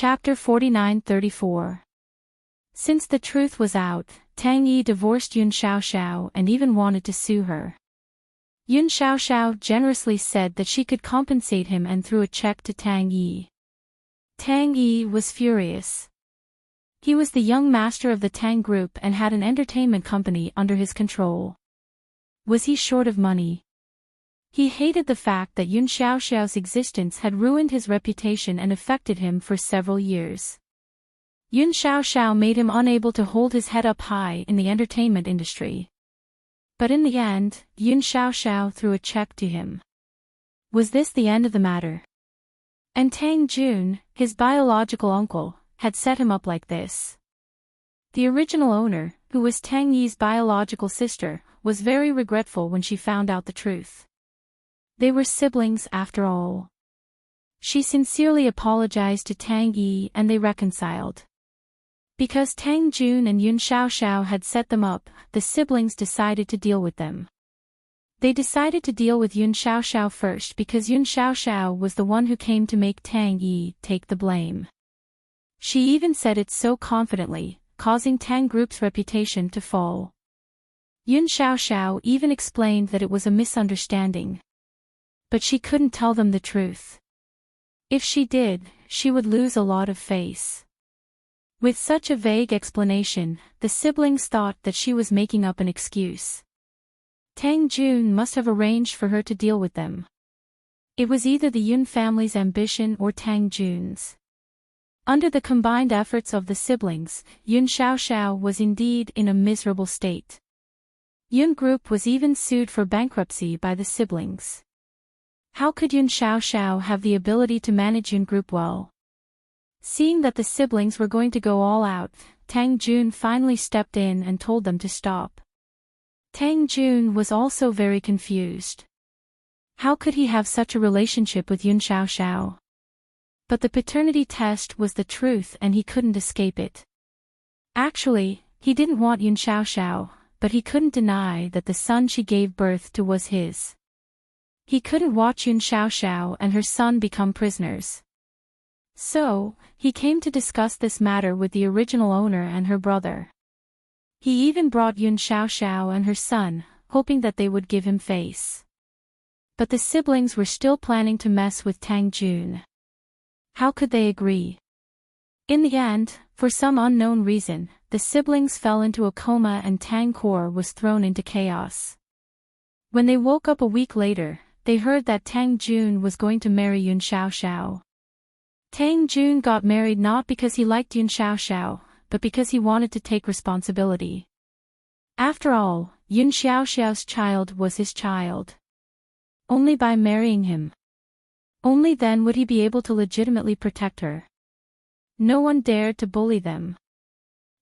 Chapter 49-34. Since the truth was out, Tang Yi divorced Yun Xiaoxiao and even wanted to sue her. Yun Xiaoxiao generously said that she could compensate him and threw a check to Tang Yi. Tang Yi was furious. He was the young master of the Tang Group and had an entertainment company under his control. Was he short of money? He hated the fact that Yun Xiaoxiao's existence had ruined his reputation and affected him for several years. Yun Xiaoxiao made him unable to hold his head up high in the entertainment industry. But in the end, Yun Xiaoxiao threw a check to him. Was this the end of the matter? And Tang Jun, his biological uncle, had set him up like this. The original owner, who was Tang Yi's biological sister, was very regretful when she found out the truth. They were siblings after all. She sincerely apologized to Tang Yi and they reconciled. Because Tang Jun and Yun Xiaoxiao had set them up, the siblings decided to deal with them. They decided to deal with Yun Xiaoxiao first because Yun Xiaoxiao was the one who came to make Tang Yi take the blame. She even said it so confidently, causing Tang Group's reputation to fall. Yun Xiaoxiao even explained that it was a misunderstanding. But she couldn't tell them the truth. If she did, she would lose a lot of face. With such a vague explanation, the siblings thought that she was making up an excuse. Tang Jun must have arranged for her to deal with them. It was either the Yun family's ambition or Tang Jun's. Under the combined efforts of the siblings, Yun Xiaoxiao was indeed in a miserable state. Yun Group was even sued for bankruptcy by the siblings. How could Yun Xiaoxiao have the ability to manage Yun Group well? Seeing that the siblings were going to go all out, Tang Jun finally stepped in and told them to stop. Tang Jun was also very confused. How could he have such a relationship with Yun Xiaoxiao? But the paternity test was the truth and he couldn't escape it. Actually, he didn't want Yun Xiaoxiao, but he couldn't deny that the son she gave birth to was his. He couldn't watch Yun Xiaoxiao and her son become prisoners. So, he came to discuss this matter with the original owner and her brother. He even brought Yun Xiaoxiao and her son, hoping that they would give him face. But the siblings were still planning to mess with Tang Jun. How could they agree? In the end, for some unknown reason, the siblings fell into a coma and Tang Core was thrown into chaos. When they woke up a week later, they heard that Tang Jun was going to marry Yun Xiaoxiao. Tang Jun got married not because he liked Yun Xiaoxiao, but because he wanted to take responsibility. After all, Yun Xiaoxiao's child was his child. Only by marrying him. Only then would he be able to legitimately protect her. No one dared to bully them.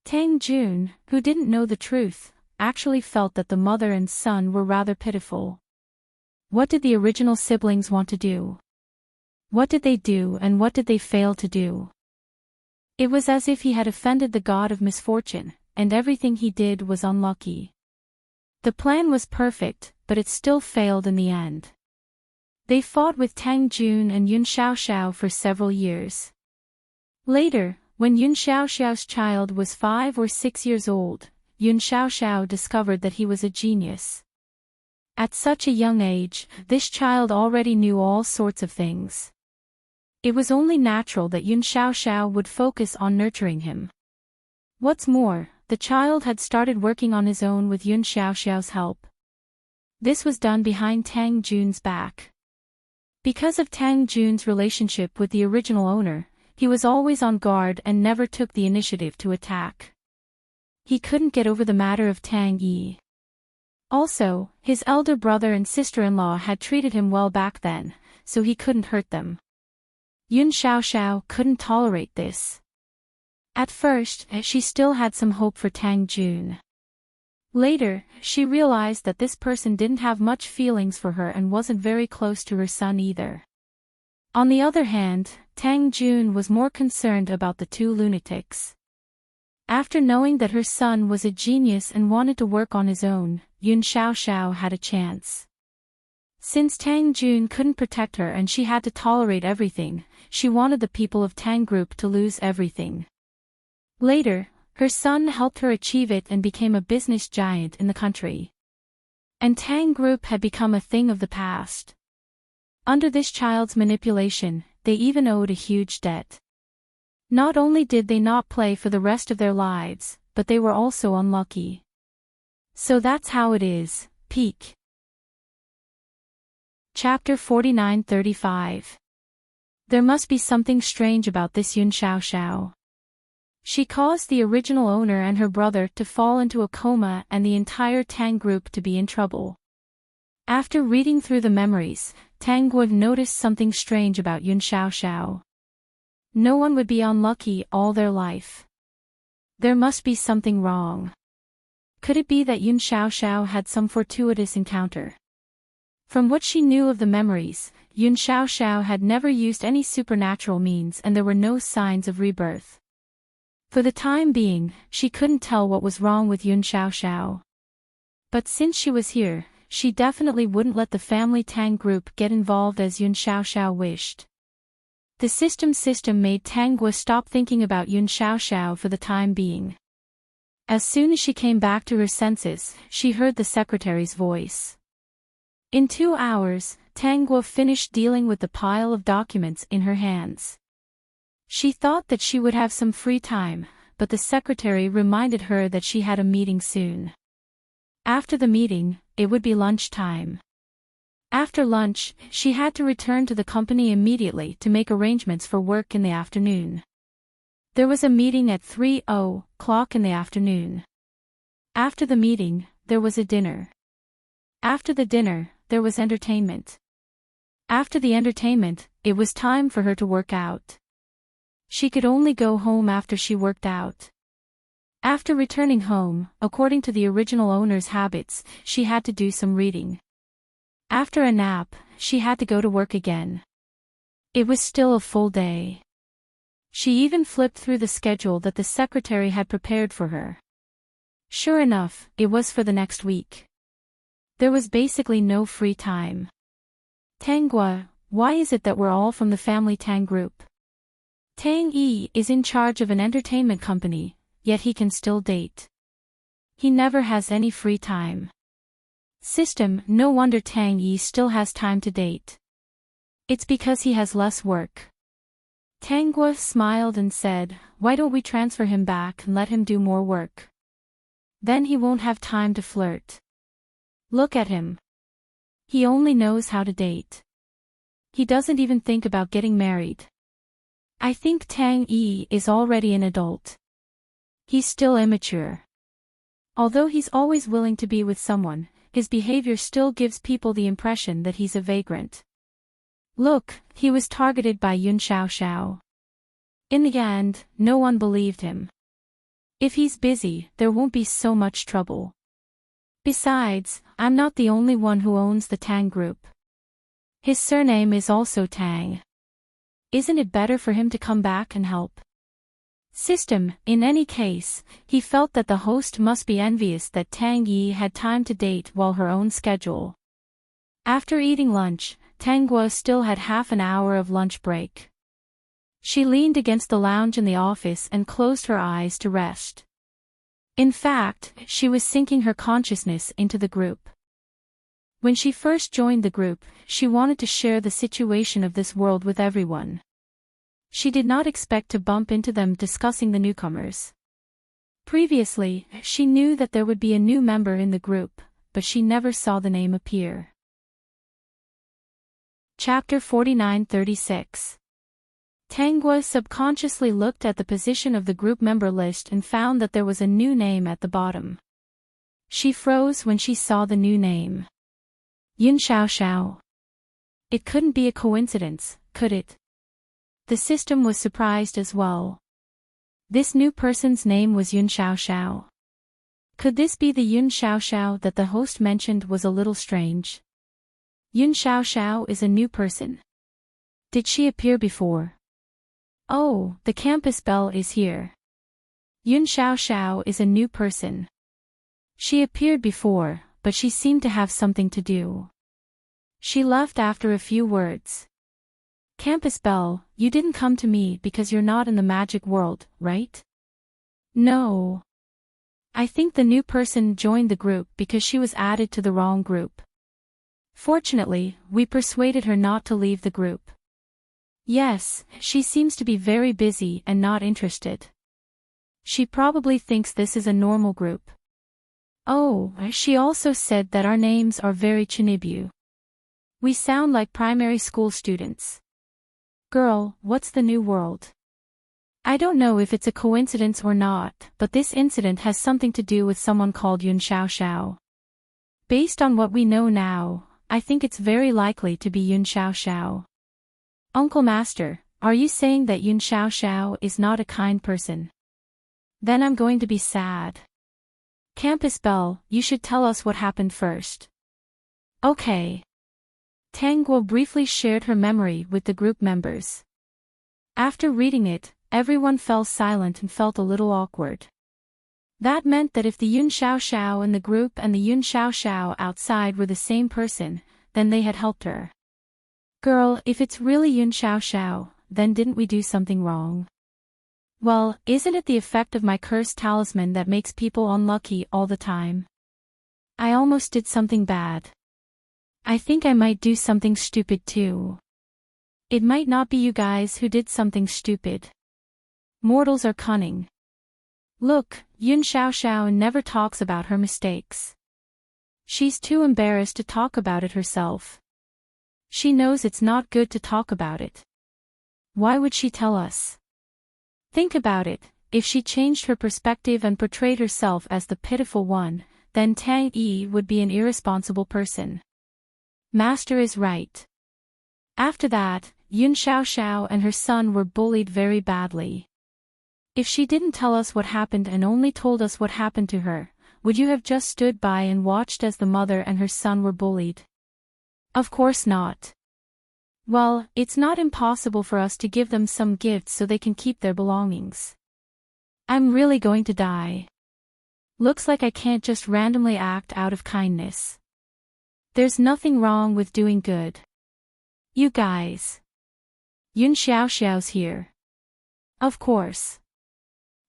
Tang Jun, who didn't know the truth, actually felt that the mother and son were rather pitiful. What did the original siblings want to do? What did they do and what did they fail to do? It was as if he had offended the god of misfortune, and everything he did was unlucky. The plan was perfect, but it still failed in the end. They fought with Tang Jun and Yun Xiaoxiao for several years. Later, when Yun Xiaoxiao's child was 5 or 6 years old, Yun Xiaoxiao discovered that he was a genius. At such a young age, this child already knew all sorts of things. It was only natural that Yun Xiaoxiao would focus on nurturing him. What's more, the child had started working on his own with Yun Xiaoxiao's help. This was done behind Tang Jun's back. Because of Tang Jun's relationship with the original owner, he was always on guard and never took the initiative to attack. He couldn't get over the matter of Tang Yi. Also, his elder brother and sister-in-law had treated him well back then, so he couldn't hurt them. Yun Xiaoxiao couldn't tolerate this. At first, she still had some hope for Tang Jun. Later, she realized that this person didn't have much feelings for her and wasn't very close to her son either. On the other hand, Tang Jun was more concerned about the two lunatics. After knowing that her son was a genius and wanted to work on his own, Yun Xiaoxiao had a chance. Since Tang Jun couldn't protect her and she had to tolerate everything, she wanted the people of Tang Group to lose everything. Later, her son helped her achieve it and became a business giant in the country. And Tang Group had become a thing of the past. Under this child's manipulation, they even owed a huge debt. Not only did they not play for the rest of their lives, but they were also unlucky. So that's how it is, peak. Chapter 49-35. There must be something strange about this Yun Xiaoxiao. She caused the original owner and her brother to fall into a coma and the entire Tang Group to be in trouble. After reading through the memories, Tang Guo noticed something strange about Yun Xiaoxiao. No one would be unlucky all their life. There must be something wrong. Could it be that Yun Xiaoxiao had some fortuitous encounter? From what she knew of the memories, Yun Xiaoxiao had never used any supernatural means and there were no signs of rebirth. For the time being, she couldn't tell what was wrong with Yun Xiaoxiao. But since she was here, she definitely wouldn't let the family Tang Group get involved as Yun Xiaoxiao wished. The system made Tang Guo stop thinking about Yun Xiaoxiao for the time being. As soon as she came back to her senses, she heard the secretary's voice. In 2 hours, Tang Guo finished dealing with the pile of documents in her hands. She thought that she would have some free time, but the secretary reminded her that she had a meeting soon. After the meeting, it would be lunchtime. After lunch, she had to return to the company immediately to make arrangements for work in the afternoon. There was a meeting at 3:00 in the afternoon. After the meeting, there was a dinner. After the dinner, there was entertainment. After the entertainment, it was time for her to work out. She could only go home after she worked out. After returning home, according to the original owner's habits, she had to do some reading. After a nap, she had to go to work again. It was still a full day. She even flipped through the schedule that the secretary had prepared for her. Sure enough, it was for the next week. There was basically no free time. Tang Guo, why is it that we're all from the family Tang Group? Tang Yi is in charge of an entertainment company, yet he can still date. He never has any free time. System, no wonder Tang Yi still has time to date. It's because he has less work. Tang Guo smiled and said, why don't we transfer him back and let him do more work? Then he won't have time to flirt. Look at him. He only knows how to date. He doesn't even think about getting married. I think Tang Yi is already an adult. He's still immature. Although he's always willing to be with someone, his behavior still gives people the impression that he's a vagrant. Look, he was targeted by Yun Xiaoxiao. In the end, no one believed him. If he's busy, there won't be so much trouble. Besides, I'm not the only one who owns the Tang Group. His surname is also Tang. Isn't it better for him to come back and help? System, in any case, he felt that the host must be envious that Tang Yi had time to date while her own schedule. After eating lunch, Tang Guo still had half an hour of lunch break. She leaned against the lounge in the office and closed her eyes to rest. In fact, she was sinking her consciousness into the group. When she first joined the group, she wanted to share the situation of this world with everyone. She did not expect to bump into them discussing the newcomers. Previously, she knew that there would be a new member in the group, but she never saw the name appear. Chapter 49-36. Tang Guo subconsciously looked at the position of the group member list and found that there was a new name at the bottom. She froze when she saw the new name. Yun Xiaoxiao. It couldn't be a coincidence, could it? The system was surprised as well. This new person's name was Yun Xiaoxiao. Could this be the Yun Xiaoxiao that the host mentioned was a little strange? Yun Xiaoxiao is a new person. Did she appear before? Oh, the campus bell is here. Yun Xiaoxiao is a new person. She appeared before, but she seemed to have something to do. She left after a few words. Campus Belle, you didn't come to me because you're not in the magic world, right? No. I think the new person joined the group because she was added to the wrong group. Fortunately, we persuaded her not to leave the group. Yes, she seems to be very busy and not interested. She probably thinks this is a normal group. Oh, she also said that our names are very Chinibu. We sound like primary school students. Girl, what's the new world? I don't know if it's a coincidence or not, but this incident has something to do with someone called Yun Xiao. Based on what we know now, I think it's very likely to be Yun Xiao. Uncle Master, are you saying that Yun Xiao is not a kind person? Then I'm going to be sad. Campus Belle, you should tell us what happened first. Okay. Tang Guo briefly shared her memory with the group members. After reading it, everyone fell silent and felt a little awkward. That meant that if the Yun Xiao in the group and the Yun Xiao outside were the same person, then they had helped her. Girl, if it's really Yun Xiao, then didn't we do something wrong? Well, isn't it the effect of my cursed talisman that makes people unlucky all the time? I almost did something bad. I think I might do something stupid too. It might not be you guys who did something stupid. Mortals are cunning. Look, Yun Xiao never talks about her mistakes. She's too embarrassed to talk about it herself. She knows it's not good to talk about it. Why would she tell us? Think about it, if she changed her perspective and portrayed herself as the pitiful one, then Tang Yi would be an irresponsible person. Master is right. After that, Yun Xiao and her son were bullied very badly. If she didn't tell us what happened and only told us what happened to her, would you have just stood by and watched as the mother and her son were bullied? Of course not. Well, it's not impossible for us to give them some gifts so they can keep their belongings. I'm really going to die. Looks like I can't just randomly act out of kindness. There's nothing wrong with doing good. You guys. Yun Xiao's here. Of course.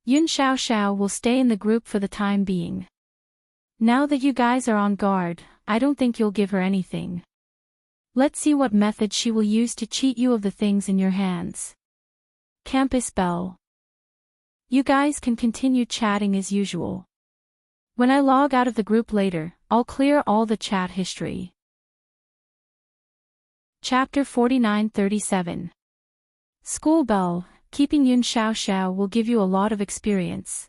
Yun Xiao will stay in the group for the time being. Now that you guys are on guard, I don't think you'll give her anything. Let's see what method she will use to cheat you of the things in your hands. Campus Belle. You guys can continue chatting as usual. When I log out of the group later, I'll clear all the chat history. Chapter 49-37. School Belle, keeping Yun Xiao will give you a lot of experience.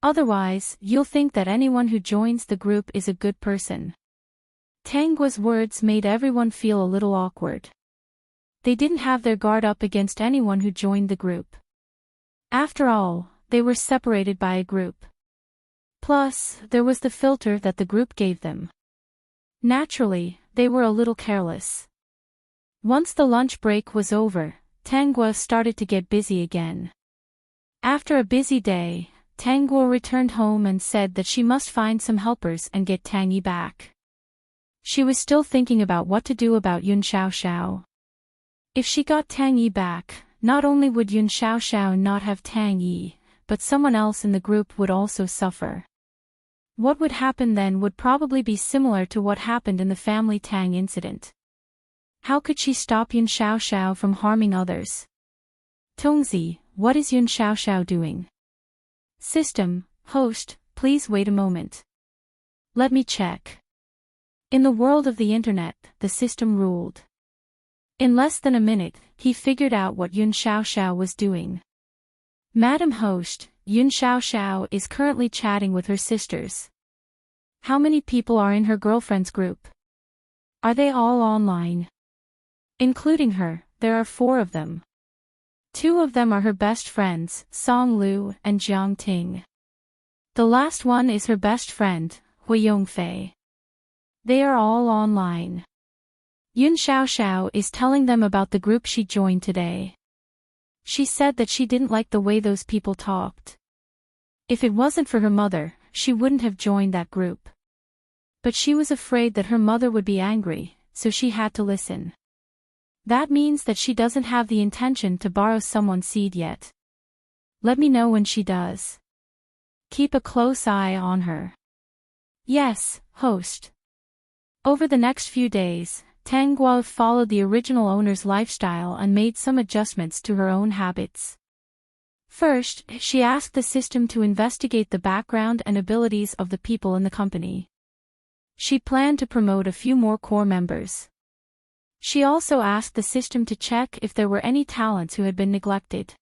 Otherwise, you'll think that anyone who joins the group is a good person. Tang Guo's words made everyone feel a little awkward. They didn't have their guard up against anyone who joined the group. After all, they were separated by a group. Plus, there was the filter that the group gave them. Naturally, they were a little careless. Once the lunch break was over, Tang Guo started to get busy again. After a busy day, Tang Guo returned home and said that she must find some helpers and get Tang Yi back. She was still thinking about what to do about Yun Xiao. If she got Tang Yi back, not only would Yun Xiao not have Tang Yi, but someone else in the group would also suffer. What would happen then would probably be similar to what happened in the family Tang incident. How could she stop Yun Xiao from harming others? Tongzi, what is Yun Xiao doing? System, host, please wait a moment. Let me check. In the world of the internet, the system ruled. In less than a minute, he figured out what Yun Xiao was doing. Madam Host, Yun Xiao is currently chatting with her sisters. How many people are in her girlfriend's group? Are they all online? Including her, there are 4 of them. 2 of them are her best friends, Song Lu and Jiang Ting. The last one is her best friend, Hui Yongfei. They are all online. Yun Xiao is telling them about the group she joined today. She said that she didn't like the way those people talked. If it wasn't for her mother, she wouldn't have joined that group. But she was afraid that her mother would be angry, so she had to listen. That means that she doesn't have the intention to borrow someone's seed yet. Let me know when she does. Keep a close eye on her. Yes, host. Over the next few days, Tang Guo followed the original owner's lifestyle and made some adjustments to her own habits. First, she asked the system to investigate the background and abilities of the people in the company. She planned to promote a few more core members. She also asked the system to check if there were any talents who had been neglected.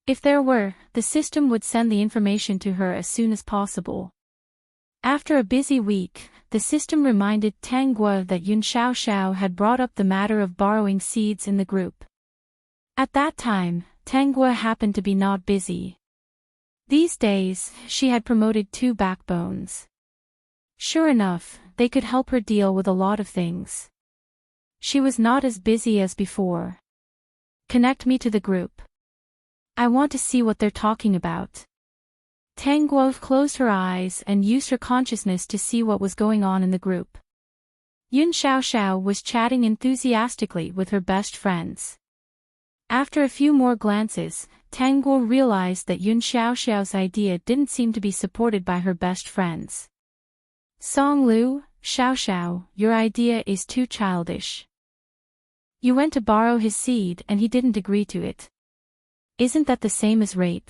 If there were, the system would send the information to her as soon as possible. After a busy week, the system reminded Tang Guo that Yun Xiaoxiao had brought up the matter of borrowing seeds in the group. At that time, Tang Guo happened to be not busy. These days, she had promoted 2 backbones. Sure enough, they could help her deal with a lot of things. She was not as busy as before. Connect me to the group. I want to see what they're talking about. Tang Guo closed her eyes and used her consciousness to see what was going on in the group. Yun Xiaoxiao was chatting enthusiastically with her best friends. After a few more glances, Tang Guo realized that Yun Xiaoxiao's idea didn't seem to be supported by her best friends. Song Lu, Xiaoxiao, your idea is too childish. You went to borrow his seed and he didn't agree to it. Isn't that the same as rape?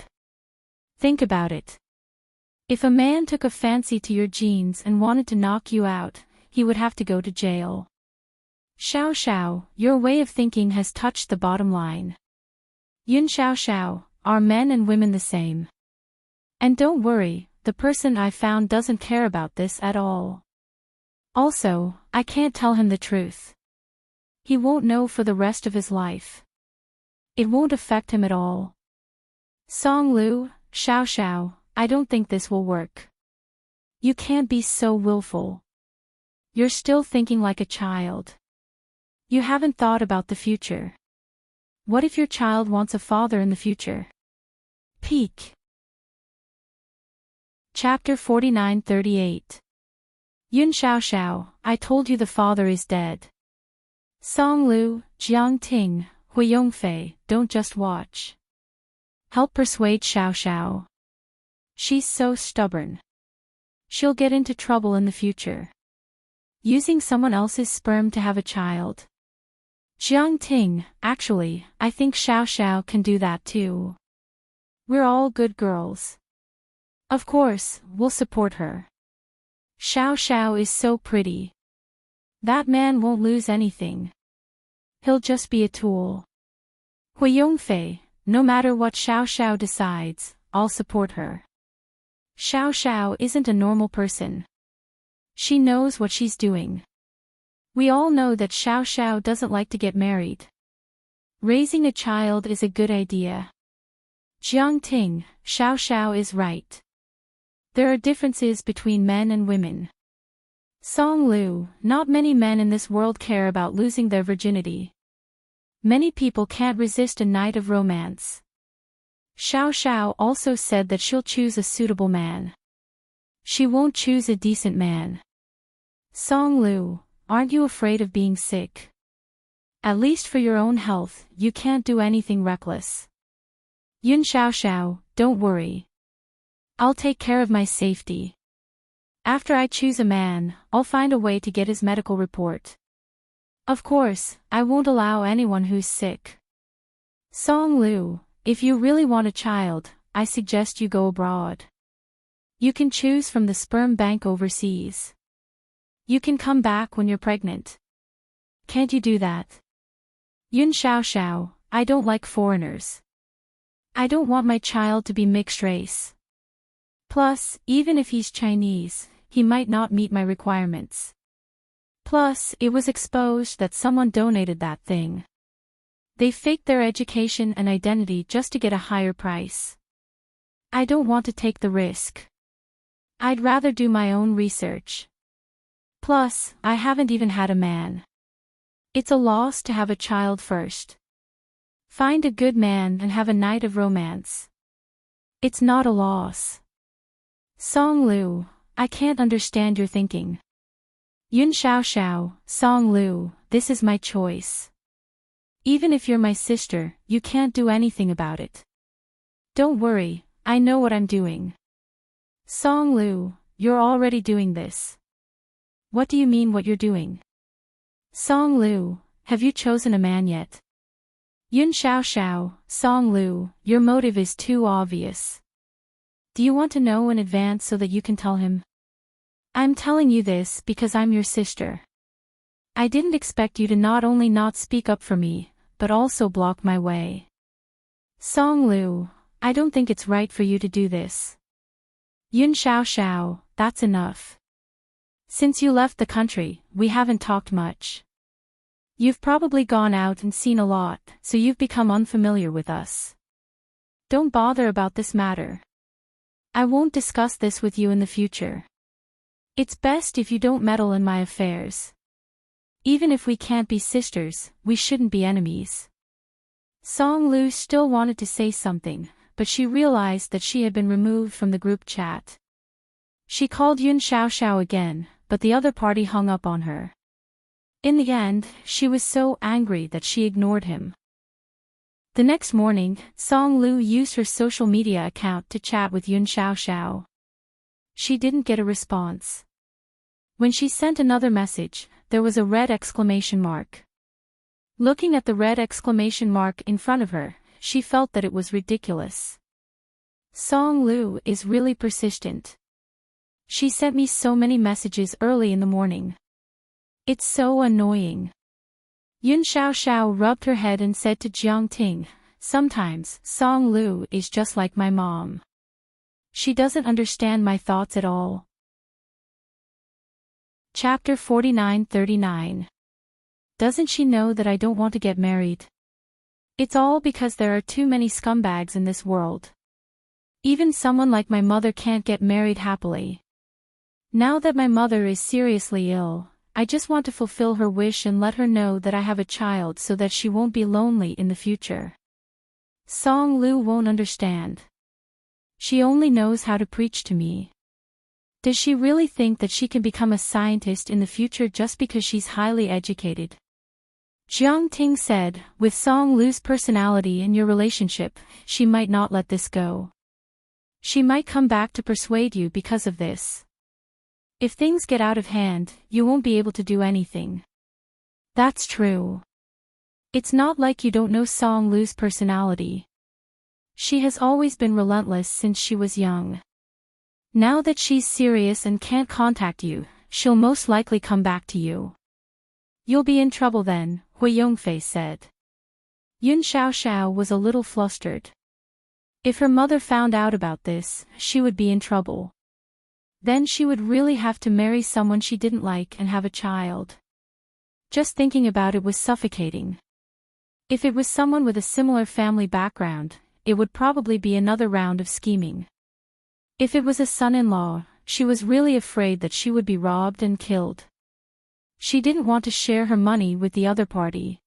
Think about it. If a man took a fancy to your genes and wanted to knock you out, he would have to go to jail. Xiaoxiao, your way of thinking has touched the bottom line. Yun Xiaoxiao, are men and women the same? And don't worry, the person I found doesn't care about this at all. Also, I can't tell him the truth. He won't know for the rest of his life. It won't affect him at all. Song Lu, Xiaoxiao, I don't think this will work. You can't be so willful. You're still thinking like a child. You haven't thought about the future. What if your child wants a father in the future? Peak. Chapter 49-38. Yun Xiaoxiao, I told you the father is dead. Song Lu, Jiang Ting, Hui Yongfei, don't just watch. Help persuade Xiaoxiao. She's so stubborn. She'll get into trouble in the future. Using someone else's sperm to have a child. Jiang Ting, actually, I think Xiaoxiao can do that too. We're all good girls. Of course, we'll support her. Xiaoxiao is so pretty. That man won't lose anything. He'll just be a tool. Hui Yongfei, no matter what Xiaoxiao decides, I'll support her. Xiaoxiao isn't a normal person. She knows what she's doing. We all know that Xiaoxiao doesn't like to get married. Raising a child is a good idea. Jiang Ting, Xiaoxiao is right. There are differences between men and women. Song Lu, not many men in this world care about losing their virginity. Many people can't resist a night of romance. Xiaoxiao also said that she'll choose a suitable man. She won't choose a decent man. Song Lu, aren't you afraid of being sick? At least for your own health, you can't do anything reckless. Yun Xiaoxiao, don't worry. I'll take care of my safety. After I choose a man, I'll find a way to get his medical report. Of course, I won't allow anyone who's sick. Song Lu, if you really want a child, I suggest you go abroad. You can choose from the sperm bank overseas. You can come back when you're pregnant. Can't you do that? Yun Xiaoxiao, I don't like foreigners. I don't want my child to be mixed race. Plus, even if he's Chinese, he might not meet my requirements. Plus, it was exposed that someone donated that thing. They faked their education and identity just to get a higher price. I don't want to take the risk. I'd rather do my own research. Plus, I haven't even had a man. It's a loss to have a child first. Find a good man and have a night of romance. It's not a loss. Song Lu, I can't understand your thinking. Yun Xiao, Song Lu, this is my choice. Even if you're my sister, you can't do anything about it. Don't worry, I know what I'm doing. Song Lu, you're already doing this. What do you mean what you're doing? Song Lu, have you chosen a man yet? Yun Xiao, Song Lu, your motive is too obvious. Do you want to know in advance so that you can tell him? I'm telling you this because I'm your sister. I didn't expect you to not only not speak up for me, but also block my way. Song Lu, I don't think it's right for you to do this. Yun Xiao, that's enough. Since you left the country, we haven't talked much. You've probably gone out and seen a lot, so you've become unfamiliar with us. Don't bother about this matter. I won't discuss this with you in the future. It's best if you don't meddle in my affairs. Even if we can't be sisters, we shouldn't be enemies. Song Lu still wanted to say something, but she realized that she had been removed from the group chat. She called Yun Xiao again, but the other party hung up on her. In the end, she was so angry that she ignored him. The next morning, Song Lu used her social media account to chat with Yun Xiao. She didn't get a response. When she sent another message, there was a red exclamation mark. Looking at the red exclamation mark in front of her, she felt that it was ridiculous. Song Lu is really persistent. She sent me so many messages early in the morning. It's so annoying. Yun Xiao rubbed her head and said to Enchanting, sometimes, Song Lu is just like my mom. She doesn't understand my thoughts at all. Chapter 49-39. Doesn't she know that I don't want to get married? It's all because there are too many scumbags in this world. Even someone like my mother can't get married happily. Now that my mother is seriously ill, I just want to fulfill her wish and let her know that I have a child so that she won't be lonely in the future. Song Lu won't understand. She only knows how to preach to me. Does she really think that she can become a scientist in the future just because she's highly educated? Enchanting said, with Song Lu's personality and your relationship, she might not let this go. She might come back to persuade you because of this. If things get out of hand, you won't be able to do anything. That's true. It's not like you don't know Song Lu's personality. She has always been relentless since she was young. Now that she's serious and can't contact you, she'll most likely come back to you. You'll be in trouble then, Hui Yongfei said. Yun Xiao was a little flustered. If her mother found out about this, she would be in trouble. Then she would really have to marry someone she didn't like and have a child. Just thinking about it was suffocating. If it was someone with a similar family background, it would probably be another round of scheming. If it was a son-in-law, she was really afraid that she would be robbed and killed. She didn't want to share her money with the other party.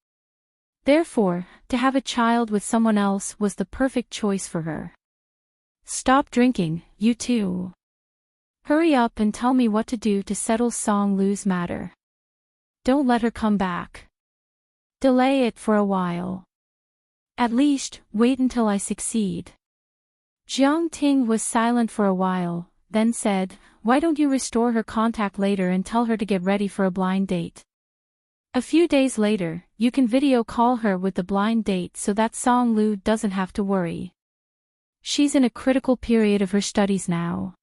Therefore, to have a child with someone else was the perfect choice for her. Stop drinking, you two. Hurry up and tell me what to do to settle Song Lu's matter. Don't let her come back. Delay it for a while. At least, wait until I succeed. Enchanting was silent for a while, then said, why don't you restore her contact later and tell her to get ready for a blind date? A few days later, you can video call her with the blind date so that Song Lu doesn't have to worry. She's in a critical period of her studies now.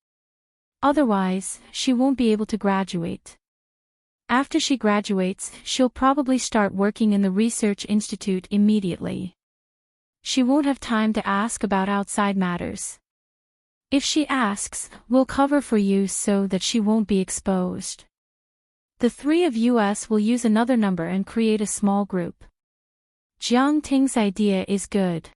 Otherwise, she won't be able to graduate. After she graduates, she'll probably start working in the research institute immediately. She won't have time to ask about outside matters. If she asks, we'll cover for you so that she won't be exposed. The three of us will use another number and create a small group. Enchanting's idea is good.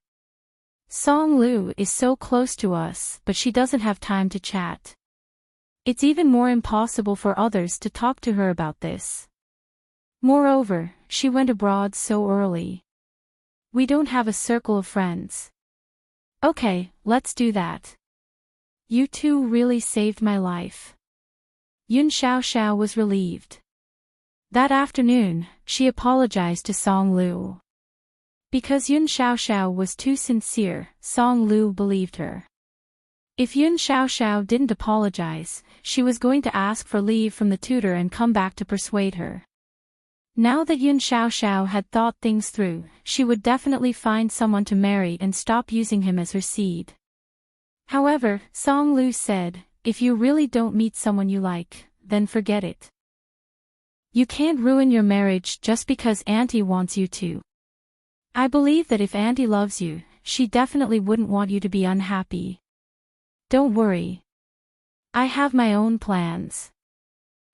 Song Lu is so close to us, but she doesn't have time to chat. It's even more impossible for others to talk to her about this. Moreover, she went abroad so early. We don't have a circle of friends. Okay, let's do that. You two really saved my life. Yun Xiao was relieved. That afternoon, she apologized to Song Lu. Because Yun Xiaoxiao was too sincere, Song Lu believed her. If Yun Xiaoxiao didn't apologize, she was going to ask for leave from the tutor and come back to persuade her. Now that Yun Xiaoxiao had thought things through, she would definitely find someone to marry and stop using him as her seed. However, Song Lu said, if you really don't meet someone you like, then forget it. You can't ruin your marriage just because Auntie wants you to. I believe that if Auntie loves you, she definitely wouldn't want you to be unhappy. Don't worry. I have my own plans.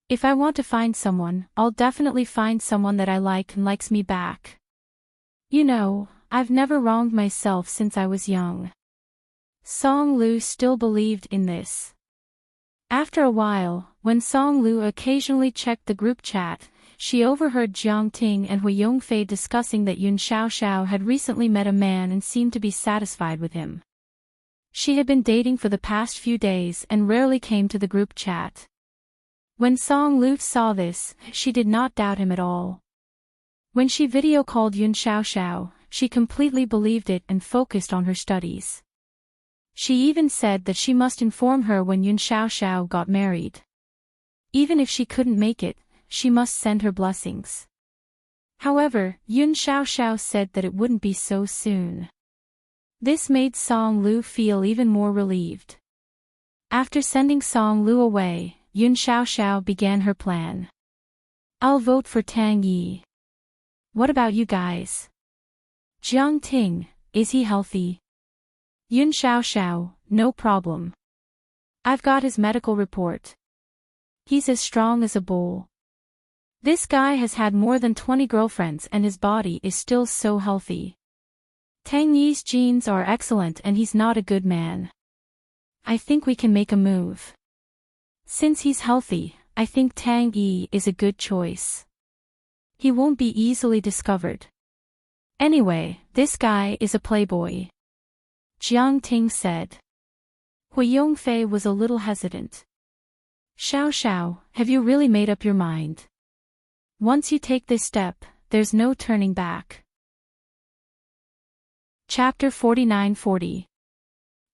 If I want to find someone, I'll definitely find someone that I like and likes me back. You know, I've never wronged myself since I was young. Song Lu still believed in this. After a while, when Song Lu occasionally checked the group chat, she overheard Enchanting and Hui Yongfei discussing that Yun Xiaoxiao had recently met a man and seemed to be satisfied with him. She had been dating for the past few days and rarely came to the group chat. When Song Lu saw this, she did not doubt him at all. When she video called Yun Xiaoxiao, she completely believed it and focused on her studies. She even said that she must inform her when Yun Xiaoxiao got married. Even if she couldn't make it, she must send her blessings. However, Yun Xiaoxiao said that it wouldn't be so soon. This made Song Lu feel even more relieved. After sending Song Lu away, Yun Xiaoxiao began her plan. I'll vote for Tang Yi. What about you guys? Jiang Ting, is he healthy? Yun Xiaoxiao, no problem. I've got his medical report. He's as strong as a bull. This guy has had more than 20 girlfriends and his body is still so healthy. Tang Yi's genes are excellent and he's not a good man. I think we can make a move. Since he's healthy, I think Tang Yi is a good choice. He won't be easily discovered. Anyway, this guy is a playboy. Jiang Ting said. Hui Yongfei was a little hesitant. Xiao, have you really made up your mind? Once you take this step, there's no turning back. Chapter 49-40.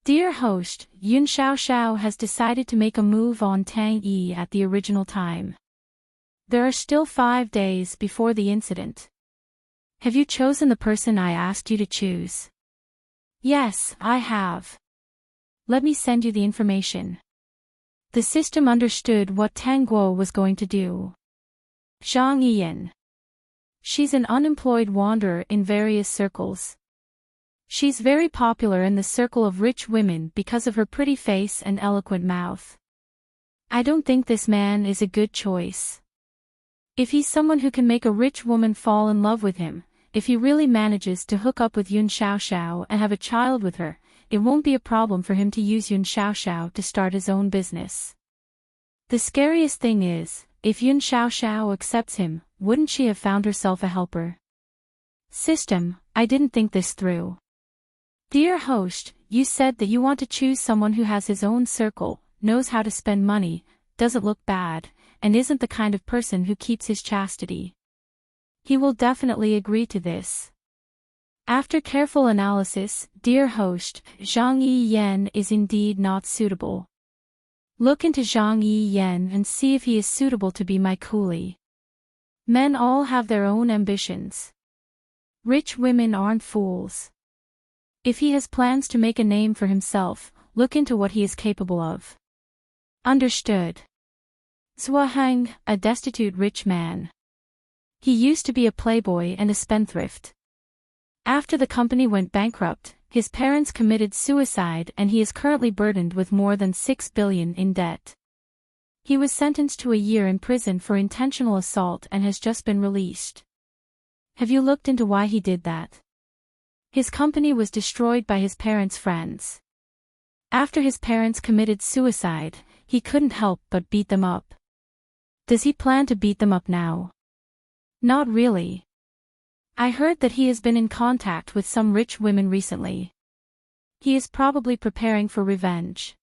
Dear host, Yun Xiaoxiao has decided to make a move on Tang Yi at the original time. There are still 5 days before the incident. Have you chosen the person I asked you to choose? Yes, I have. Let me send you the information. The system understood what Tang Guo was going to do. Zhang Yiyan. She's an unemployed wanderer in various circles. She's very popular in the circle of rich women because of her pretty face and eloquent mouth. I don't think this man is a good choice. If he's someone who can make a rich woman fall in love with him, if he really manages to hook up with Yun Xiaoxiao and have a child with her, it won't be a problem for him to use Yun Xiaoxiao to start his own business. The scariest thing is, if Yun Xiaoxiao accepts him, wouldn't she have found herself a helper? System, I didn't think this through. Dear host, you said that you want to choose someone who has his own circle, knows how to spend money, doesn't look bad, and isn't the kind of person who keeps his chastity. He will definitely agree to this. After careful analysis, dear host, Zhang Yiyan is indeed not suitable. Look into Zhang Yiyan and see if he is suitable to be my coolie. Men all have their own ambitions. Rich women aren't fools. If he has plans to make a name for himself, look into what he is capable of. Understood. Zhuaheng, a destitute rich man. He used to be a playboy and a spendthrift. After the company went bankrupt, his parents committed suicide and he is currently burdened with more than 6 billion in debt. He was sentenced to a year in prison for intentional assault and has just been released. Have you looked into why he did that? His company was destroyed by his parents' friends. After his parents committed suicide, he couldn't help but beat them up. Does he plan to beat them up now? Not really. I heard that he has been in contact with some rich women recently. He is probably preparing for revenge.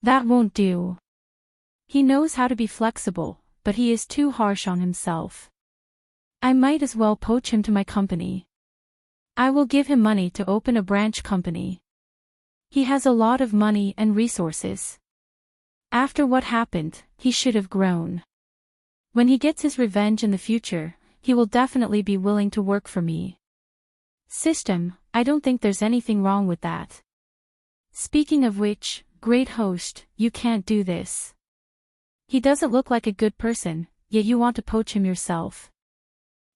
That won't do. He knows how to be flexible, but he is too harsh on himself. I might as well poach him to my company. I will give him money to open a branch company. He has a lot of money and resources. After what happened, he should have grown. When he gets his revenge in the future, he will definitely be willing to work for me. System, I don't think there's anything wrong with that. Speaking of which, great host, you can't do this. He doesn't look like a good person, yet you want to poach him yourself.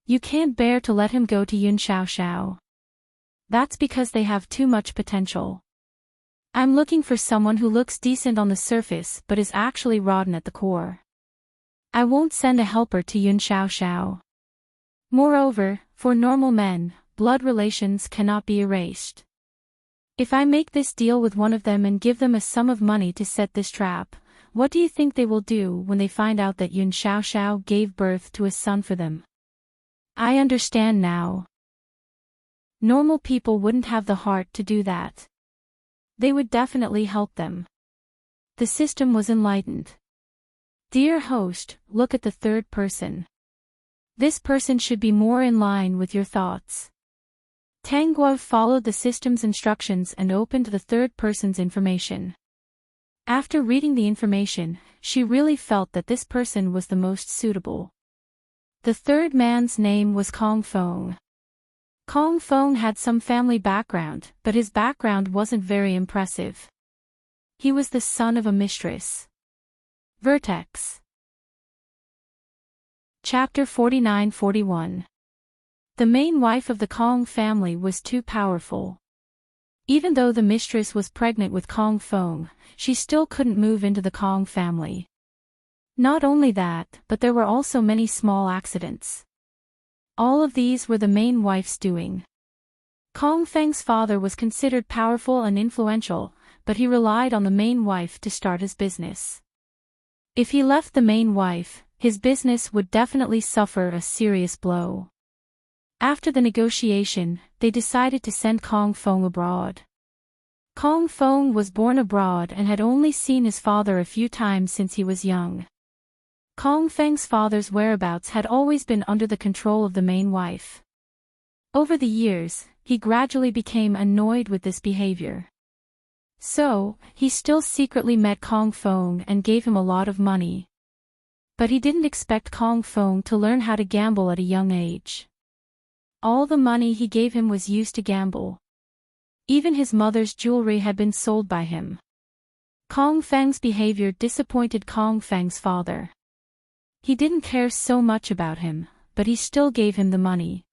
You can't bear to let him go to Yun Xiao. That's because they have too much potential. I'm looking for someone who looks decent on the surface but is actually rotten at the core. I won't send a helper to Yun Xiao. Moreover, for normal men, blood relations cannot be erased. If I make this deal with one of them and give them a sum of money to set this trap, what do you think they will do when they find out that Yun Xiao gave birth to a son for them? I understand now. Normal people wouldn't have the heart to do that. They would definitely help them. The system was enlightened. Dear host, look at the third person. This person should be more in line with your thoughts. Tang Guo followed the system's instructions and opened the third person's information. After reading the information, she really felt that this person was the most suitable. The third man's name was Kong Feng. Kong Feng had some family background, but his background wasn't very impressive. He was the son of a mistress. Vertex. Chapter 49-41. The main wife of the Kong family was too powerful. Even though the mistress was pregnant with Kong Feng, she still couldn't move into the Kong family. Not only that, but there were also many small accidents. All of these were the main wife's doing. Kong Feng's father was considered powerful and influential, but he relied on the main wife to start his business. If he left the main wife, his business would definitely suffer a serious blow. After the negotiation, they decided to send Kong Feng abroad. Kong Feng was born abroad and had only seen his father a few times since he was young. Kong Feng's father's whereabouts had always been under the control of the main wife. Over the years, he gradually became annoyed with this behavior. So, he still secretly met Kong Feng and gave him a lot of money. But he didn't expect Kong Feng to learn how to gamble at a young age. All the money he gave him was used to gamble. Even his mother's jewelry had been sold by him. Kong Feng's behavior disappointed Kong Feng's father. He didn't care so much about him, but he still gave him the money.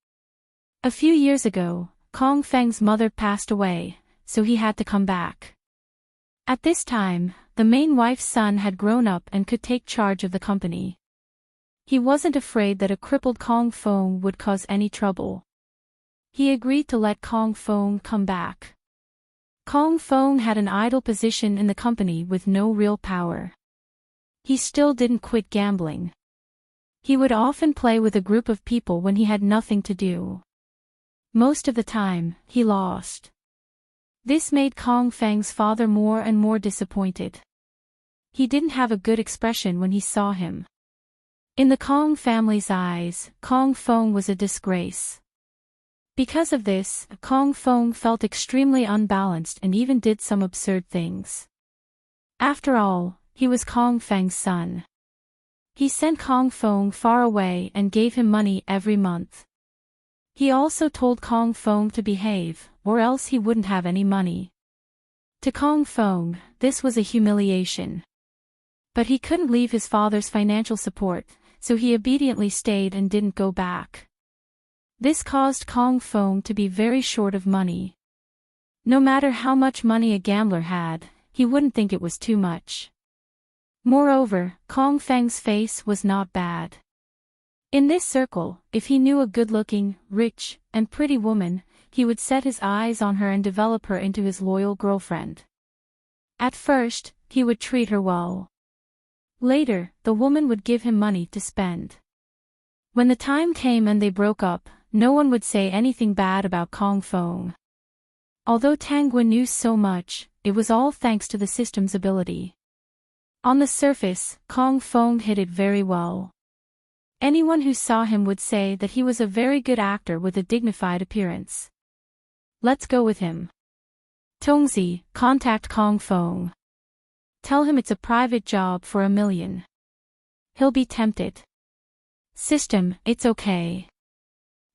A few years ago, Kong Feng's mother passed away, so he had to come back. At this time, the main wife's son had grown up and could take charge of the company. He wasn't afraid that a crippled Kong Feng would cause any trouble. He agreed to let Kong Feng come back. Kong Feng had an idle position in the company with no real power. He still didn't quit gambling. He would often play with a group of people when he had nothing to do. Most of the time, he lost. This made Kong Feng's father more and more disappointed. He didn't have a good expression when he saw him. In the Kong family's eyes, Kong Feng was a disgrace. Because of this, Kong Feng felt extremely unbalanced and even did some absurd things. After all, he was Kong Feng's son. He sent Kong Feng far away and gave him money every month. He also told Kong Feng to behave, or else he wouldn't have any money. To Kong Feng, this was a humiliation. But he couldn't leave his father's financial support, so he obediently stayed and didn't go back. This caused Kong Feng to be very short of money. No matter how much money a gambler had, he wouldn't think it was too much. Moreover, Kong Feng's face was not bad. In this circle, if he knew a good-looking, rich, and pretty woman, he would set his eyes on her and develop her into his loyal girlfriend. At first, he would treat her well. Later, the woman would give him money to spend. When the time came and they broke up, no one would say anything bad about Kong Feng. Although Tang Guo knew so much, it was all thanks to the system's ability. On the surface, Kong Fong hid it very well. Anyone who saw him would say that he was a very good actor with a dignified appearance. Let's go with him. Tongzi, contact Kong Fong. Tell him it's a private job for $1 million. He'll be tempted. System, it's okay.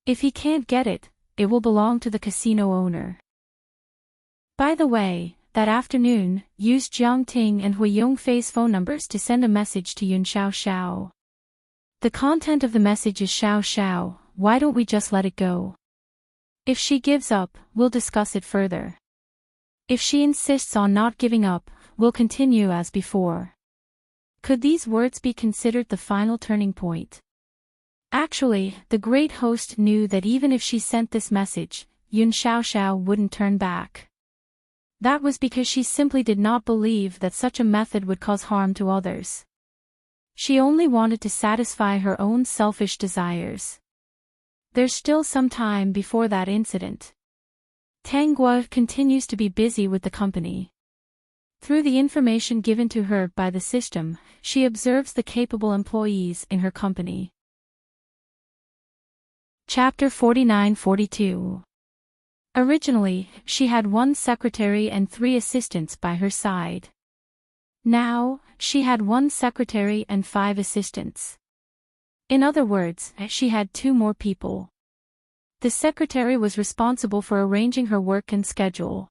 If he can't get it, it will belong to the casino owner. By the way, that afternoon, use Jiang Ting and Hui Yongfei's phone numbers to send a message to Yun Xiao. The content of the message is Xiao, why don't we just let it go? If she gives up, we'll discuss it further. If she insists on not giving up, we'll continue as before. Could these words be considered the final turning point? Actually, the great host knew that even if she sent this message, Yun Xiao wouldn't turn back. That was because she simply did not believe that such a method would cause harm to others. She only wanted to satisfy her own selfish desires. There's still some time before that incident. Tang Guo continues to be busy with the company. Through the information given to her by the system, she observes the capable employees in her company. Chapter 49-42. Originally, she had 1 secretary and 3 assistants by her side. Now, she had 1 secretary and 5 assistants. In other words, she had 2 more people. The secretary was responsible for arranging her work and schedule.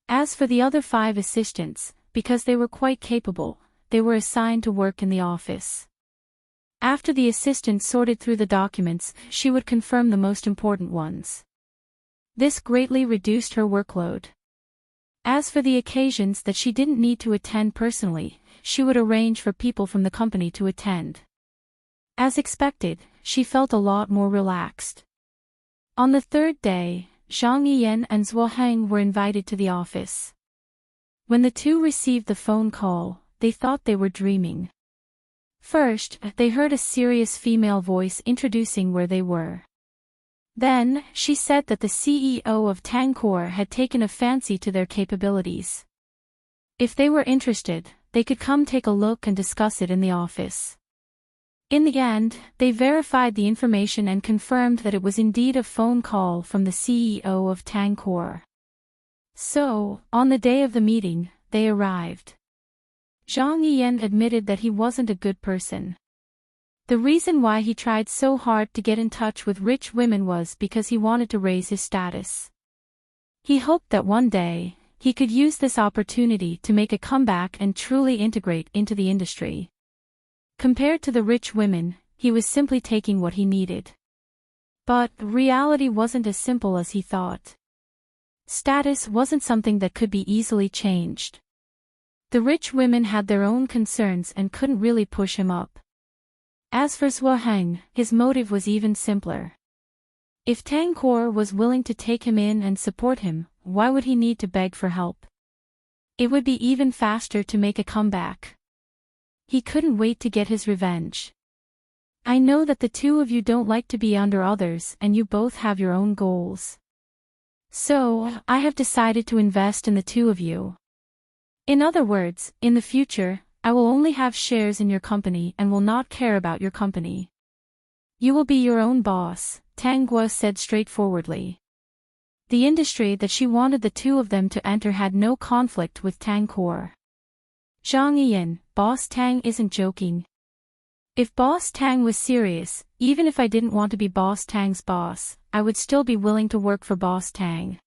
As for the other 5 assistants, because they were quite capable, they were assigned to work in the office. After the assistant sorted through the documents, she would confirm the most important ones. This greatly reduced her workload. As for the occasions that she didn't need to attend personally, she would arrange for people from the company to attend. As expected, she felt a lot more relaxed. On the 3rd day, Zhang Yiyan and Zhuo Heng were invited to the office. When the 2 received the phone call, they thought they were dreaming. First, they heard a serious female voice introducing where they were. Then, she said that the CEO of Tangkor had taken a fancy to their capabilities. If they were interested, they could come take a look and discuss it in the office. In the end, they verified the information and confirmed that it was indeed a phone call from the CEO of Tangkor. So, on the day of the meeting, they arrived. Zhang Yiyan admitted that he wasn't a good person. The reason why he tried so hard to get in touch with rich women was because he wanted to raise his status. He hoped that one day, he could use this opportunity to make a comeback and truly integrate into the industry. Compared to the rich women, he was simply taking what he needed. But reality wasn't as simple as he thought. Status wasn't something that could be easily changed. The rich women had their own concerns and couldn't really push him up. As for Zhuo Heng, his motive was even simpler. If Tangkor was willing to take him in and support him, why would he need to beg for help? It would be even faster to make a comeback. He couldn't wait to get his revenge. I know that the 2 of you don't like to be under others and you both have your own goals. So, I have decided to invest in the 2 of you. In other words, in the future, I will only have shares in your company and will not care about your company. You will be your own boss, Tang Guo said straightforwardly. The industry that she wanted the 2 of them to enter had no conflict with Tangkor. Zhang Yiyan, Boss Tang isn't joking. If Boss Tang was serious, even if I didn't want to be Boss Tang's boss, I would still be willing to work for Boss Tang.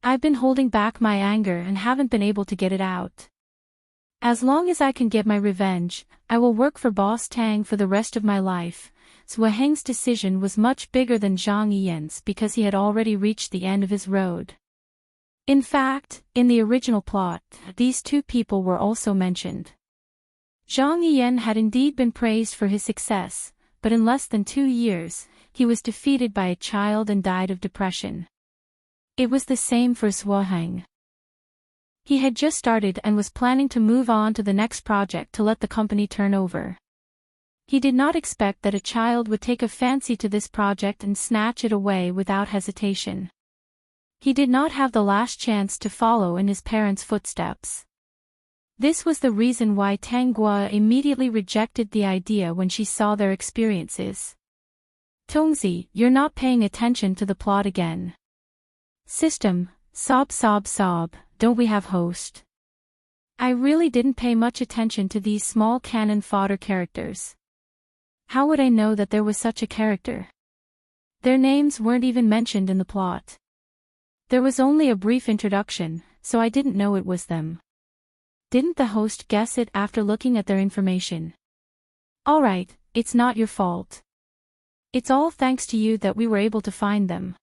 I've been holding back my anger and haven't been able to get it out. As long as I can get my revenge, I will work for Boss Tang for the rest of my life. Zhuo Heng's decision was much bigger than Zhang Yiyan's because he had already reached the end of his road. In fact, in the original plot, these 2 people were also mentioned. Zhang Yiyan had indeed been praised for his success, but in less than 2 years, he was defeated by a child and died of depression. It was the same for Zhuo Heng. He had just started and was planning to move on to the next project to let the company turn over. He did not expect that a child would take a fancy to this project and snatch it away without hesitation. He did not have the last chance to follow in his parents' footsteps. This was the reason why Tang Guo immediately rejected the idea when she saw their experiences. Tongzi, you're not paying attention to the plot again. System, sob, don't we have host? I really didn't pay much attention to these small cannon fodder characters. How would I know that there was such a character? Their names weren't even mentioned in the plot. There was only a brief introduction, so I didn't know it was them. Didn't the host guess it after looking at their information? Alright, it's not your fault. It's all thanks to you that we were able to find them.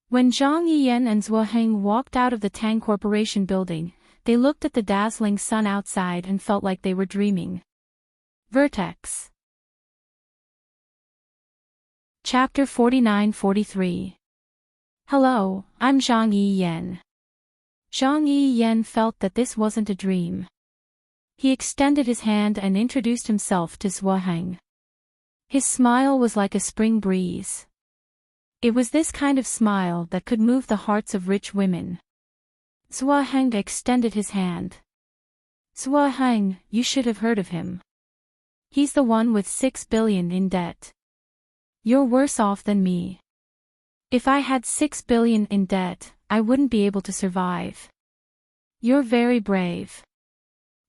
When Zhang Yiyan and Zhuo Heng walked out of the Tang Corporation building, they looked at the dazzling sun outside and felt like they were dreaming. Vertex. Chapter 49-43. Hello, I'm Zhang Yiyan. Zhang Yiyan felt that this wasn't a dream. He extended his hand and introduced himself to Zhuo Heng. His smile was like a spring breeze. It was this kind of smile that could move the hearts of rich women. Zhuo Heng extended his hand. Zhuo Heng, you should have heard of him. He's the one with 6 billion in debt. You're worse off than me. If I had 6 billion in debt, I wouldn't be able to survive. You're very brave.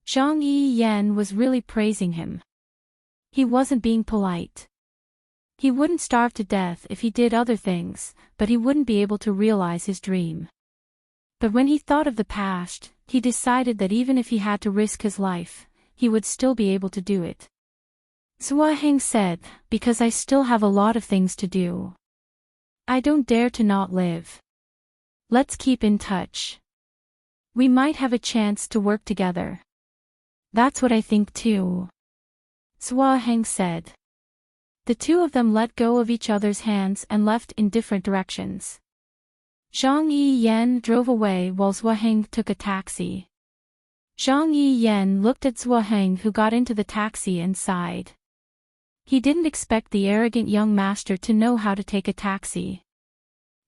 Zhang Yiyan was really praising him. He wasn't being polite. He wouldn't starve to death if he did other things, but he wouldn't be able to realize his dream. But when he thought of the past, he decided that even if he had to risk his life, he would still be able to do it. Zhuo Heng said, because I still have a lot of things to do. I don't dare to not live. Let's keep in touch. We might have a chance to work together. That's what I think too. Zhuo Heng said. The two of them let go of each other's hands and left in different directions. Zhang Yiyan drove away while Zhuo Heng took a taxi. Zhang Yiyan looked at Zhuo Heng, who got into the taxi, and sighed. He didn't expect the arrogant young master to know how to take a taxi.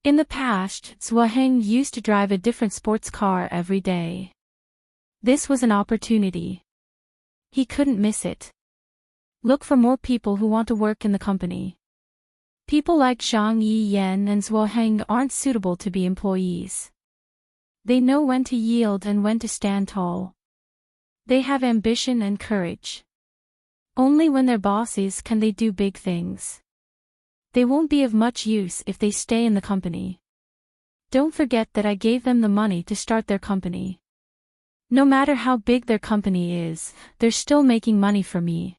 In the past, Zhuo Heng used to drive a different sports car every day. This was an opportunity. He couldn't miss it. Look for more people who want to work in the company. People like Zhang Yiyan and Zhuo Heng aren't suitable to be employees. They know when to yield and when to stand tall. They have ambition and courage. Only when they're bosses can they do big things. They won't be of much use if they stay in the company. Don't forget that I gave them the money to start their company. No matter how big their company is, they're still making money for me.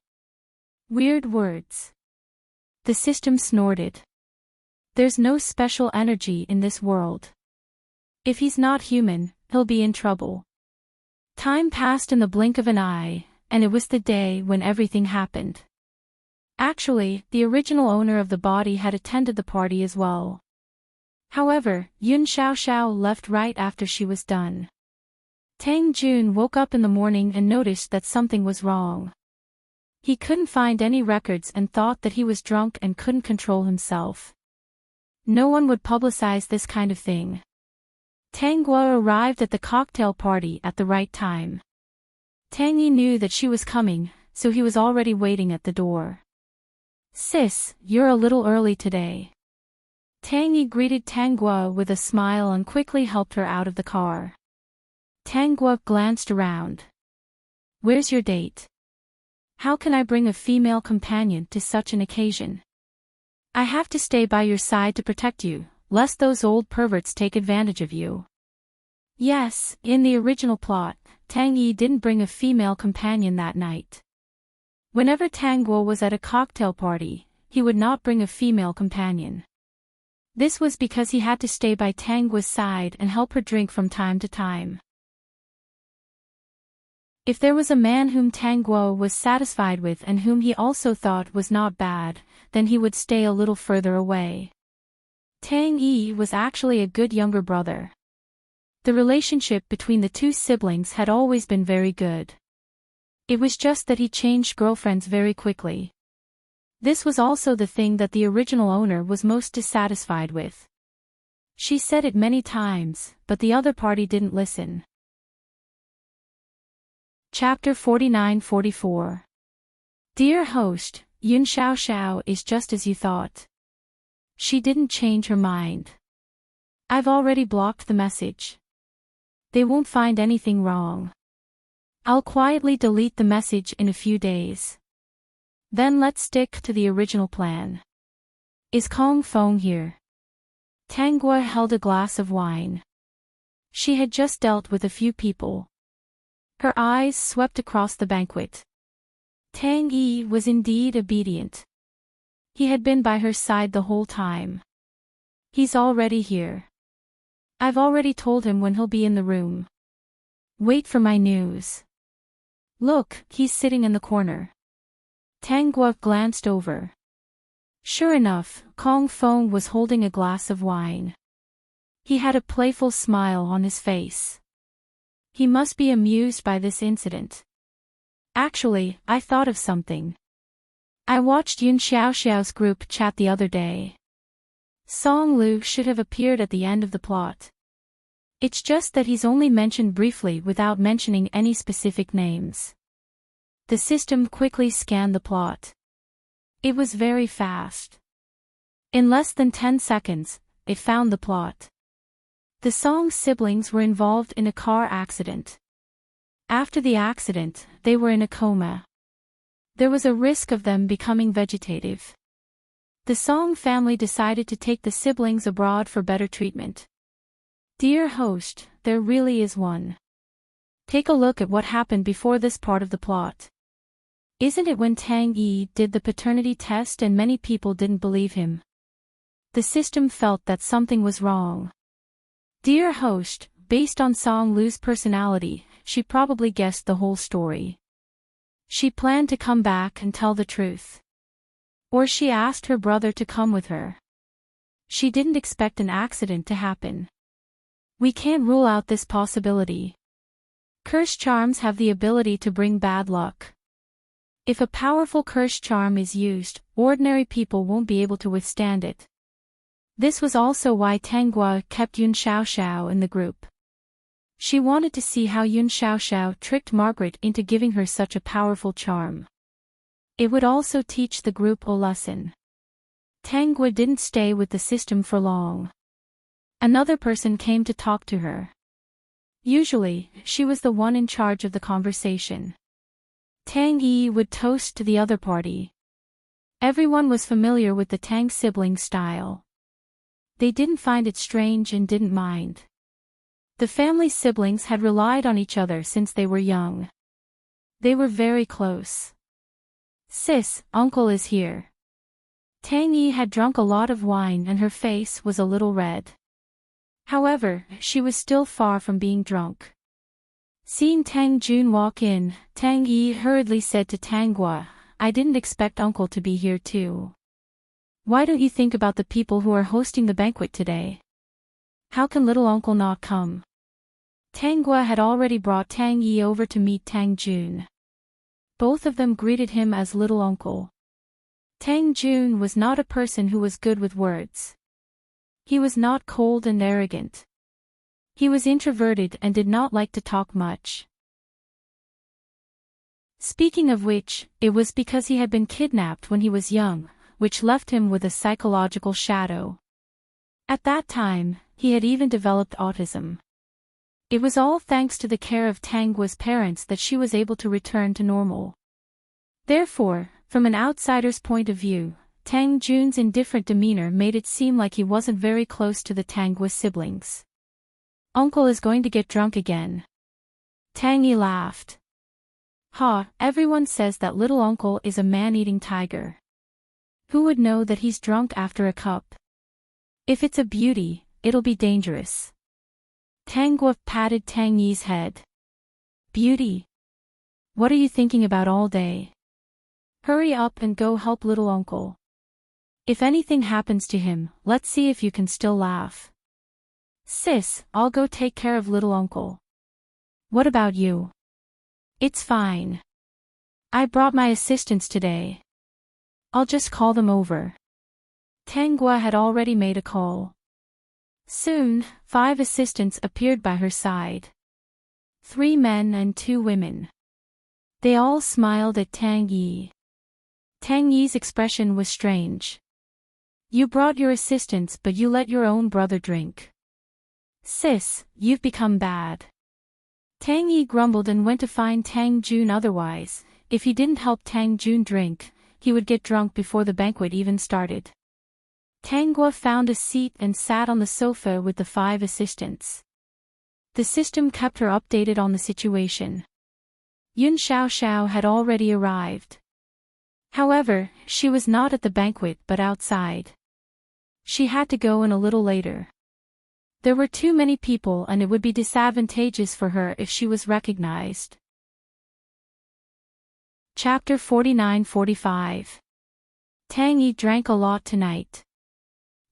Weird words. The system snorted. There's no special energy in this world. If he's not human, he'll be in trouble. Time passed in the blink of an eye, and it was the day when everything happened. Actually, the original owner of the body had attended the party as well. However, Yun Xiaoxiao left right after she was done. Tang Jun woke up in the morning and noticed that something was wrong. He couldn't find any records and thought that he was drunk and couldn't control himself. No one would publicize this kind of thing. Tang Guo arrived at the cocktail party at the right time. Tang Yi knew that she was coming, so he was already waiting at the door. Sis, you're a little early today. Tang Yi greeted Tang Guo with a smile and quickly helped her out of the car. Tang Guo glanced around. Where's your date? How can I bring a female companion to such an occasion? I have to stay by your side to protect you, lest those old perverts take advantage of you. Yes, in the original plot, Tang Yi didn't bring a female companion that night. Whenever Tang Guo was at a cocktail party, he would not bring a female companion. This was because he had to stay by Tang Guo's side and help her drink from time to time. If there was a man whom Tang Guo was satisfied with and whom he also thought was not bad, then he would stay a little further away. Tang Yi was actually a good younger brother. The relationship between the two siblings had always been very good. It was just that he changed girlfriends very quickly. This was also the thing that the original owner was most dissatisfied with. She said it many times, but the other party didn't listen. Chapter 49-44. Dear host, Yun Xiaoxiao is just as you thought. She didn't change her mind. I've already blocked the message. They won't find anything wrong. I'll quietly delete the message in a few days. Then let's stick to the original plan. Is Kong Feng here? Tang Gua held a glass of wine. She had just dealt with a few people. Her eyes swept across the banquet. Tang Yi was indeed obedient. He had been by her side the whole time. He's already here. I've already told him when he'll be in the room. Wait for my news. Look, he's sitting in the corner. Tang Gua glanced over. Sure enough, Kong Feng was holding a glass of wine. He had a playful smile on his face. He must be amused by this incident. Actually, I thought of something. I watched Yun Xiaoxiao's group chat the other day. Song Lu should have appeared at the end of the plot. It's just that he's only mentioned briefly without mentioning any specific names. The system quickly scanned the plot. It was very fast. In less than 10 seconds, it found the plot. The Song siblings were involved in a car accident. After the accident, they were in a coma. There was a risk of them becoming vegetative. The Song family decided to take the siblings abroad for better treatment. Dear host, there really is one. Take a look at what happened before this part of the plot. Isn't it when Tang Yi did the paternity test and many people didn't believe him? The system felt that something was wrong. Dear host, based on Song Lu's personality, she probably guessed the whole story. She planned to come back and tell the truth. Or she asked her brother to come with her. She didn't expect an accident to happen. We can't rule out this possibility. Curse charms have the ability to bring bad luck. If a powerful curse charm is used, ordinary people won't be able to withstand it. This was also why Tang Gua kept Yun Xiaoxiao in the group. She wanted to see how Yun Xiaoxiao tricked Margaret into giving her such a powerful charm. It would also teach the group a lesson. Tang Gua didn't stay with the system for long. Another person came to talk to her. Usually, she was the one in charge of the conversation. Tang Yi would toast to the other party. Everyone was familiar with the Tang sibling style. They didn't find it strange and didn't mind. The family siblings had relied on each other since they were young. They were very close. Sis, uncle is here. Tang Yi had drunk a lot of wine and her face was a little red. However, she was still far from being drunk. Seeing Tang Jun walk in, Tang Yi hurriedly said to Tang Gua, I didn't expect uncle to be here too. Why don't you think about the people who are hosting the banquet today? How can little uncle not come? Tang Gua had already brought Tang Yi over to meet Tang Jun. Both of them greeted him as little uncle. Tang Jun was not a person who was good with words. He was not cold and arrogant. He was introverted and did not like to talk much. Speaking of which, it was because he had been kidnapped when he was young, which left him with a psychological shadow. At that time, he had even developed autism. It was all thanks to the care of Tang Gua's parents that she was able to return to normal. Therefore, from an outsider's point of view, Tang Jun's indifferent demeanor made it seem like he wasn't very close to the Tang Gua siblings. Uncle is going to get drunk again. Tang Yi laughed. Ha, everyone says that little uncle is a man-eating tiger. Who would know that he's drunk after a cup? If it's a beauty, it'll be dangerous. Tang Gua patted Tang Yi's head. Beauty? What are you thinking about all day? Hurry up and go help little uncle. If anything happens to him, let's see if you can still laugh. Sis, I'll go take care of little uncle. What about you? It's fine. I brought my assistants today. I'll just call them over. Tang Gua had already made a call. Soon, 5 assistants appeared by her side. 3 men and 2 women. They all smiled at Tang Yi. Tang Yi's expression was strange. You brought your assistants but you let your own brother drink. Sis, you've become bad. Tang Yi grumbled and went to find Tang Jun. Otherwise, if he didn't help Tang Jun drink, he would get drunk before the banquet even started. Tang Guo found a seat and sat on the sofa with the 5 assistants. The system kept her updated on the situation. Yun Xiaoxiao had already arrived. However, she was not at the banquet but outside. She had to go in a little later. There were too many people and it would be disadvantageous for her if she was recognized. Chapter 49-45. Tang Yi drank a lot tonight.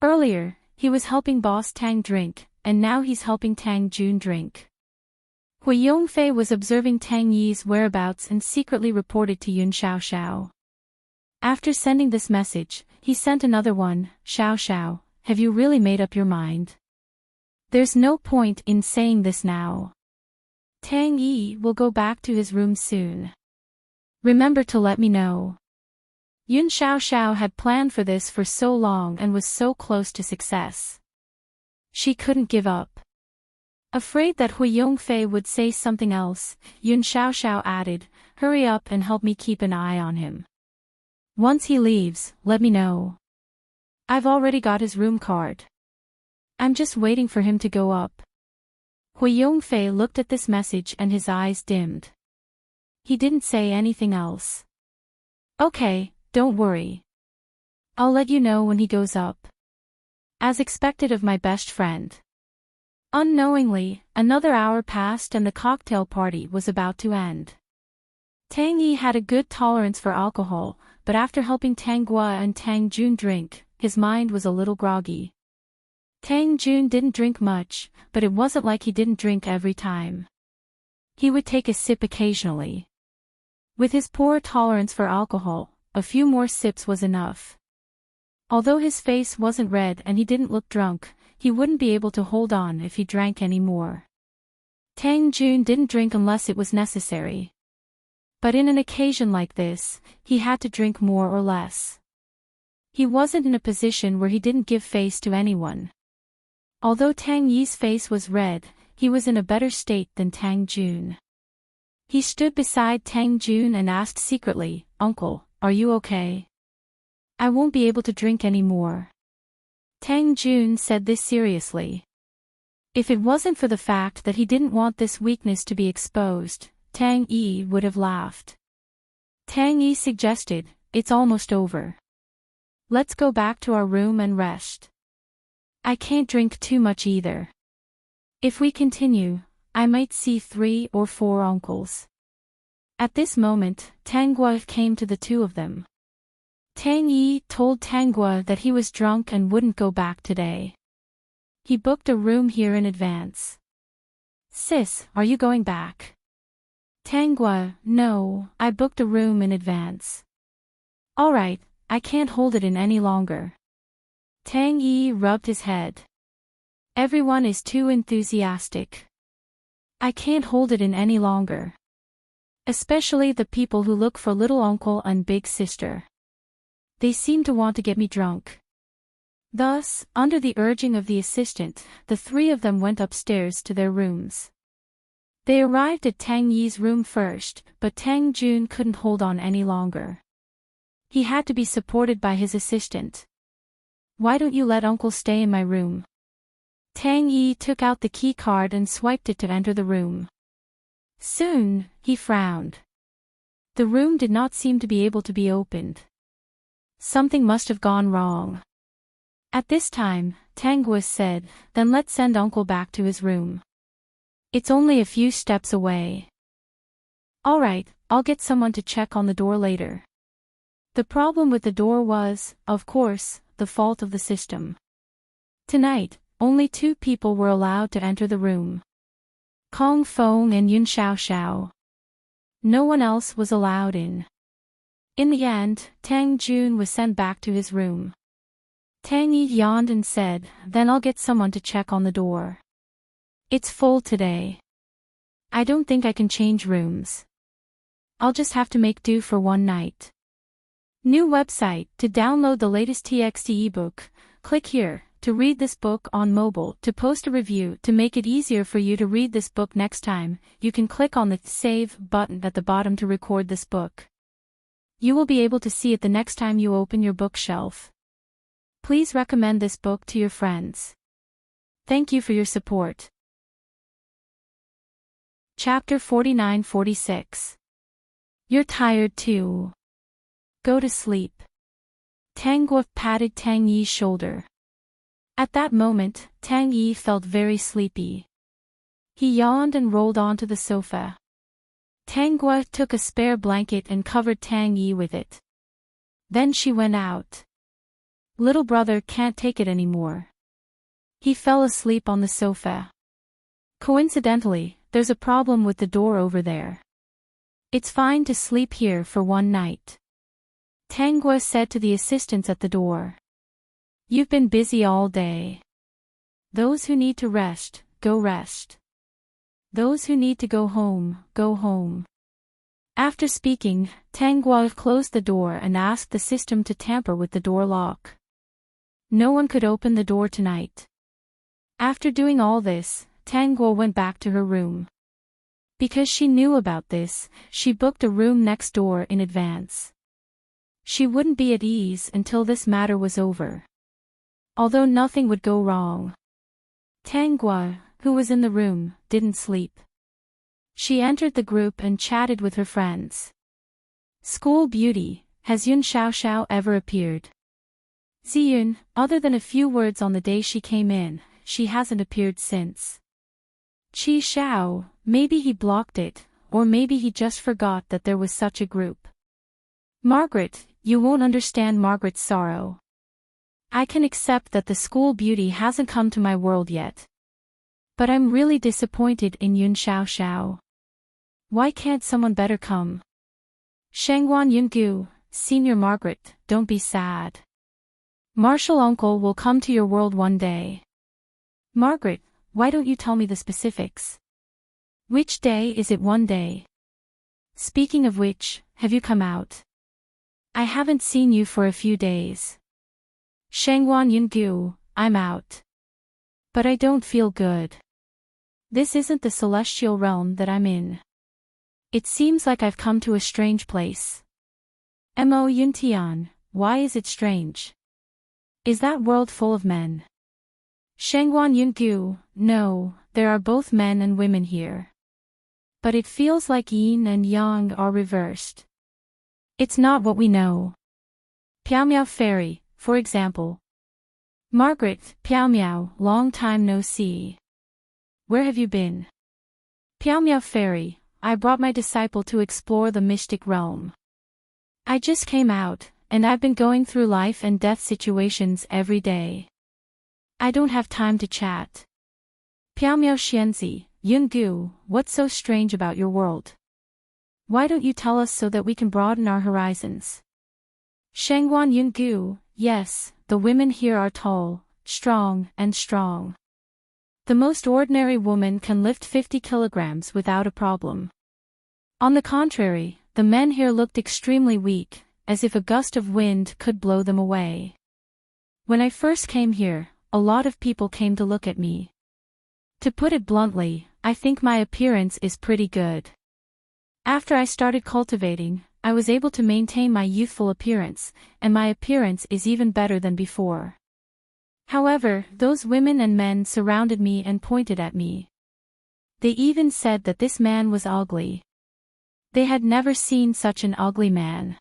Earlier, he was helping Boss Tang drink, and now he's helping Tang Jun drink. Hui Yongfei was observing Tang Yi's whereabouts and secretly reported to Yun Xiaoxiao. After sending this message, he sent another one. Xiaoxiao, have you really made up your mind? There's no point in saying this now. Tang Yi will go back to his room soon. Remember to let me know. Yun Xiaoxiao had planned for this for so long and was so close to success. She couldn't give up. Afraid that Hui Yongfei would say something else, Yun Xiaoxiao added, hurry up and help me keep an eye on him. Once he leaves, let me know. I've already got his room card. I'm just waiting for him to go up. Hui Yongfei looked at this message and his eyes dimmed. He didn't say anything else. Okay, don't worry. I'll let you know when he goes up. As expected of my best friend. Unknowingly, another hour passed and the cocktail party was about to end. Tang Yi had a good tolerance for alcohol, but after helping Tang Guo and Tang Jun drink, his mind was a little groggy. Tang Jun didn't drink much, but it wasn't like he didn't drink every time. He would take a sip occasionally. With his poor tolerance for alcohol, a few more sips was enough. Although his face wasn't red and he didn't look drunk, he wouldn't be able to hold on if he drank any more. Tang Jun didn't drink unless it was necessary. But in an occasion like this, he had to drink more or less. He wasn't in a position where he didn't give face to anyone. Although Tang Yi's face was red, he was in a better state than Tang Jun. He stood beside Tang Jun and asked secretly, Uncle, are you okay? I won't be able to drink any more. Tang Jun said this seriously. If it wasn't for the fact that he didn't want this weakness to be exposed, Tang Yi would have laughed. Tang Yi suggested, it's almost over. Let's go back to our room and rest. I can't drink too much either. If we continue, I might see 3 or 4 uncles. At this moment, Tang Guo came to the 2 of them. Tang Yi told Tang Guo that he was drunk and wouldn't go back today. He booked a room here in advance. Sis, are you going back? Tang Guo, no, I booked a room in advance. Alright, I can't hold it in any longer. Tang Yi rubbed his head. Everyone is too enthusiastic. I can't hold it in any longer. Especially the people who look for little uncle and big sister. They seem to want to get me drunk. Thus, under the urging of the assistant, the 3 of them went upstairs to their rooms. They arrived at Tang Yi's room first, but Tang Jun couldn't hold on any longer. He had to be supported by his assistant. Why don't you let uncle stay in my room? Tang Yi took out the key card and swiped it to enter the room. Soon, he frowned. The room did not seem to be able to be opened. Something must have gone wrong. At this time, Tang Guo said, then let's send uncle back to his room. It's only a few steps away. Alright, I'll get someone to check on the door later. The problem with the door was, of course, the fault of the system. Tonight, only 2 people were allowed to enter the room. Kong Feng and Yun Xiaoxiao. No one else was allowed in. In the end, Tang Jun was sent back to his room. Tang Yi yawned and said, then I'll get someone to check on the door. It's full today. I don't think I can change rooms. I'll just have to make do for one night. New website. To download the latest TXT ebook, click here. To read this book on mobile. To post a review. To make it easier for you to read this book next time, you can click on the Save button at the bottom to record this book. You will be able to see it the next time you open your bookshelf. Please recommend this book to your friends. Thank you for your support. Chapter 49-46. You're tired too. Go to sleep. Tang Guo patted Tang Yi's shoulder. At that moment, Tang Yi felt very sleepy. He yawned and rolled onto the sofa. Tang Guo took a spare blanket and covered Tang Yi with it. Then she went out. Little brother can't take it anymore. He fell asleep on the sofa. Coincidentally, there's a problem with the door over there. It's fine to sleep here for one night. Tang Guo said to the assistants at the door. You've been busy all day. Those who need to rest, go rest. Those who need to go home, go home. After speaking, Tang Guo closed the door and asked the system to tamper with the door lock. No one could open the door tonight. After doing all this, Tang Guo went back to her room. Because she knew about this, she booked a room next door in advance. She wouldn't be at ease until this matter was over. Although nothing would go wrong. Tang Guo, who was in the room, didn't sleep. She entered the group and chatted with her friends. School beauty, has Yun Xiaoxiao ever appeared? Ziyun, other than a few words on the day she came in, she hasn't appeared since. Qi Xiao, maybe he blocked it, or maybe he just forgot that there was such a group. Margaret, you won't understand Margaret's sorrow. I can accept that the school beauty hasn't come to my world yet. But I'm really disappointed in Yun Xiaoxiao. Why can't someone better come? Shangguan Yungu, Senior Margaret, don't be sad. Marshall Uncle will come to your world one day. Margaret, why don't you tell me the specifics? Which day is it one day? Speaking of which, have you come out? I haven't seen you for a few days. Shangguan Yungu, I'm out. But I don't feel good. This isn't the celestial realm that I'm in. It seems like I've come to a strange place. Mo Yuntian, why is it strange? Is that world full of men? Shangguan Yungu, no, there are both men and women here. But it feels like yin and yang are reversed. It's not what we know. Piao Miao Fairy, for example. Margaret, Piao Miao, long time no see. Where have you been? Piao Miao Fairy, I brought my disciple to explore the mystic realm. I just came out, and I've been going through life and death situations every day. I don't have time to chat. Piao Miao Xianzi, Yungu, what's so strange about your world? Why don't you tell us so that we can broaden our horizons? Shangguan Yungu, yes, the women here are tall, strong, and strong. The most ordinary woman can lift 50 kilograms without a problem. On the contrary, the men here looked extremely weak, as if a gust of wind could blow them away. When I first came here, a lot of people came to look at me. To put it bluntly, I think my appearance is pretty good. After I started cultivating, I was able to maintain my youthful appearance, and my appearance is even better than before. However, those women and men surrounded me and pointed at me. They even said that this man was ugly. They had never seen such an ugly man.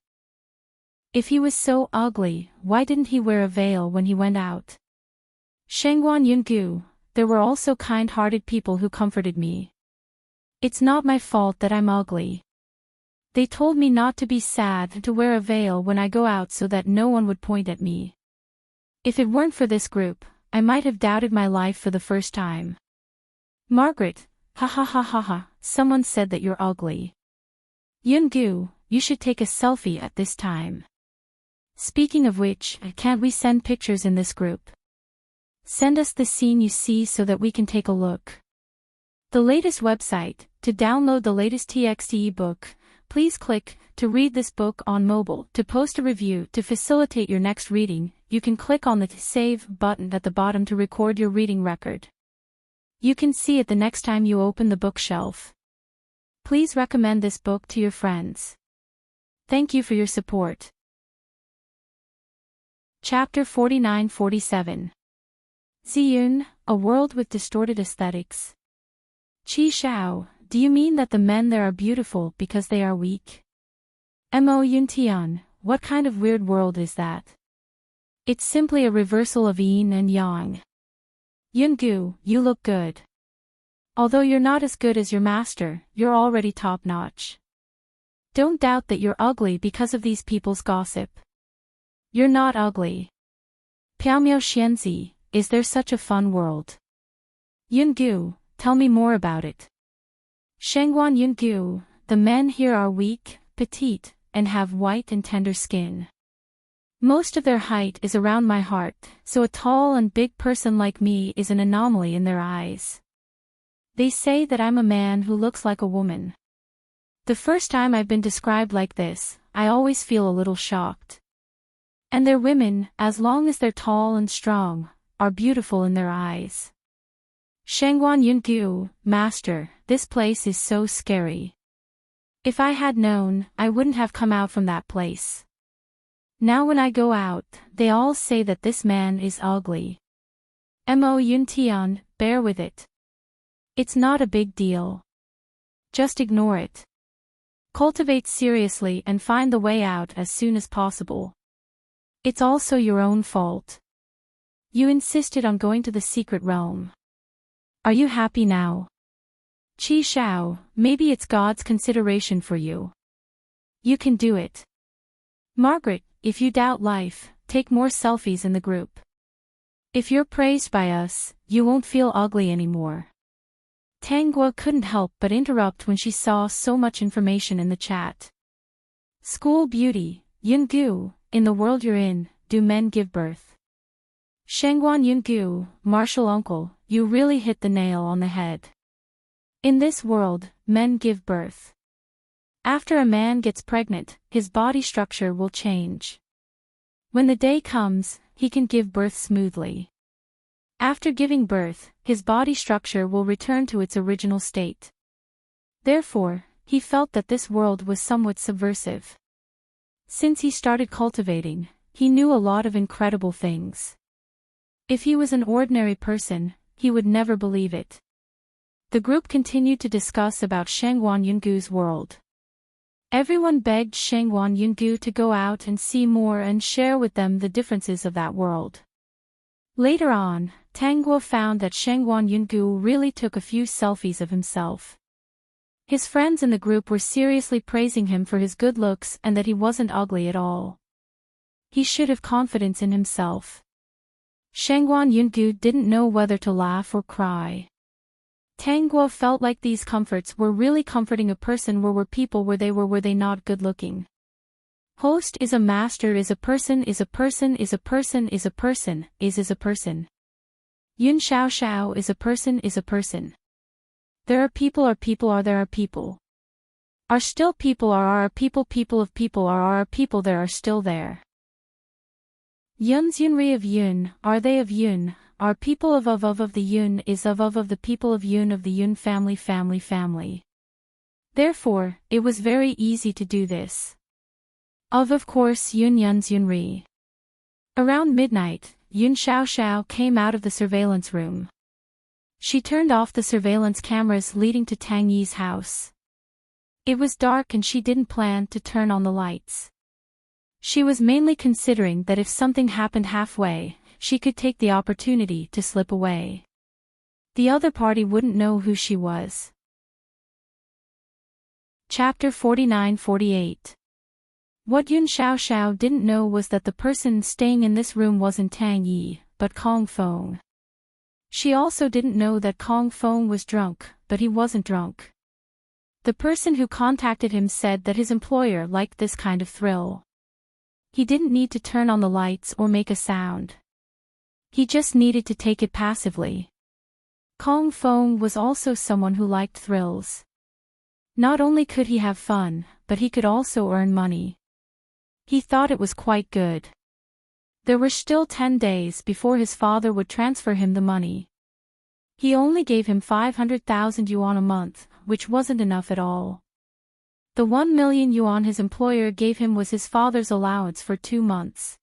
If he was so ugly, why didn't he wear a veil when he went out? Shangguan Yungu, there were also kind-hearted people who comforted me. It's not my fault that I'm ugly. They told me not to be sad and to wear a veil when I go out so that no one would point at me. If it weren't for this group, I might have doubted my life for the first time. Margaret, ha ha ha ha ha, someone said that you're ugly. Yungu, you should take a selfie at this time. Speaking of which, can't we send pictures in this group? Send us the scene you see so that we can take a look. The latest website. To download the latest TXT ebook, please click to read this book on mobile. To post a review to facilitate your next reading, you can click on the Save button at the bottom to record your reading record. You can see it the next time you open the bookshelf. Please recommend this book to your friends. Thank you for your support. Chapter 49-47. Ziyun, a world with distorted aesthetics. Qi Shao, do you mean that the men there are beautiful because they are weak? Mo Yuntian, what kind of weird world is that? It's simply a reversal of yin and yang. Yungu, you look good. Although you're not as good as your master, you're already top-notch. Don't doubt that you're ugly because of these people's gossip. You're not ugly. Piaomiao Xianzi, is there such a fun world? Yungu, tell me more about it. Shengguan Yungu, the men here are weak, petite, and have white and tender skin. Most of their height is around my heart, so a tall and big person like me is an anomaly in their eyes. They say that I'm a man who looks like a woman. The first time I've been described like this, I always feel a little shocked. And their women, as long as they're tall and strong, are beautiful in their eyes. Shengguan Yungu, Master, this place is so scary. If I had known, I wouldn't have come out from that place. Now when I go out, they all say that this man is ugly. Mo Yuntian, bear with it. It's not a big deal. Just ignore it. Cultivate seriously and find the way out as soon as possible. It's also your own fault. You insisted on going to the secret realm. Are you happy now? Qi Shao, maybe it's God's consideration for you. You can do it. Margaret, if you doubt life, take more selfies in the group. If you're praised by us, you won't feel ugly anymore. Tangguo couldn't help but interrupt when she saw so much information in the chat. School beauty, Yungu, in the world you're in, do men give birth? Shengguan Yungu, martial uncle, you really hit the nail on the head. In this world, men give birth. After a man gets pregnant, his body structure will change. When the day comes, he can give birth smoothly. After giving birth, his body structure will return to its original state. Therefore, he felt that this world was somewhat subversive. Since he started cultivating, he knew a lot of incredible things. If he was an ordinary person, he would never believe it. The group continued to discuss about Shengguan Yungu's world. Everyone begged Shengguan Yungu to go out and see more and share with them the differences of that world. Later on, Tangguo found that Shengguan Yungu really took a few selfies of himself. His friends in the group were seriously praising him for his good looks and that he wasn't ugly at all. He should have confidence in himself. Shengguan Yungu didn't know whether to laugh or cry. Tangguo felt like these comforts were really comforting a person were people were they not good looking. Host is a master is a person is a person is a person is a person is a person. Yun Xiao Xiao is a person is a person. There are people are there are people. Are still people are people of people are people there are still there. Yun's Yunri of Yun, are they of Yun, are people of the Yun is of the people of the Yun family. Therefore, it was very easy to do this. Of course Yun's Yunri. Around midnight, Yun Xiao Xiao came out of the surveillance room. She turned off the surveillance cameras leading to Tang Yi's house. It was dark and she didn't plan to turn on the lights. She was mainly considering that if something happened halfway, she could take the opportunity to slip away. The other party wouldn't know who she was. Chapter 49-48. What Yun Xiao Xiao didn't know was that the person staying in this room wasn't Tang Yi, but Kong Feng. She also didn't know that Kong Feng was drunk, but he wasn't drunk. The person who contacted him said that his employer liked this kind of thrill. He didn't need to turn on the lights or make a sound. He just needed to take it passively. Kong Feng was also someone who liked thrills. Not only could he have fun, but he could also earn money. He thought it was quite good. There were still 10 days before his father would transfer him the money. He only gave him 500,000 yuan a month, which wasn't enough at all. The 1 million yuan his employer gave him was his father's allowance for 2 months.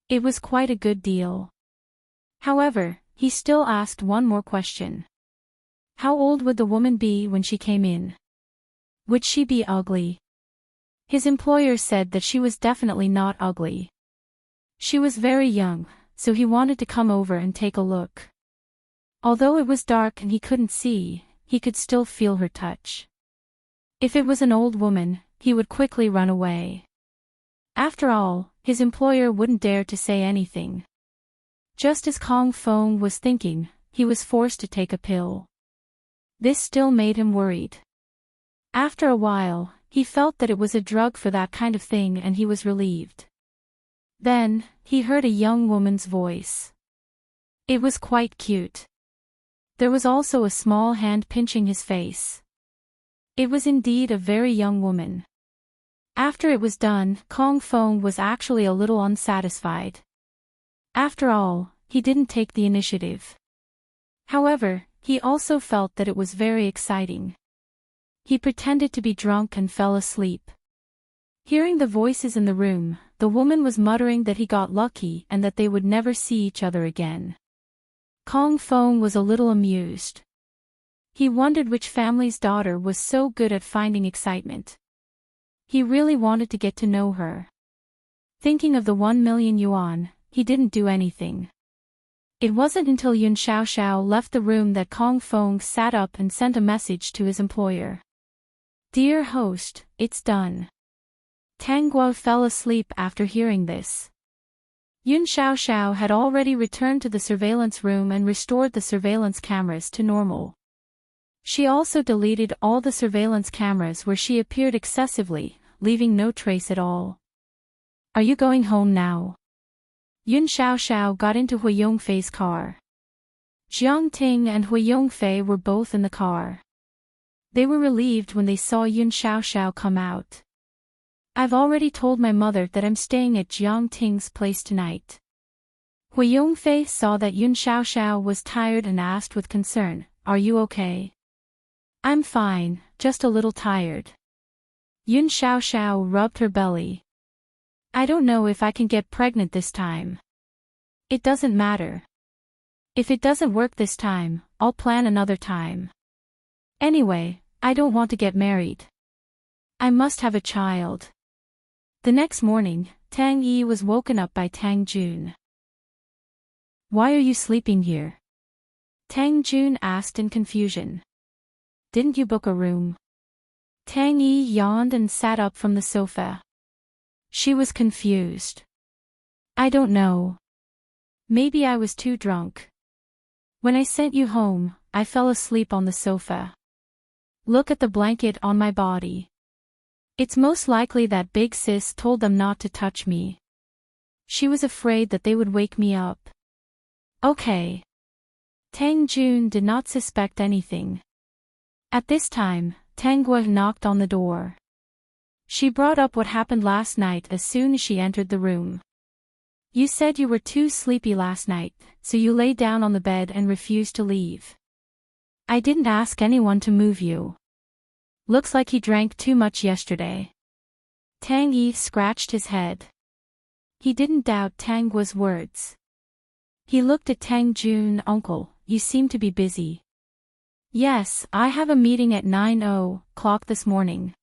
It was quite a good deal. However, he still asked one more question. How old would the woman be when she came in? Would she be ugly? His employer said that she was definitely not ugly. She was very young, so he wanted to come over and take a look. Although it was dark and he couldn't see, he could still feel her touch. If it was an old woman, he would quickly run away. After all, his employer wouldn't dare to say anything. Just as Kong Fong was thinking, he was forced to take a pill. This still made him worried. After a while, he felt that it was a drug for that kind of thing and he was relieved. Then, he heard a young woman's voice. It was quite cute. There was also a small hand pinching his face. It was indeed a very young woman. After it was done, Kong Fong was actually a little unsatisfied. After all, he didn't take the initiative. However, he also felt that it was very exciting. He pretended to be drunk and fell asleep. Hearing the voices in the room, the woman was muttering that he got lucky and that they would never see each other again. Kong Fong was a little amused. He wondered which family's daughter was so good at finding excitement. He really wanted to get to know her. Thinking of the 1 million yuan, he didn't do anything. It wasn't until Yun Xiaoxiao left the room that Kong Fong sat up and sent a message to his employer. Dear host, it's done. Tang Guo fell asleep after hearing this. Yun Xiaoxiao had already returned to the surveillance room and restored the surveillance cameras to normal. She also deleted all the surveillance cameras where she appeared excessively, leaving no trace at all. Are you going home now? Yun Xiaoxiao got into Hui Yongfei's car. Jiang Ting and Hui Yongfei were both in the car. They were relieved when they saw Yun Xiaoxiao come out. I've already told my mother that I'm staying at Jiang Ting's place tonight. Hui Yongfei saw that Yun Xiaoxiao was tired and asked with concern, Are you okay? I'm fine, just a little tired. Yun Xiaoxiao rubbed her belly. I don't know if I can get pregnant this time. It doesn't matter. If it doesn't work this time, I'll plan another time. Anyway, I don't want to get married. I must have a child. The next morning, Tang Yi was woken up by Tang Jun. Why are you sleeping here? Tang Jun asked in confusion. Didn't you book a room? Tang Yi yawned and sat up from the sofa. She was confused. I don't know. Maybe I was too drunk. When I sent you home, I fell asleep on the sofa. Look at the blanket on my body. It's most likely that Big Sis told them not to touch me. She was afraid that they would wake me up. Okay. Tang Jun did not suspect anything. At this time, Tang Guo knocked on the door. She brought up what happened last night as soon as she entered the room. You said you were too sleepy last night, so you lay down on the bed and refused to leave. I didn't ask anyone to move you. Looks like he drank too much yesterday. Tang Yi scratched his head. He didn't doubt Tang Guo's words. He looked at Tang Jun. Uncle, you seem to be busy. Yes, I have a meeting at 9:00 this morning.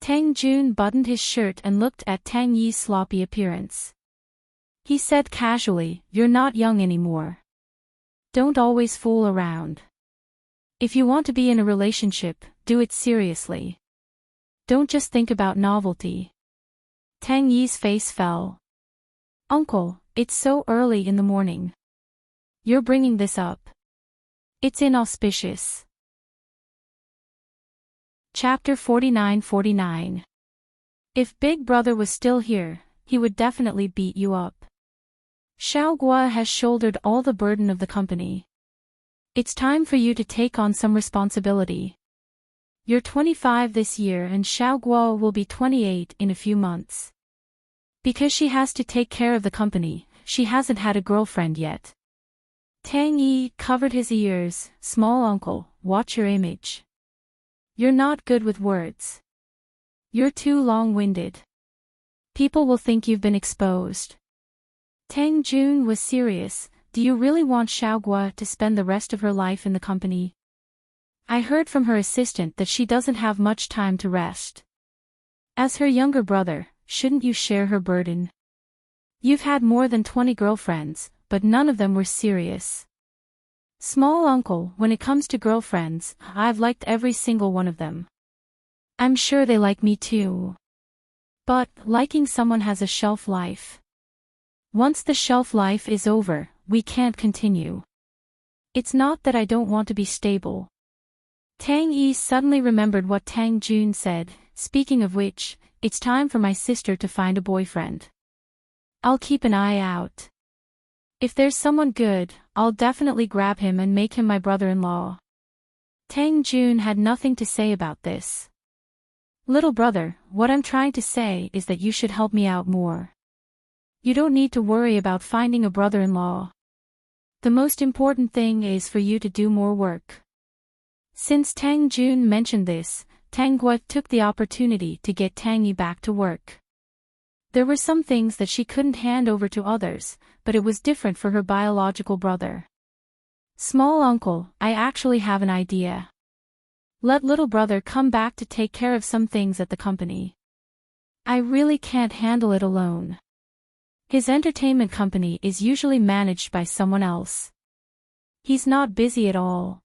Tang Jun buttoned his shirt and looked at Tang Yi's sloppy appearance. He said casually, You're not young anymore. Don't always fool around. If you want to be in a relationship, do it seriously. Don't just think about novelty. Tang Yi's face fell. Uncle, it's so early in the morning. You're bringing this up. It's inauspicious. Chapter 49-49. If Big Brother was still here, he would definitely beat you up. Xiao Guo has shouldered all the burden of the company. It's time for you to take on some responsibility. You're 25 this year and Xiao Guo will be 28 in a few months. Because she has to take care of the company, she hasn't had a girlfriend yet. Tang Yi covered his ears. Small uncle, watch your image. You're not good with words. You're too long-winded. People will think you've been exposed. Tang Jun was serious. Do you really want Xiao Guo to spend the rest of her life in the company? I heard from her assistant that she doesn't have much time to rest. As her younger brother, shouldn't you share her burden? You've had more than 20 girlfriends, but none of them were serious. Small uncle, when it comes to girlfriends, I've liked every single one of them. I'm sure they like me too. But, liking someone has a shelf life. Once the shelf life is over, we can't continue. It's not that I don't want to be stable. Tang Yi suddenly remembered what Tang Jun said. Speaking of which, it's time for my sister to find a boyfriend. I'll keep an eye out. If there's someone good, I'll definitely grab him and make him my brother-in-law. Tang Jun had nothing to say about this. Little brother, what I'm trying to say is that you should help me out more. You don't need to worry about finding a brother-in-law. The most important thing is for you to do more work. Since Tang Jun mentioned this, Tang Guo took the opportunity to get Tang Yi back to work. There were some things that she couldn't hand over to others, but it was different for her biological brother. Small uncle, I actually have an idea. Let little brother come back to take care of some things at the company. I really can't handle it alone. His entertainment company is usually managed by someone else. He's not busy at all.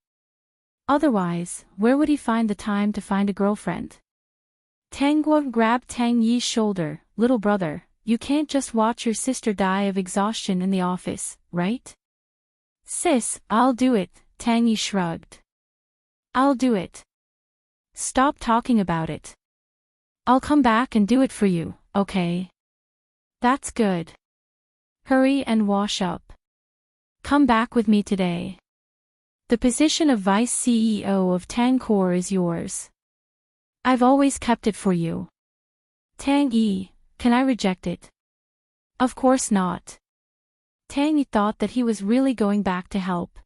Otherwise, where would he find the time to find a girlfriend? Tang Guo grabbed Tang Yi's shoulder. Little brother, you can't just watch your sister die of exhaustion in the office, right? Sis, I'll do it, Tang Yi shrugged. I'll do it. Stop talking about it. I'll come back and do it for you, okay? That's good. Hurry and wash up. Come back with me today. The position of Vice CEO of Tang Core is yours. I've always kept it for you. Tang Yi, can I reject it? Of course not. Tang Yi thought that he was really going back to help.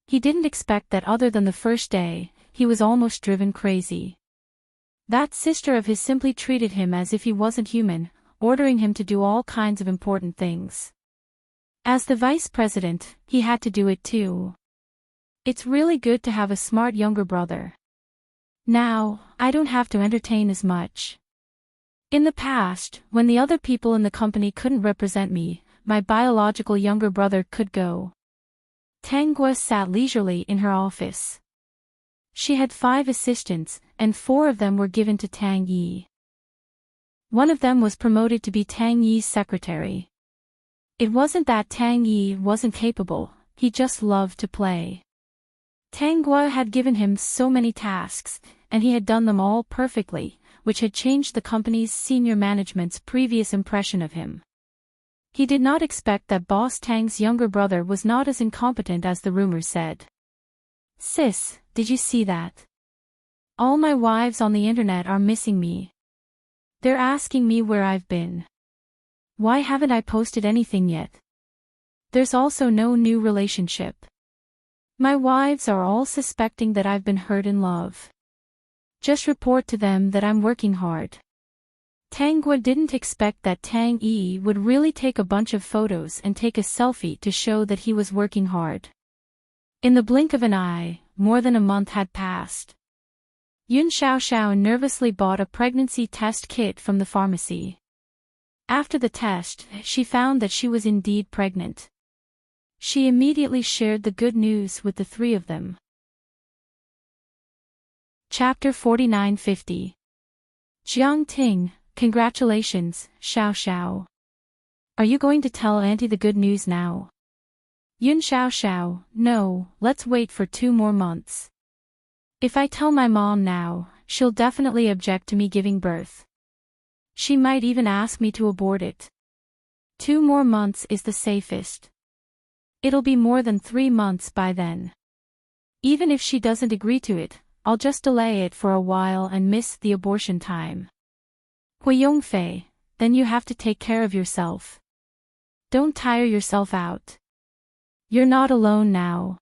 He didn't expect that other than the first day, he was almost driven crazy. That sister of his simply treated him as if he wasn't human, ordering him to do all kinds of important things. As the vice president, he had to do it too. It's really good to have a smart younger brother. Now, I don't have to entertain as much. In the past, when the other people in the company couldn't represent me, my biological younger brother could go. Tang Guo sat leisurely in her office. She had 5 assistants, and 4 of them were given to Tang Yi. One of them was promoted to be Tang Yi's secretary. It wasn't that Tang Yi wasn't capable, he just loved to play. Tang Guo had given him so many tasks, and he had done them all perfectly, which had changed the company's senior management's previous impression of him. He did not expect that Boss Tang's younger brother was not as incompetent as the rumors said. Sis, did you see that? All my wives on the internet are missing me. They're asking me where I've been. Why haven't I posted anything yet? There's also no new relationship. My wives are all suspecting that I've been hurt in love. Just report to them that I'm working hard. Tang Guo didn't expect that Tang Yi would really take a bunch of photos and take a selfie to show that he was working hard. In the blink of an eye, more than a month had passed. Yun Xiaoxiao nervously bought a pregnancy test kit from the pharmacy. After the test, she found that she was indeed pregnant. She immediately shared the good news with the 3 of them. Chapter 4950. Jiang Ting, congratulations, Xiaoxiao. Are you going to tell Auntie the good news now? Yun Xiaoxiao, no, let's wait for 2 more months. If I tell my mom now, she'll definitely object to me giving birth. She might even ask me to abort it. 2 more months is the safest. It'll be more than 3 months by then. Even if she doesn't agree to it, I'll just delay it for a while and miss the abortion time. Hui Yongfei, then you have to take care of yourself. Don't tire yourself out. You're not alone now.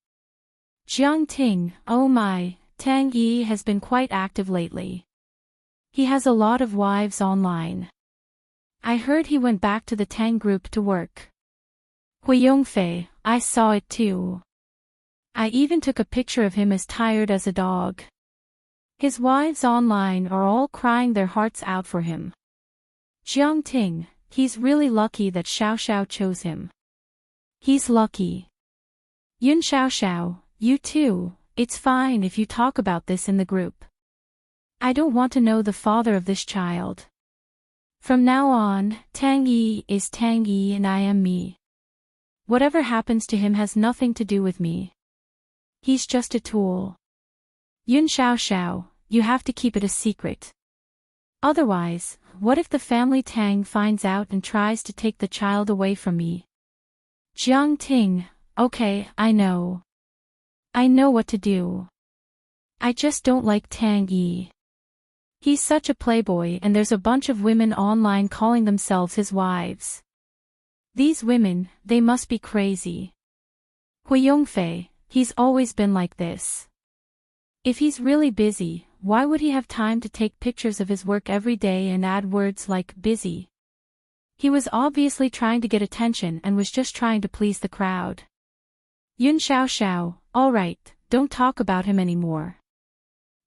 Jiang Ting, oh my, Tang Yi has been quite active lately. He has a lot of wives online. I heard he went back to the Tang group to work. Hui Yongfei, I saw it too. I even took a picture of him as tired as a dog. His wives online are all crying their hearts out for him. Jiang Ting, he's really lucky that Xiao Xiao chose him. He's lucky. Yun Xiao, you too, it's fine if you talk about this in the group. I don't want to know the father of this child. From now on, Tang Yi is Tang Yi and I am me. Whatever happens to him has nothing to do with me. He's just a tool. Yun Xiao, you have to keep it a secret. Otherwise, what if the family Tang finds out and tries to take the child away from me? Jiang Ting, okay, I know. I know what to do. I just don't like Tang Yi. He's such a playboy and there's a bunch of women online calling themselves his wives. These women, they must be crazy. Hui Yongfei, he's always been like this. If he's really busy, why would he have time to take pictures of his work every day and add words like busy? He was obviously trying to get attention and was just trying to please the crowd. Yun Xiao, alright, don't talk about him anymore.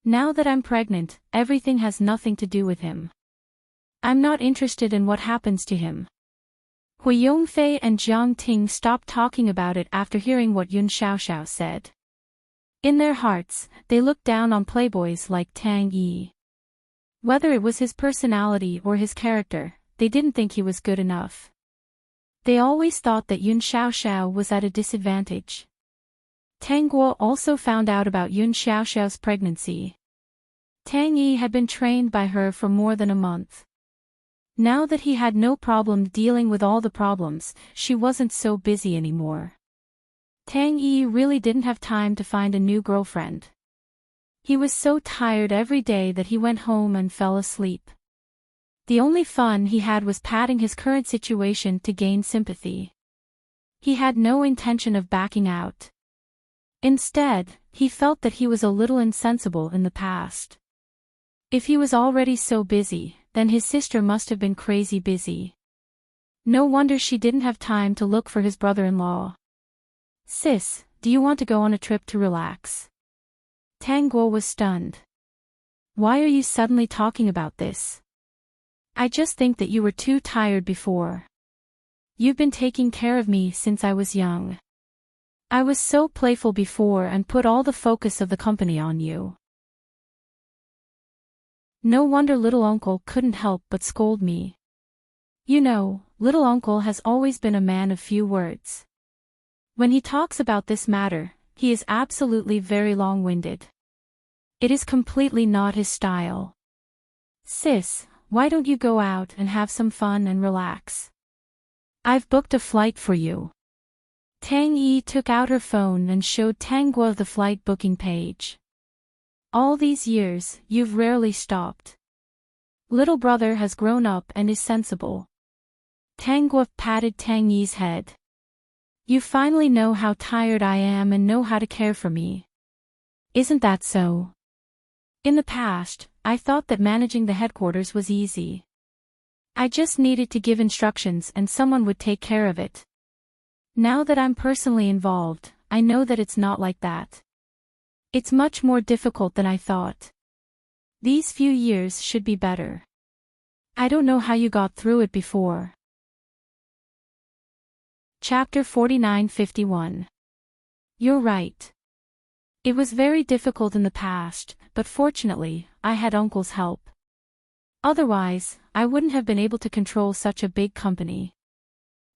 Now that I'm pregnant, everything has nothing to do with him. I'm not interested in what happens to him. Hui Yongfei and Jiang Ting stopped talking about it after hearing what Yun Xiao said. In their hearts, they looked down on playboys like Tang Yi. Whether it was his personality or his character, they didn't think he was good enough. They always thought that Yun Xiao was at a disadvantage. Tang Guo also found out about Yun Xiao's pregnancy. Tang Yi had been trained by her for more than a month. Now that he had no problem dealing with all the problems, she wasn't so busy anymore. Tang Yi really didn't have time to find a new girlfriend. He was so tired every day that he went home and fell asleep. The only fun he had was padding his current situation to gain sympathy. He had no intention of backing out. Instead, he felt that he was a little insensible in the past. If he was already so busy, then his sister must have been crazy busy. No wonder she didn't have time to look for his brother-in-law. Sis, do you want to go on a trip to relax? Tang Guo was stunned. Why are you suddenly talking about this? I just think that you were too tired before. You've been taking care of me since I was young. I was so playful before and put all the focus of the company on you. No wonder little uncle couldn't help but scold me. You know, little uncle has always been a man of few words. When he talks about this matter, he is absolutely very long-winded. It is completely not his style. Sis, why don't you go out and have some fun and relax? I've booked a flight for you. Tang Yi took out her phone and showed Tang Guo the flight booking page. All these years, you've rarely stopped. Little brother has grown up and is sensible. Tang Guo patted Tang Yi's head. You finally know how tired I am and know how to care for me. Isn't that so? In the past, I thought that managing the headquarters was easy. I just needed to give instructions and someone would take care of it. Now that I'm personally involved, I know that it's not like that. It's much more difficult than I thought. These few years should be better. I don't know how you got through it before. Chapter 49-51. You're right. It was very difficult in the past, but fortunately, I had uncle's help. Otherwise, I wouldn't have been able to control such a big company.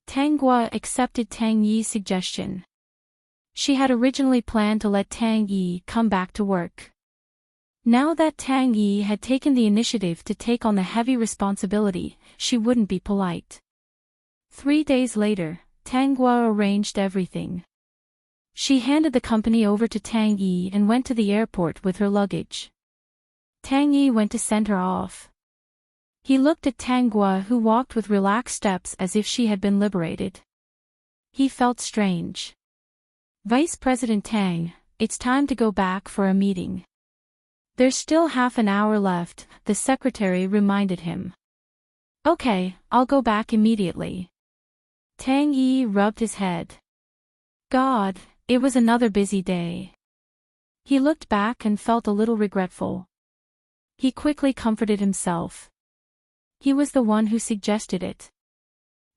Tang Guo accepted Tang Yi's suggestion. She had originally planned to let Tang Yi come back to work. Now that Tang Yi had taken the initiative to take on the heavy responsibility, she wouldn't be polite. 3 days later, Tang Guo arranged everything. She handed the company over to Tang Yi and went to the airport with her luggage. Tang Yi went to send her off. He looked at Tang Guo, who walked with relaxed steps as if she had been liberated. He felt strange. Vice President Tang, it's time to go back for a meeting. There's still half an hour left, the secretary reminded him. Okay, I'll go back immediately. Tang Yi rubbed his head. God, it was another busy day. He looked back and felt a little regretful. He quickly comforted himself. He was the one who suggested it.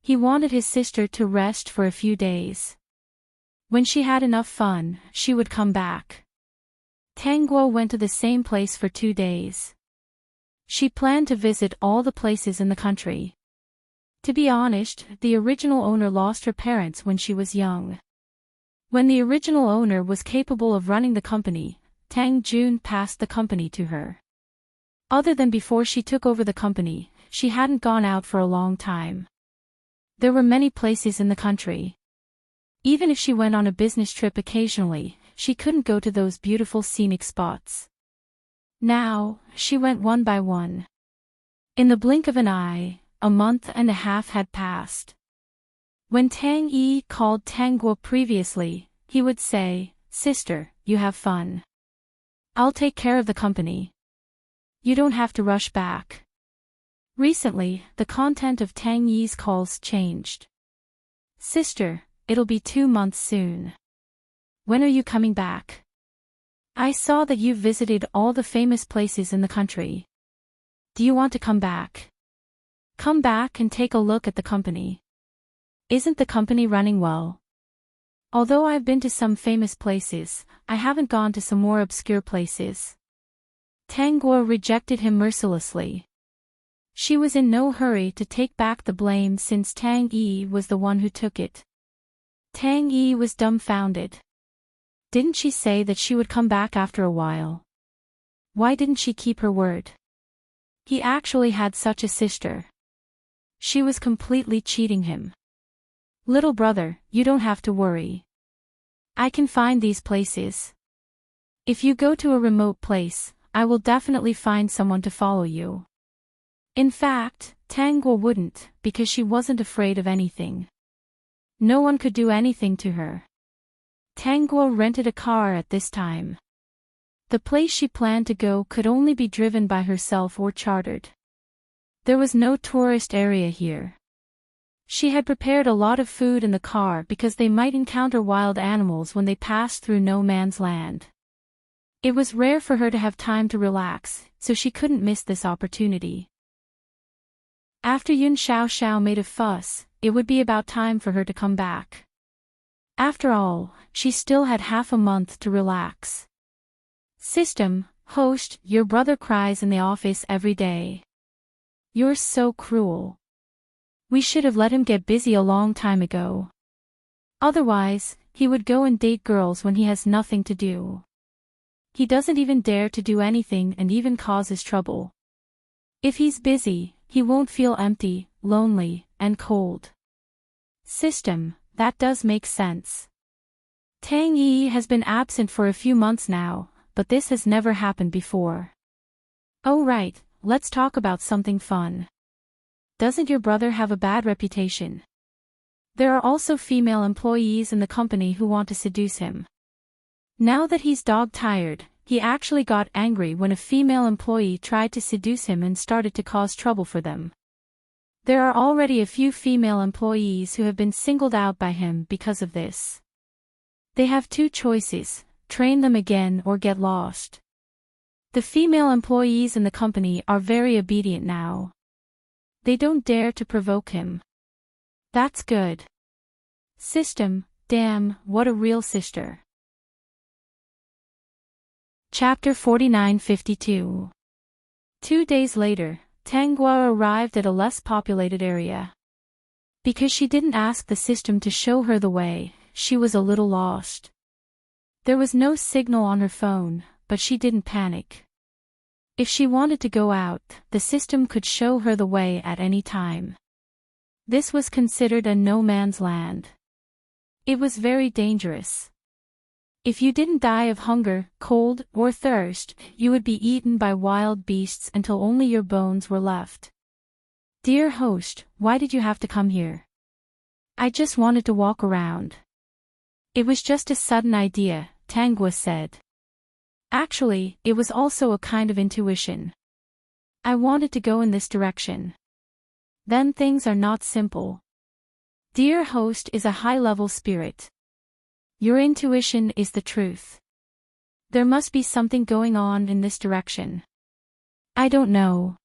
He wanted his sister to rest for a few days. When she had enough fun, she would come back. Tang Guo went to the same place for 2 days. She planned to visit all the places in the country. To be honest, the original owner lost her parents when she was young. When the original owner was capable of running the company, Tang Jun passed the company to her. Other than before she took over the company, she hadn't gone out for a long time. There were many places in the country. Even if she went on a business trip occasionally, she couldn't go to those beautiful scenic spots. Now, she went one by one. In the blink of an eye, a month and a half had passed. When Tang Yi called Tang Guo previously, he would say, "Sister, you have fun. I'll take care of the company. You don't have to rush back." Recently, the content of Tang Yi's calls changed. "Sister, it'll be 2 months soon. When are you coming back? I saw that you've visited all the famous places in the country. Do you want to come back? Come back and take a look at the company. Isn't the company running well? Although I've been to some famous places, I haven't gone to some more obscure places." Tang Guo rejected him mercilessly. She was in no hurry to take back the blame since Tang Yi was the one who took it. Tang Yi was dumbfounded. Didn't she say that she would come back after a while? Why didn't she keep her word? He actually had such a sister. She was completely cheating him. "Little brother, you don't have to worry. I can find these places. If you go to a remote place, I will definitely find someone to follow you." In fact, Tang Guo wouldn't, because she wasn't afraid of anything. No one could do anything to her. Tang Guo rented a car at this time. The place she planned to go could only be driven by herself or chartered. There was no tourist area here. She had prepared a lot of food in the car because they might encounter wild animals when they passed through no man's land. It was rare for her to have time to relax, so she couldn't miss this opportunity. After Yun Xiaoxiao made a fuss, it would be about time for her to come back. After all, she still had half a month to relax. "System, host, your brother cries in the office every day. You're so cruel. We should have let him get busy a long time ago. Otherwise, he would go and date girls when he has nothing to do. He doesn't even dare to do anything and even causes trouble. If he's busy, he won't feel empty, lonely, and cold." System, that does make sense. Tang Yi has been absent for a few months now, but this has never happened before. Oh right, let's talk about something fun. Doesn't your brother have a bad reputation? There are also female employees in the company who want to seduce him. Now that he's dog-tired, he actually got angry when a female employee tried to seduce him and started to cause trouble for them. There are already a few female employees who have been singled out by him because of this. They have 2 choices, train them again or get lost. The female employees in the company are very obedient now. They don't dare to provoke him. That's good. System, damn, what a real sister. Chapter 4952. 2 days later, Tang Guo arrived at a less populated area. Because she didn't ask the system to show her the way, she was a little lost. There was no signal on her phone, but she didn't panic. If she wanted to go out, the system could show her the way at any time. This was considered a no man's land. It was very dangerous. If you didn't die of hunger, cold, or thirst, you would be eaten by wild beasts until only your bones were left. Dear host, why did you have to come here? I just wanted to walk around. It was just a sudden idea, Tangua said. Actually, it was also a kind of intuition. I wanted to go in this direction. Then things are not simple. Dear host is a high-level spirit. Your intuition is the truth. There must be something going on in this direction. I don't know.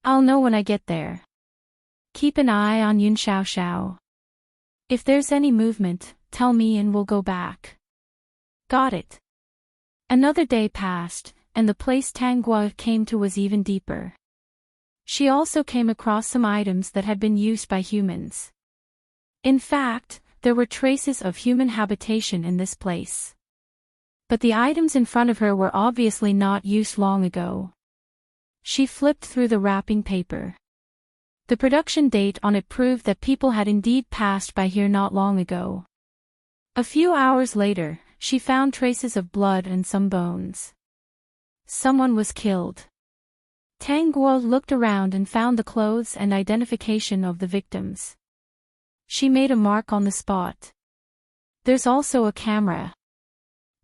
I'll know when I get there. Keep an eye on Yun Xiao Xiao. If there's any movement, tell me and we'll go back. Got it. Another day passed, and the place Tangua came to was even deeper. She also came across some items that had been used by humans. In fact, there were traces of human habitation in this place. But the items in front of her were obviously not used long ago. She flipped through the wrapping paper. The production date on it proved that people had indeed passed by here not long ago. A few hours later, she found traces of blood and some bones. Someone was killed. Tangua looked around and found the clothes and identification of the victims. She made a mark on the spot. There's also a camera.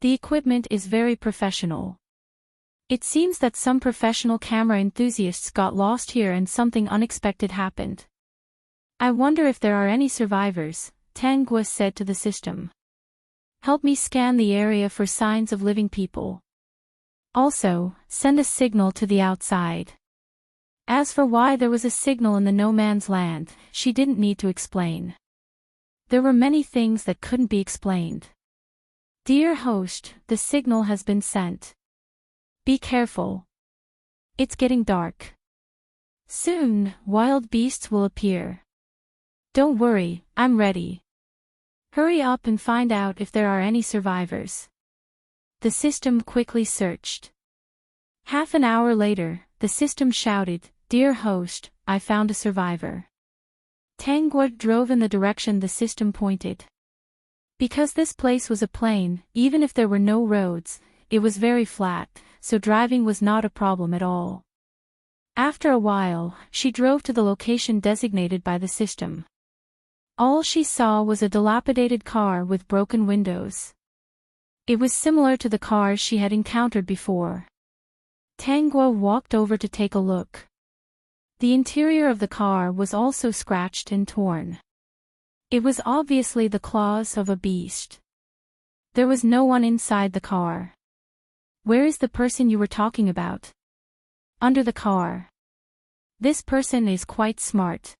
The equipment is very professional. It seems that some professional camera enthusiasts got lost here and something unexpected happened. I wonder if there are any survivors, Tangua said to the system. Help me scan the area for signs of living people. Also, send a signal to the outside. As for why there was a signal in the no man's land, she didn't need to explain. There were many things that couldn't be explained. Dear host, the signal has been sent. Be careful. It's getting dark. Soon, wild beasts will appear. Don't worry, I'm ready. Hurry up and find out if there are any survivors. The system quickly searched. Half an hour later, the system shouted, Dear host, I found a survivor. Tangua drove in the direction the system pointed. Because this place was a plain, even if there were no roads, it was very flat, so driving was not a problem at all. After a while, she drove to the location designated by the system. All she saw was a dilapidated car with broken windows. It was similar to the cars she had encountered before. Tangua walked over to take a look. The interior of the car was also scratched and torn. It was obviously the claws of a beast. There was no one inside the car. Where is the person you were talking about? Under the car. This person is quite smart.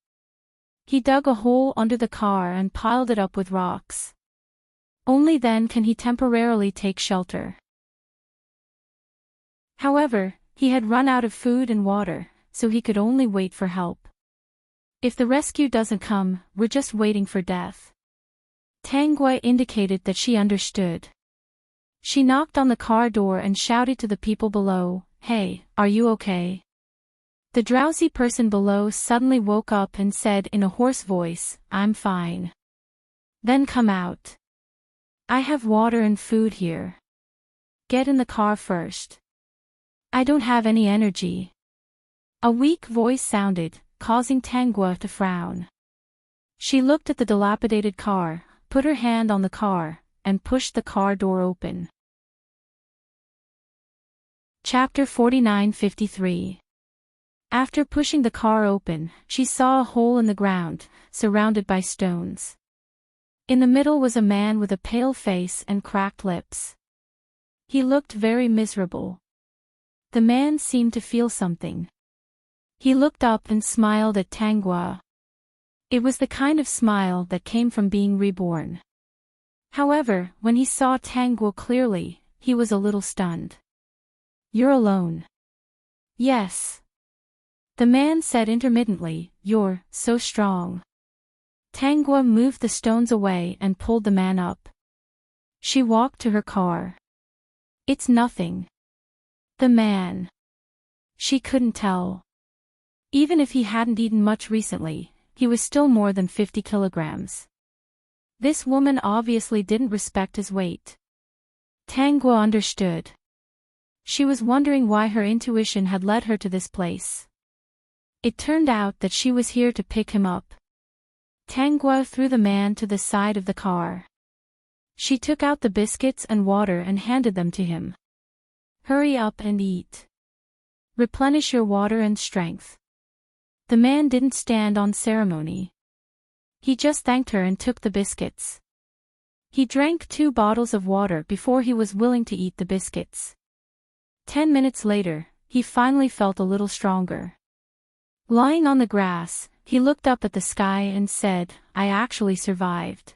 He dug a hole under the car and piled it up with rocks. Only then can he temporarily take shelter. However, he had run out of food and water, so he could only wait for help. If the rescue doesn't come, we're just waiting for death. Tangua indicated that she understood. She knocked on the car door and shouted to the people below, Hey, are you okay? The drowsy person below suddenly woke up and said in a hoarse voice, I'm fine. Then come out. I have water and food here. Get in the car first. I don't have any energy. A weak voice sounded, causing Tangua to frown. She looked at the dilapidated car, put her hand on the car, and pushed the car door open. Chapter 49:53. After pushing the car open, she saw a hole in the ground, surrounded by stones. In the middle was a man with a pale face and cracked lips. He looked very miserable. The man seemed to feel something. He looked up and smiled at Tangua. It was the kind of smile that came from being reborn. However, when he saw Tangua clearly, he was a little stunned. You're alone. Yes. The man said intermittently, You're so strong. Tangua moved the stones away and pulled the man up. She walked to her car. It's nothing. The man. She couldn't tell. Even if he hadn't eaten much recently, he was still more than 50 kilograms. This woman obviously didn't respect his weight. Tangwa understood. She was wondering why her intuition had led her to this place. It turned out that she was here to pick him up. Tangwa threw the man to the side of the car. She took out the biscuits and water and handed them to him. Hurry up and eat. Replenish your water and strength. The man didn't stand on ceremony. He just thanked her and took the biscuits. He drank 2 bottles of water before he was willing to eat the biscuits. 10 minutes later, he finally felt a little stronger. Lying on the grass, he looked up at the sky and said, "I actually survived."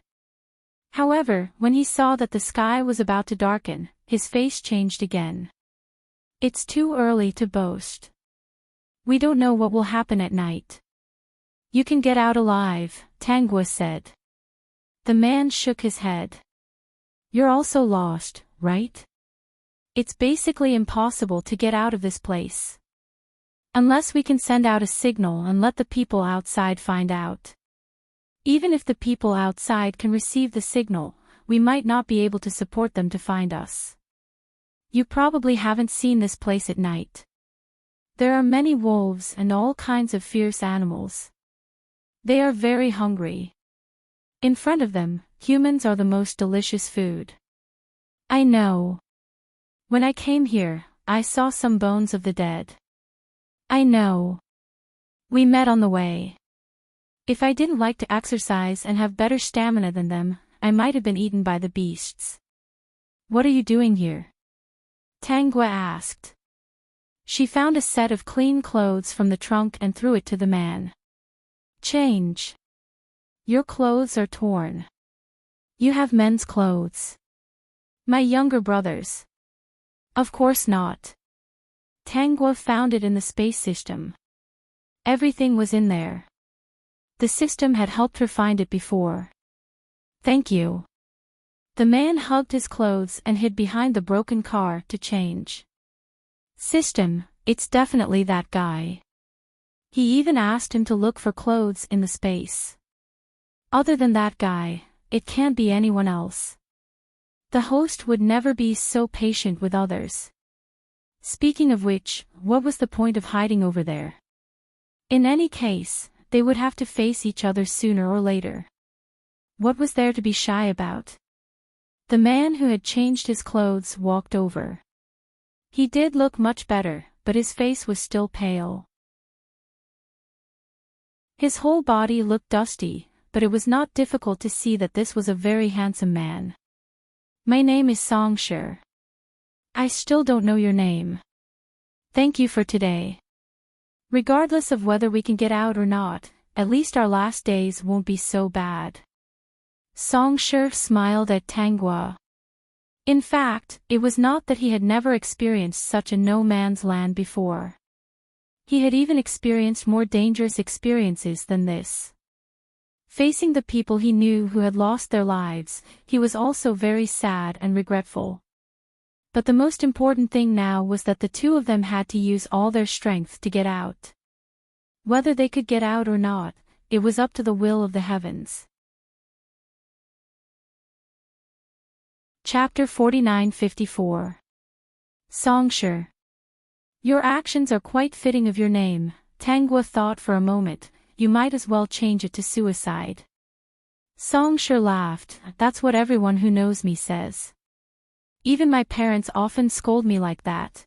However, when he saw that the sky was about to darken, his face changed again. It's too early to boast. We don't know what will happen at night. You can get out alive, Tangwa said. The man shook his head. You're also lost, right? It's basically impossible to get out of this place. Unless we can send out a signal and let the people outside find out. Even if the people outside can receive the signal, we might not be able to support them to find us. You probably haven't seen this place at night. There are many wolves and all kinds of fierce animals. They are very hungry. In front of them, humans are the most delicious food. I know. When I came here, I saw some bones of the dead. I know. We met on the way. If I didn't like to exercise and have better stamina than them, I might have been eaten by the beasts. What are you doing here? Tangwa asked. She found a set of clean clothes from the trunk and threw it to the man. Change. Your clothes are torn. You have men's clothes. My younger brothers. Of course not. Tangwa found it in the space system. Everything was in there. The system had helped her find it before. Thank you. The man hugged his clothes and hid behind the broken car to change. System, it's definitely that guy. He even asked him to look for clothes in the space. Other than that guy, it can't be anyone else. The host would never be so patient with others. Speaking of which, what was the point of hiding over there? In any case, they would have to face each other sooner or later. What was there to be shy about? The man who had changed his clothes walked over. He did look much better, but his face was still pale. His whole body looked dusty, but it was not difficult to see that this was a very handsome man. My name is Songshur. I still don't know your name. Thank you for today. Regardless of whether we can get out or not, at least our last days won't be so bad. Songshur smiled at Tangwa. In fact, it was not that he had never experienced such a no-man's land before. He had even experienced more dangerous experiences than this. Facing the people he knew who had lost their lives, he was also very sad and regretful. But the most important thing now was that the two of them had to use all their strength to get out. Whether they could get out or not, it was up to the will of the heavens. Chapter 49-54. Songshur. Your actions are quite fitting of your name, Tangwa thought for a moment. You might as well change it to suicide. Songshur laughed. That's what everyone who knows me says. Even my parents often scold me like that.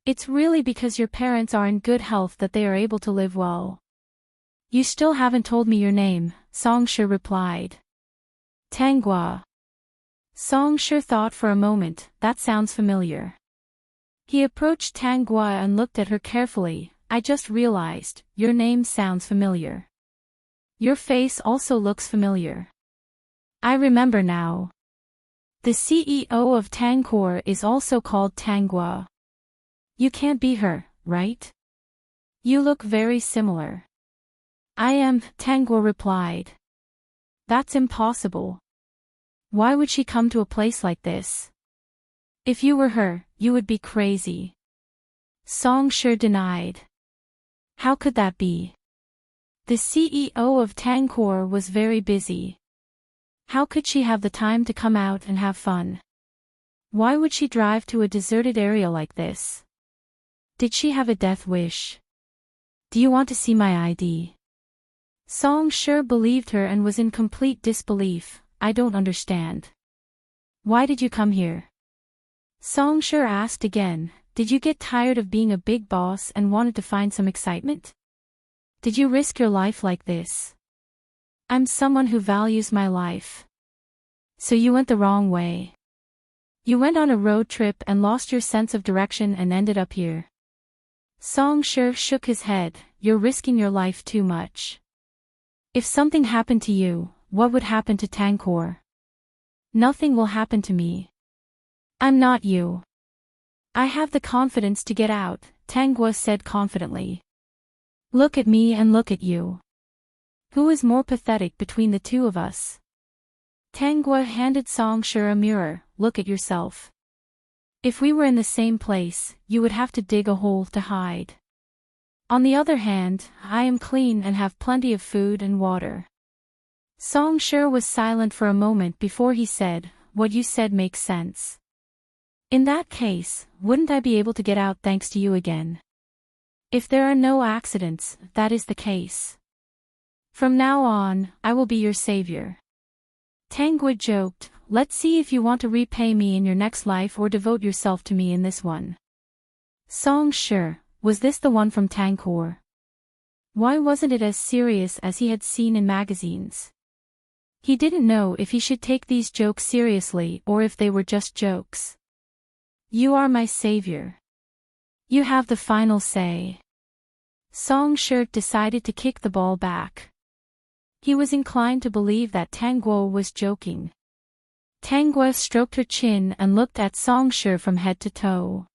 It's really because your parents are in good health that they are able to live well. You still haven't told me your name, Songshur replied. Tangwa. Songshur thought for a moment. That sounds familiar. He approached Tangwa and looked at her carefully. I just realized, your name sounds familiar. Your face also looks familiar. I remember now. The CEO of Tangkor is also called Tangwa. You can't be her, right? You look very similar. I am, Tangwa replied. That's impossible. Why would she come to a place like this? If you were her, you would be crazy. Songshur denied. How could that be? The CEO of Tangkor was very busy. How could she have the time to come out and have fun? Why would she drive to a deserted area like this? Did she have a death wish? Do you want to see my ID? Song sure believed her and was in complete disbelief. I don't understand. Why did you come here? Song sure asked again. Did you get tired of being a big boss and wanted to find some excitement? Did you risk your life like this? I'm someone who values my life. So you went the wrong way. You went on a road trip and lost your sense of direction and ended up here. Song sure shook his head. You're risking your life too much. If something happened to you, what would happen to Tangkor? Nothing will happen to me. I'm not you. I have the confidence to get out, Tangwa said confidently. Look at me and look at you. Who is more pathetic between the two of us? Tangwa handed Songshur a mirror. Look at yourself. If we were in the same place, you would have to dig a hole to hide. On the other hand, I am clean and have plenty of food and water. Songshur was silent for a moment before he said, what you said makes sense. In that case, wouldn't I be able to get out thanks to you again? If there are no accidents, that is the case. From now on, I will be your savior. Tangwa joked, let's see if you want to repay me in your next life or devote yourself to me in this one. Songshur, was this the one from Tangkor? Why wasn't it as serious as he had seen in magazines? He didn't know if he should take these jokes seriously or if they were just jokes. You are my savior. You have the final say. Songshur decided to kick the ball back. He was inclined to believe that Tangguo was joking. Tangguo stroked her chin and looked at Songshur from head to toe.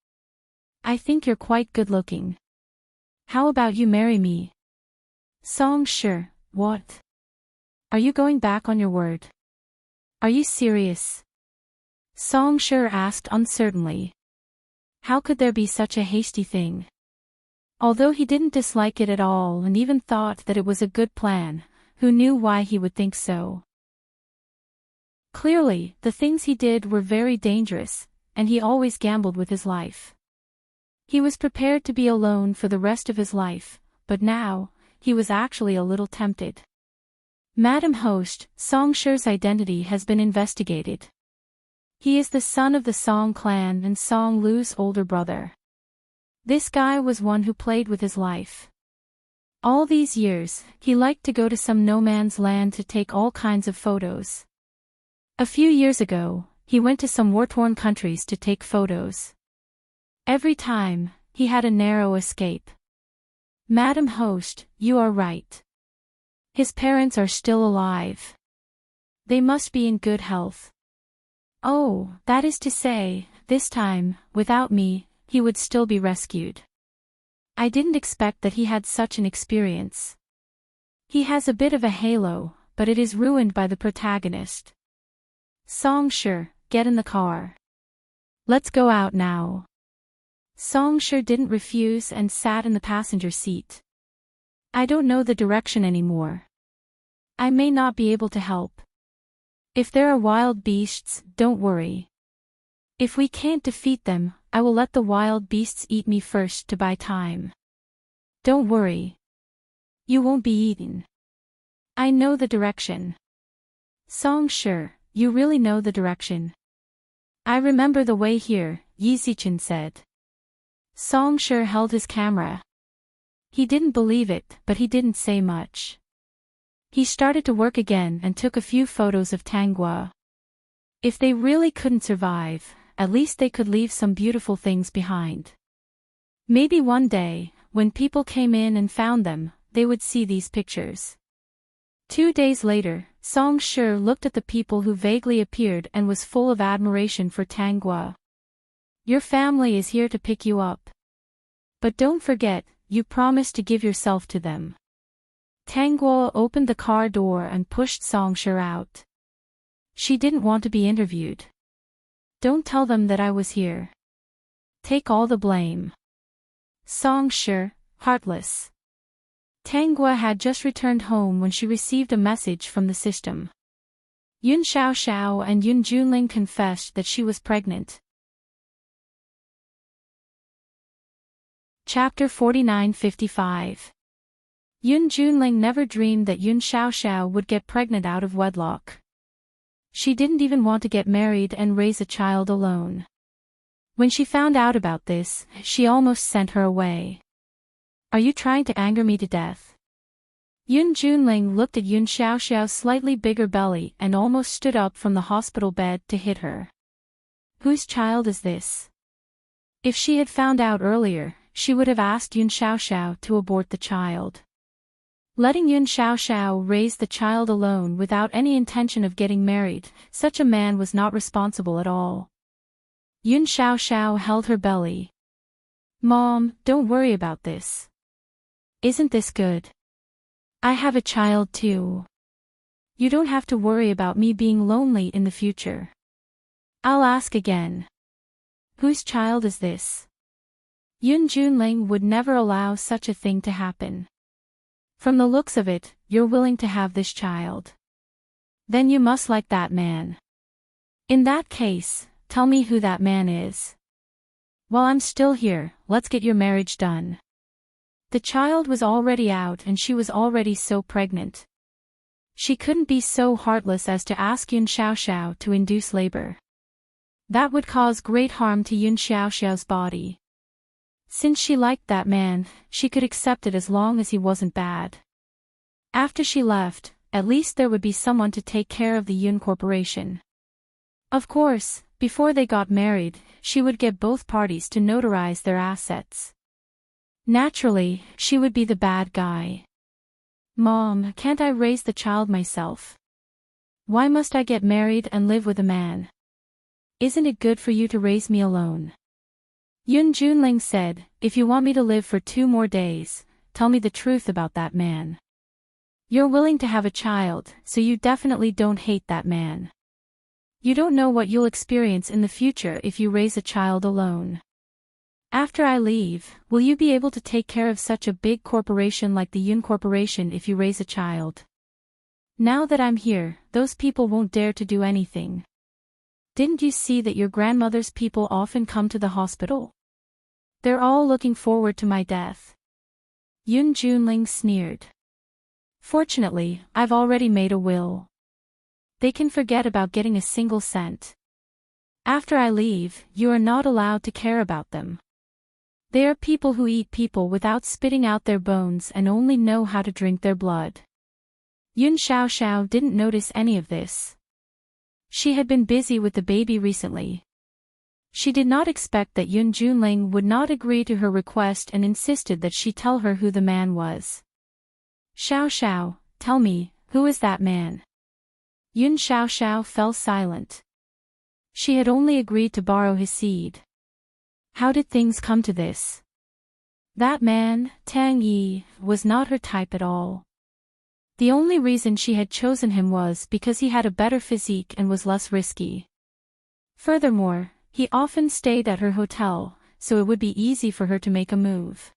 I think you're quite good looking. How about you marry me? Songshur, what? Are you going back on your word? Are you serious? Songshur asked uncertainly. How could there be such a hasty thing? Although he didn't dislike it at all and even thought that it was a good plan, who knew why he would think so? Clearly, the things he did were very dangerous, and he always gambled with his life. He was prepared to be alone for the rest of his life, but now, he was actually a little tempted. Madam Host, Songshur's identity has been investigated. He is the son of the Song clan and Song Lu's older brother. This guy was one who played with his life. All these years, he liked to go to some no man's land to take all kinds of photos. A few years ago, he went to some war-torn countries to take photos. Every time, he had a narrow escape. Madam Host, you are right. His parents are still alive. They must be in good health. Oh, that is to say, this time, without me, he would still be rescued. I didn't expect that he had such an experience. He has a bit of a halo, but it is ruined by the protagonist. Songshur, get in the car. Let's go out now. Songshur didn't refuse and sat in the passenger seat. I don't know the direction anymore. I may not be able to help. If there are wild beasts, don't worry. If we can't defeat them, I will let the wild beasts eat me first to buy time. Don't worry. You won't be eaten. I know the direction. Songshur, you really know the direction. I remember the way here, Yizichin said. Songshur held his camera. He didn't believe it, but he didn't say much. He started to work again and took a few photos of Tangwa. If they really couldn't survive, at least they could leave some beautiful things behind. Maybe one day, when people came in and found them, they would see these pictures. 2 days later, Songshur looked at the people who vaguely appeared and was full of admiration for Tangwa. Your family is here to pick you up. But don't forget, you promised to give yourself to them. Tangwa opened the car door and pushed Songshur out. She didn't want to be interviewed. Don't tell them that I was here. Take all the blame. Songshur, heartless. Tangwa had just returned home when she received a message from the system. Yun Xiaoxiao and Yun Junling confessed that she was pregnant. Chapter 49-55. Yun Junling never dreamed that Yun Xiaoxiao would get pregnant out of wedlock. She didn't even want to get married and raise a child alone. When she found out about this, she almost sent her away. Are you trying to anger me to death? Yun Junling looked at Yun Xiaoxiao's slightly bigger belly and almost stood up from the hospital bed to hit her. Whose child is this? If she had found out earlier, she would have asked Yun Xiaoxiao to abort the child. Letting Yun Xiaoxiao raise the child alone without any intention of getting married, such a man was not responsible at all. Yun Xiaoxiao held her belly. Mom, don't worry about this. Isn't this good? I have a child too. You don't have to worry about me being lonely in the future. I'll ask again. Whose child is this? Yun Junling would never allow such a thing to happen. From the looks of it, you're willing to have this child. Then you must like that man. In that case, tell me who that man is. While I'm still here, let's get your marriage done. The child was already out and she was already so pregnant. She couldn't be so heartless as to ask Yun Xiaoxiao to induce labor. That would cause great harm to Yun Xiaoxiao's body. Since she liked that man, she could accept it as long as he wasn't bad. After she left, at least there would be someone to take care of the Yun Corporation. Of course, before they got married, she would get both parties to notarize their assets. Naturally, she would be the bad guy. Mom, can't I raise the child myself? Why must I get married and live with a man? Isn't it good for you to raise me alone? Yun Junling said, if you want me to live for 2 more days, tell me the truth about that man. You're willing to have a child, so you definitely don't hate that man. You don't know what you'll experience in the future if you raise a child alone. After I leave, will you be able to take care of such a big corporation like the Yun Corporation if you raise a child? Now that I'm here, those people won't dare to do anything. Didn't you see that your grandmother's people often come to the hospital? They're all looking forward to my death. Yun Junling sneered. Fortunately, I've already made a will. They can forget about getting a single cent. After I leave, you are not allowed to care about them. They are people who eat people without spitting out their bones and only know how to drink their blood. Yun Xiaoxiao didn't notice any of this. She had been busy with the baby recently. She did not expect that Yun Junling would not agree to her request and insisted that she tell her who the man was. Xiaoxiao, tell me, who is that man? Yun Xiaoxiao fell silent. She had only agreed to borrow his seed. How did things come to this? That man, Tang Yi, was not her type at all. The only reason she had chosen him was because he had a better physique and was less risky. Furthermore, he often stayed at her hotel, so it would be easy for her to make a move.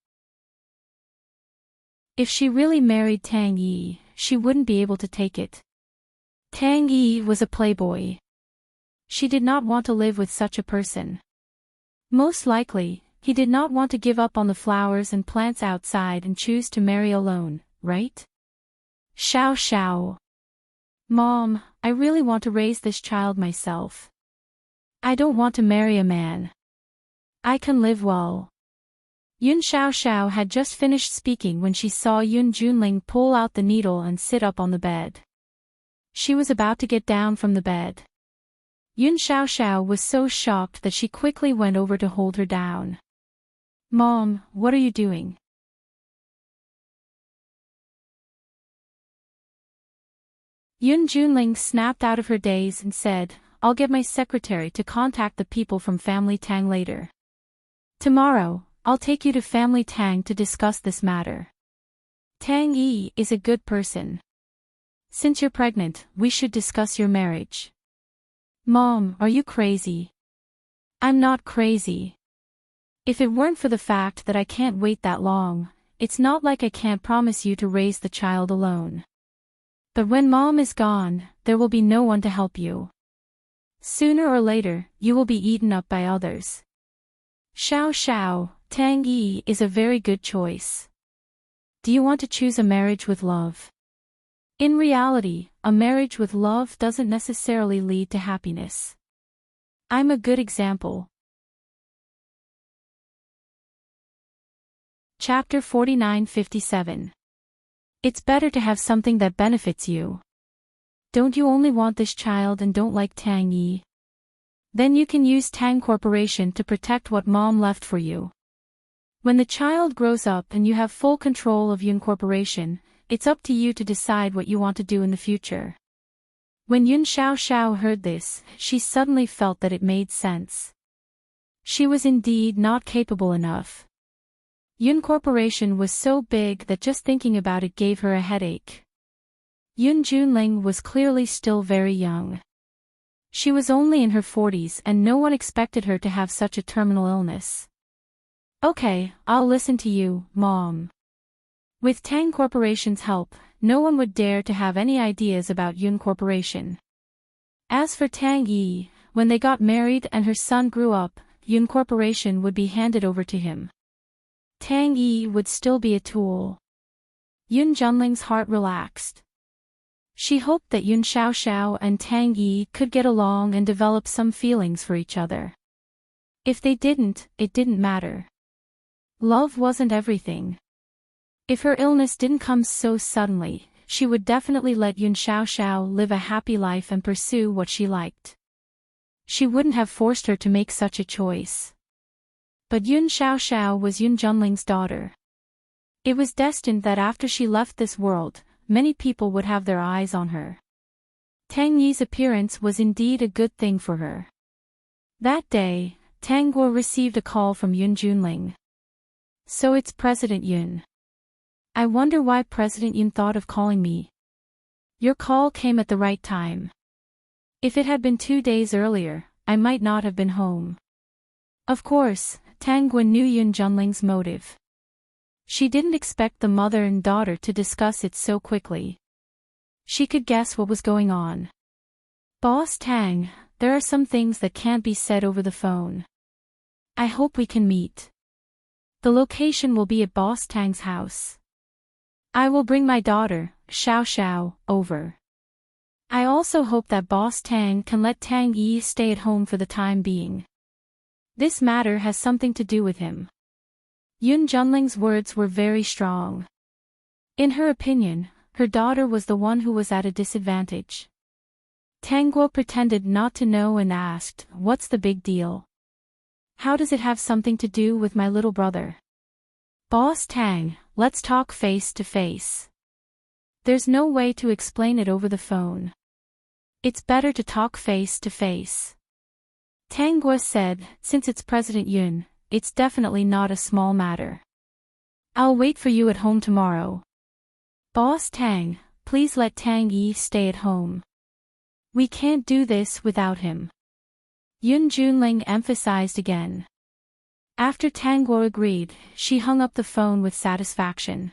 If she really married Tang Yi, she wouldn't be able to take it. Tang Yi was a playboy. She did not want to live with such a person. Most likely, he did not want to give up on the flowers and plants outside and choose to marry alone, right? Xiaoxiao. Mom, I really want to raise this child myself. I don't want to marry a man. I can live well. Yun Xiaoxiao had just finished speaking when she saw Yun Junling pull out the needle and sit up on the bed. She was about to get down from the bed. Yun Xiaoxiao was so shocked that she quickly went over to hold her down. Mom, what are you doing? Yun Junling snapped out of her daze and said, I'll get my secretary to contact the people from Family Tang later. Tomorrow, I'll take you to Family Tang to discuss this matter. Tang Yi is a good person. Since you're pregnant, we should discuss your marriage. Mom, are you crazy? I'm not crazy. If it weren't for the fact that I can't wait that long, it's not like I can't promise you to raise the child alone. But when Mom is gone, there will be no one to help you. Sooner or later, you will be eaten up by others. Xiaoxiao, Tang Yi is a very good choice. Do you want to choose a marriage with love? In reality, a marriage with love doesn't necessarily lead to happiness. I'm a good example. Chapter 49-57. It's better to have something that benefits you. Don't you only want this child and don't like Tang Yi? Then you can use Tang Corporation to protect what mom left for you. When the child grows up and you have full control of Yun Corporation, it's up to you to decide what you want to do in the future. When Yun Xiaoxiao heard this, she suddenly felt that it made sense. She was indeed not capable enough. Yun Corporation was so big that just thinking about it gave her a headache. Yun Junling was clearly still very young. She was only in her 40s and no one expected her to have such a terminal illness. Okay, I'll listen to you, Mom. With Tang Corporation's help, no one would dare to have any ideas about Yun Corporation. As for Tang Yi, when they got married and her son grew up, Yun Corporation would be handed over to him. Tang Yi would still be a tool. Yun Junling's heart relaxed. She hoped that Yun Xiaoxiao and Tang Yi could get along and develop some feelings for each other. If they didn't, it didn't matter. Love wasn't everything. If her illness didn't come so suddenly, she would definitely let Yun Xiaoxiao live a happy life and pursue what she liked. She wouldn't have forced her to make such a choice. But Yun Xiaoxiao was Yun Junling's daughter. It was destined that after she left this world, many people would have their eyes on her. Tang Yi's appearance was indeed a good thing for her. That day, Tang Guo received a call from Yun Junling. So it's President Yun. I wonder why President Yun thought of calling me. Your call came at the right time. If it had been 2 days earlier, I might not have been home. Of course, Tang Guo knew Yun Junling's motive. She didn't expect the mother and daughter to discuss it so quickly. She could guess what was going on. Boss Tang, there are some things that can't be said over the phone. I hope we can meet. The location will be at Boss Tang's house. I will bring my daughter, Xiaoxiao, over. I also hope that Boss Tang can let Tang Yi stay at home for the time being. This matter has something to do with him. Yun Junling's words were very strong. In her opinion, her daughter was the one who was at a disadvantage. Tang Guo pretended not to know and asked, "What's the big deal? How does it have something to do with my little brother?" Boss Tang, let's talk face to face. There's no way to explain it over the phone. It's better to talk face to face. Tang Guo said, since it's President Yun, it's definitely not a small matter. I'll wait for you at home tomorrow. Boss Tang, please let Tang Yi stay at home. We can't do this without him. Yun Junling emphasized again. After Tang Guo agreed, she hung up the phone with satisfaction.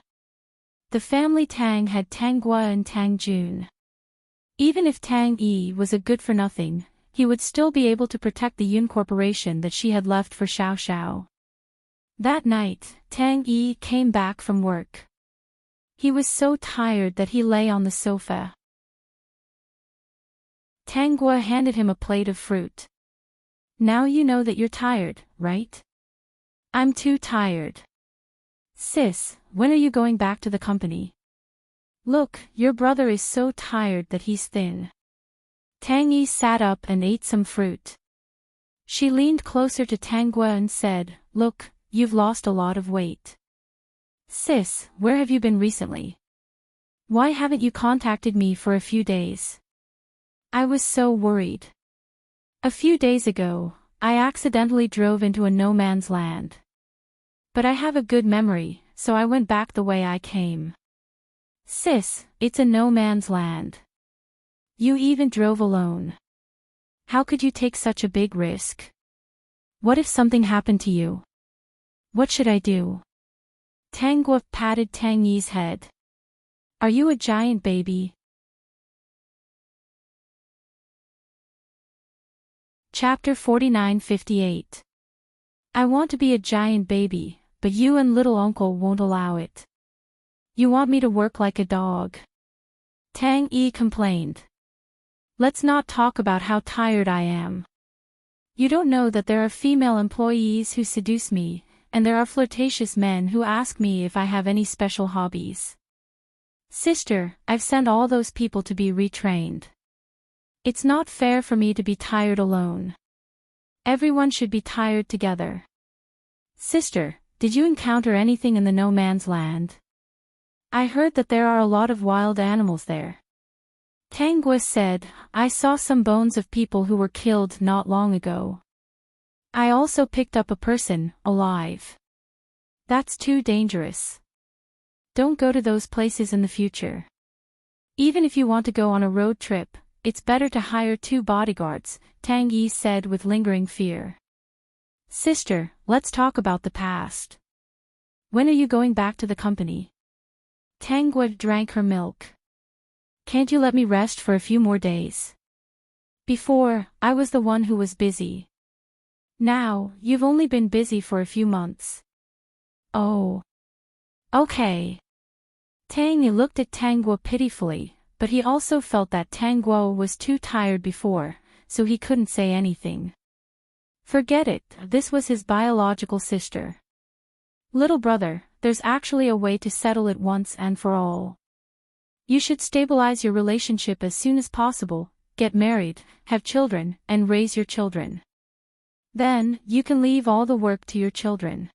The family Tang had Tang Guo and Tang Jun. Even if Tang Yi was a good-for-nothing, he would still be able to protect the Yun Corporation that she had left for Xiaoxiao. That night, Tang Yi came back from work. He was so tired that he lay on the sofa. Tang Guo handed him a plate of fruit. Now you know that you're tired, right? I'm too tired. Sis, when are you going back to the company? Look, your brother is so tired that he's thin. Tang Yi sat up and ate some fruit. She leaned closer to Tang Guo and said, "Look, you've lost a lot of weight. Sis, where have you been recently? Why haven't you contacted me for a few days? I was so worried. A few days ago, I accidentally drove into a no-man's land. But I have a good memory, so I went back the way I came. Sis, it's a no-man's land. You even drove alone. How could you take such a big risk? What if something happened to you? What should I do?" Tang Guo patted Tang Yi's head. "Are you a giant baby?" Chapter 49-58. I want to be a giant baby, but you and little uncle won't allow it. You want me to work like a dog. Tang Yi complained. Let's not talk about how tired I am. You don't know that there are female employees who seduce me, and there are flirtatious men who ask me if I have any special hobbies. Sister, I've sent all those people to be retrained. It's not fair for me to be tired alone. Everyone should be tired together. Sister, did you encounter anything in the no man's land? I heard that there are a lot of wild animals there. Tang Gui said, I saw some bones of people who were killed not long ago. I also picked up a person, alive. That's too dangerous. Don't go to those places in the future. Even if you want to go on a road trip, it's better to hire 2 bodyguards, Tang Yi said with lingering fear. Sister, let's talk about the past. When are you going back to the company? Tang Gui drank her milk. Can't you let me rest for a few more days? Before, I was the one who was busy. Now, you've only been busy for a few months. Oh. Okay. Tang Yi looked at Tang Guo pitifully, but he also felt that Tang Guo was too tired before, so he couldn't say anything. Forget it, this was his biological sister. Little brother, there's actually a way to settle it once and for all. You should stabilize your relationship as soon as possible, get married, have children, and raise your children. Then, you can leave all the work to your children.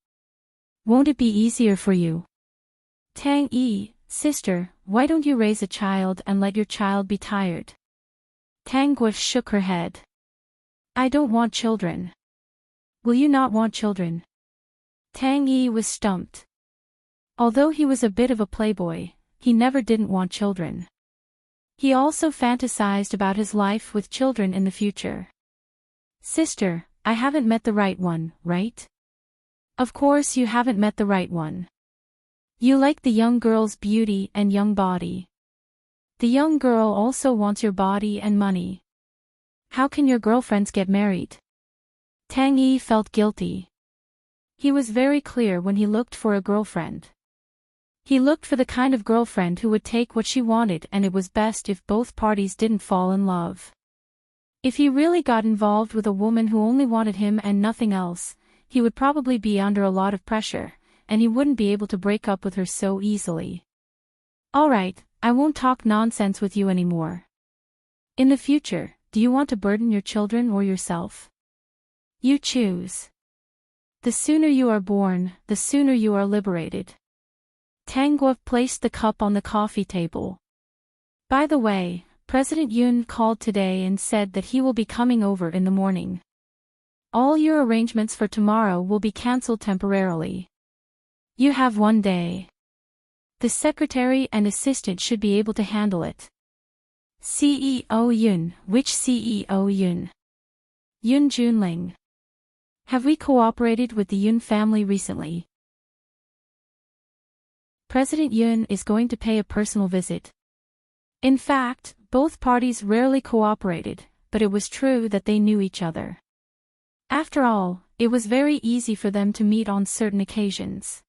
Won't it be easier for you? Tang Yi, sister, why don't you raise a child and let your child be tired? Tang Gui shook her head. I don't want children. Will you not want children? Tang Yi was stumped. Although he was a bit of a playboy, he never didn't want children. He also fantasized about his life with children in the future. Sister, I haven't met the right one, right? Of course you haven't met the right one. You like the young girl's beauty and young body. The young girl also wants your body and money. How can your girlfriends get married? Tang Yi felt guilty. He was very clear when he looked for a girlfriend. He looked for the kind of girlfriend who would take what she wanted, and it was best if both parties didn't fall in love. If he really got involved with a woman who only wanted him and nothing else, he would probably be under a lot of pressure, and he wouldn't be able to break up with her so easily. Alright, I won't talk nonsense with you anymore. In the future, do you want to burden your children or yourself? You choose. The sooner you are born, the sooner you are liberated. Tang Gui placed the cup on the coffee table. By the way, President Yun called today and said that he will be coming over in the morning. All your arrangements for tomorrow will be cancelled temporarily. You have 1 day. The secretary and assistant should be able to handle it. CEO Yun, which CEO Yun? Yun Junling. Have we cooperated with the Yun family recently? President Yun is going to pay a personal visit. In fact, both parties rarely cooperated, but it was true that they knew each other. After all, it was very easy for them to meet on certain occasions.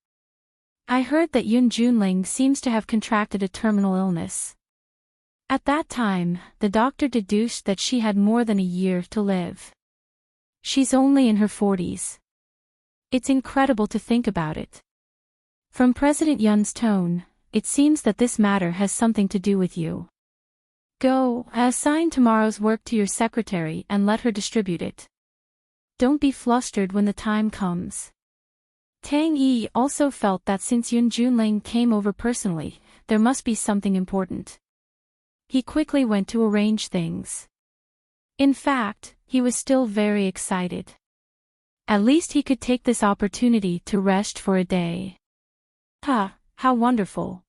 I heard that Yun Junling seems to have contracted a terminal illness. At that time, the doctor deduced that she had more than a year to live. She's only in her 40s. It's incredible to think about it. From President Yun's tone, it seems that this matter has something to do with you. Go, assign tomorrow's work to your secretary and let her distribute it. Don't be flustered when the time comes. Tang Yi also felt that since Yun Junling came over personally, there must be something important. He quickly went to arrange things. In fact, he was still very excited. At least he could take this opportunity to rest for a day. How wonderful.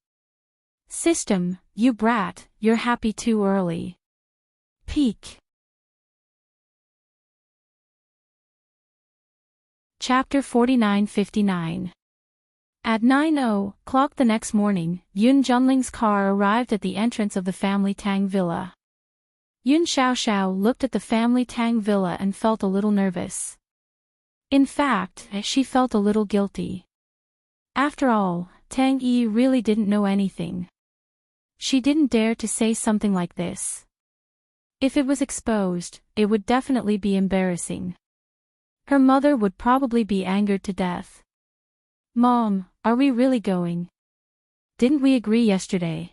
System, you brat, you're happy too early. Peak. Chapter 49-59. At 9:00 the next morning, Yun Junling's car arrived at the entrance of the family Tang Villa. Yun Xiaoxiao looked at the family Tang Villa and felt a little nervous. In fact, she felt a little guilty. After all, Tang Yi really didn't know anything. She didn't dare to say something like this. If it was exposed, it would definitely be embarrassing. Her mother would probably be angered to death. "Mom, are we really going? Didn't we agree yesterday?"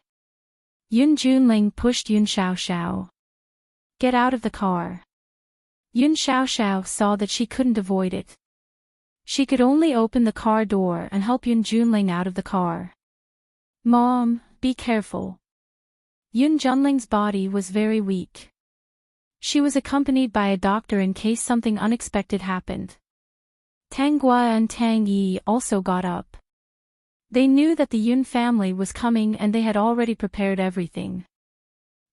Yun Junling pushed Yun Xiaoxiao. "Get out of the car." Yun Xiaoxiao saw that she couldn't avoid it. She could only open the car door and help Yun Junling out of the car. "Mom, be careful." Yun Junling's body was very weak. She was accompanied by a doctor in case something unexpected happened. Tang Gua and Tang Yi also got up. They knew that the Yun family was coming and they had already prepared everything.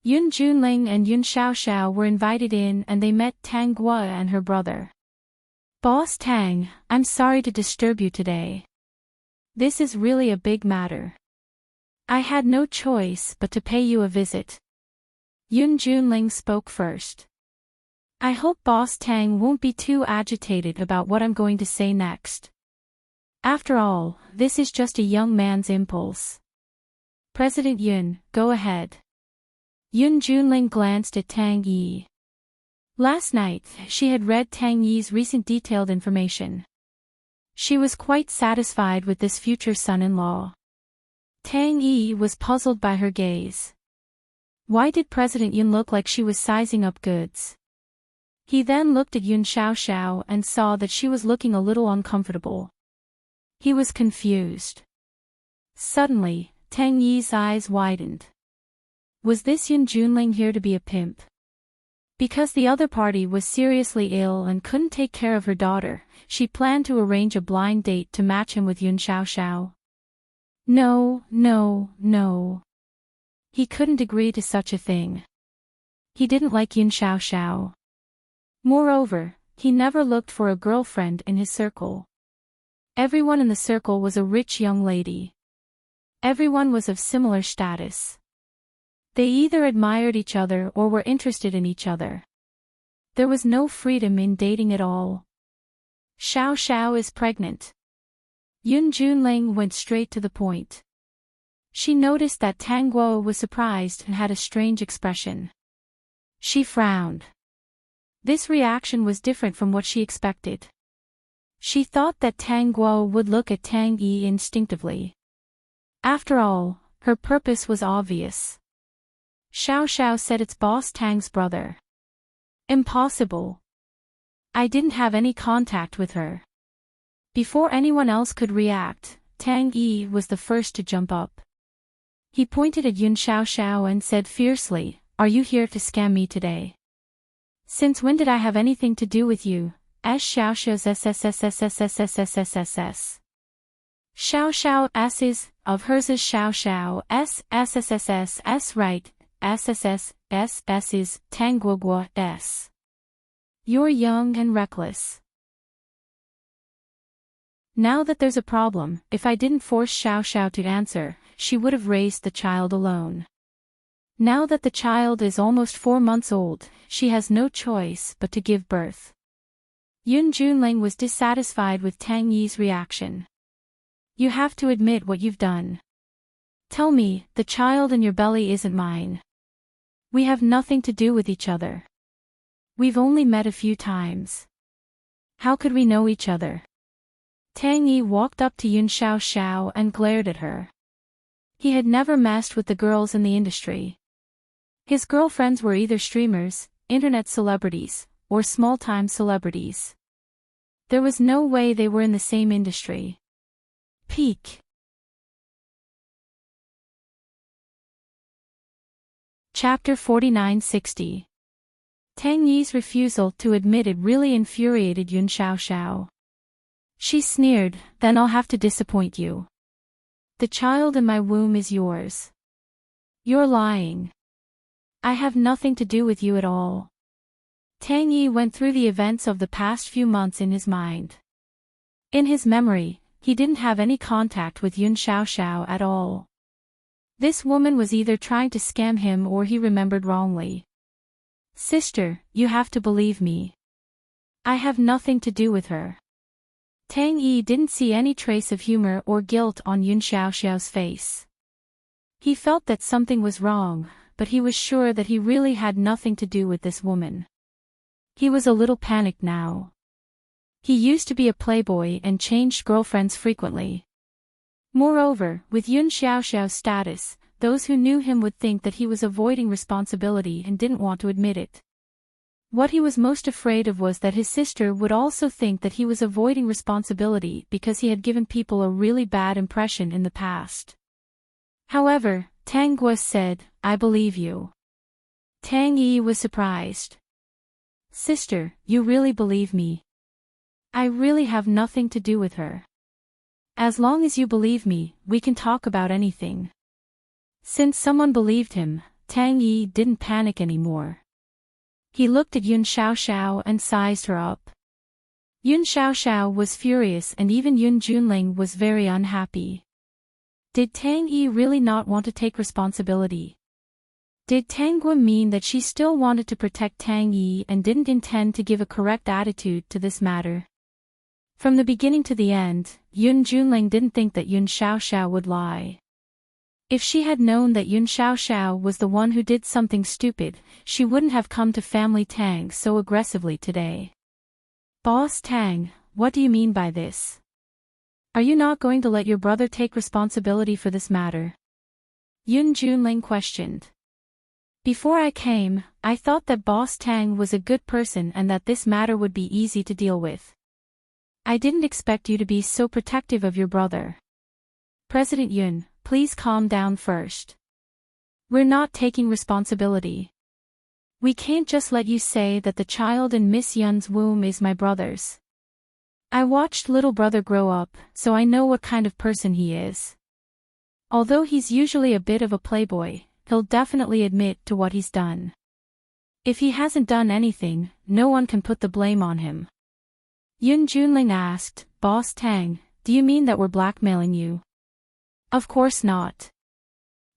Yun Junling and Yun Xiaoxiao were invited in and they met Tang Gua and her brother. "Boss Tang, I'm sorry to disturb you today. This is really a big matter. I had no choice but to pay you a visit." Yun Junling spoke first. "I hope Boss Tang won't be too agitated about what I'm going to say next. After all, this is just a young man's impulse." "President Yun, go ahead." Yun Junling glanced at Tang Yi. Last night, she had read Tang Yi's recent detailed information. She was quite satisfied with this future son-in-law. Tang Yi was puzzled by her gaze. Why did President Yun look like she was sizing up goods? He then looked at Yun Xiaoxiao and saw that she was looking a little uncomfortable. He was confused. Suddenly, Tang Yi's eyes widened. Was this Yun Junling here to be a pimp? Because the other party was seriously ill and couldn't take care of her daughter, she planned to arrange a blind date to match him with Yun Xiaoxiao. No. He couldn't agree to such a thing. He didn't like Yun Xiaoxiao. Moreover, he never looked for a girlfriend in his circle. Everyone in the circle was a rich young lady. Everyone was of similar status. They either admired each other or were interested in each other. There was no freedom in dating at all. Xiaoxiao is pregnant. Yun Junling went straight to the point. She noticed that Tang Guo was surprised and had a strange expression. She frowned. This reaction was different from what she expected. She thought that Tang Guo would look at Tang Yi instinctively. After all, her purpose was obvious. Xiaoxiao said it's Boss Tang's brother. Impossible. I didn't have any contact with her. Before anyone else could react, Tang Yi was the first to jump up. He pointed at Yun Xiaoxiao and said fiercely, "Are you here to scam me today? Since when did I have anything to do with you?" Xiaoxiao's SSSSSSSSSSSS. Xiaoxiao S's, of hers is Xiaoxiao S, SSSSS right, SSS, S's, Tangguogua S. You're young and reckless. Now that there's a problem, if I didn't force Xiaoxiao to answer, she would have raised the child alone. Now that the child is almost 4 months old, she has no choice but to give birth. Yun Junling was dissatisfied with Tang Yi's reaction. You have to admit what you've done. Tell me, the child in your belly isn't mine. We have nothing to do with each other. We've only met a few times. How could we know each other? Tang Yi walked up to Yun Xiaoxiao and glared at her. He had never messed with the girls in the industry. His girlfriends were either streamers, internet celebrities, or small-time celebrities. There was no way they were in the same industry. Peak. Chapter 4960. Tang Yi's refusal to admit it really infuriated Yun Xiaoxiao. She sneered, "Then I'll have to disappoint you. The child in my womb is yours. You're lying. I have nothing to do with you at all." Tang Yi went through the events of the past few months in his mind. In his memory, he didn't have any contact with Yun Xiaoxiao at all. This woman was either trying to scam him or he remembered wrongly. "Sister, you have to believe me. I have nothing to do with her." Tang Yi didn't see any trace of humor or guilt on Yun Xiaoxiao's face. He felt that something was wrong, but he was sure that he really had nothing to do with this woman. He was a little panicked now. He used to be a playboy and changed girlfriends frequently. Moreover, with Yun Xiaoxiao's status, those who knew him would think that he was avoiding responsibility and didn't want to admit it. What he was most afraid of was that his sister would also think that he was avoiding responsibility because he had given people a really bad impression in the past. However, Tang Guo said, "I believe you." Tang Yi was surprised. "Sister, you really believe me? I really have nothing to do with her. As long as you believe me, we can talk about anything." Since someone believed him, Tang Yi didn't panic anymore. He looked at Yun Xiaoxiao and sized her up. Yun Xiaoxiao was furious and even Yun Junling was very unhappy. Did Tang Yi really not want to take responsibility? Did Tang Guo mean that she still wanted to protect Tang Yi and didn't intend to give a correct attitude to this matter? From the beginning to the end, Yun Junling didn't think that Yun Xiaoxiao would lie. If she had known that Yun Xiaoxiao was the one who did something stupid, she wouldn't have come to Family Tang so aggressively today. "Boss Tang, what do you mean by this? Are you not going to let your brother take responsibility for this matter?" Yun Junling questioned. "Before I came, I thought that Boss Tang was a good person and that this matter would be easy to deal with. I didn't expect you to be so protective of your brother. President Yun, please calm down first. We're not taking responsibility. We can't just let you say that the child in Miss Yun's womb is my brother's. I watched little brother grow up, so I know what kind of person he is. Although he's usually a bit of a playboy, he'll definitely admit to what he's done. If he hasn't done anything, no one can put the blame on him." Yun Junling asked, "Boss Tang, do you mean that we're blackmailing you?" "Of course not."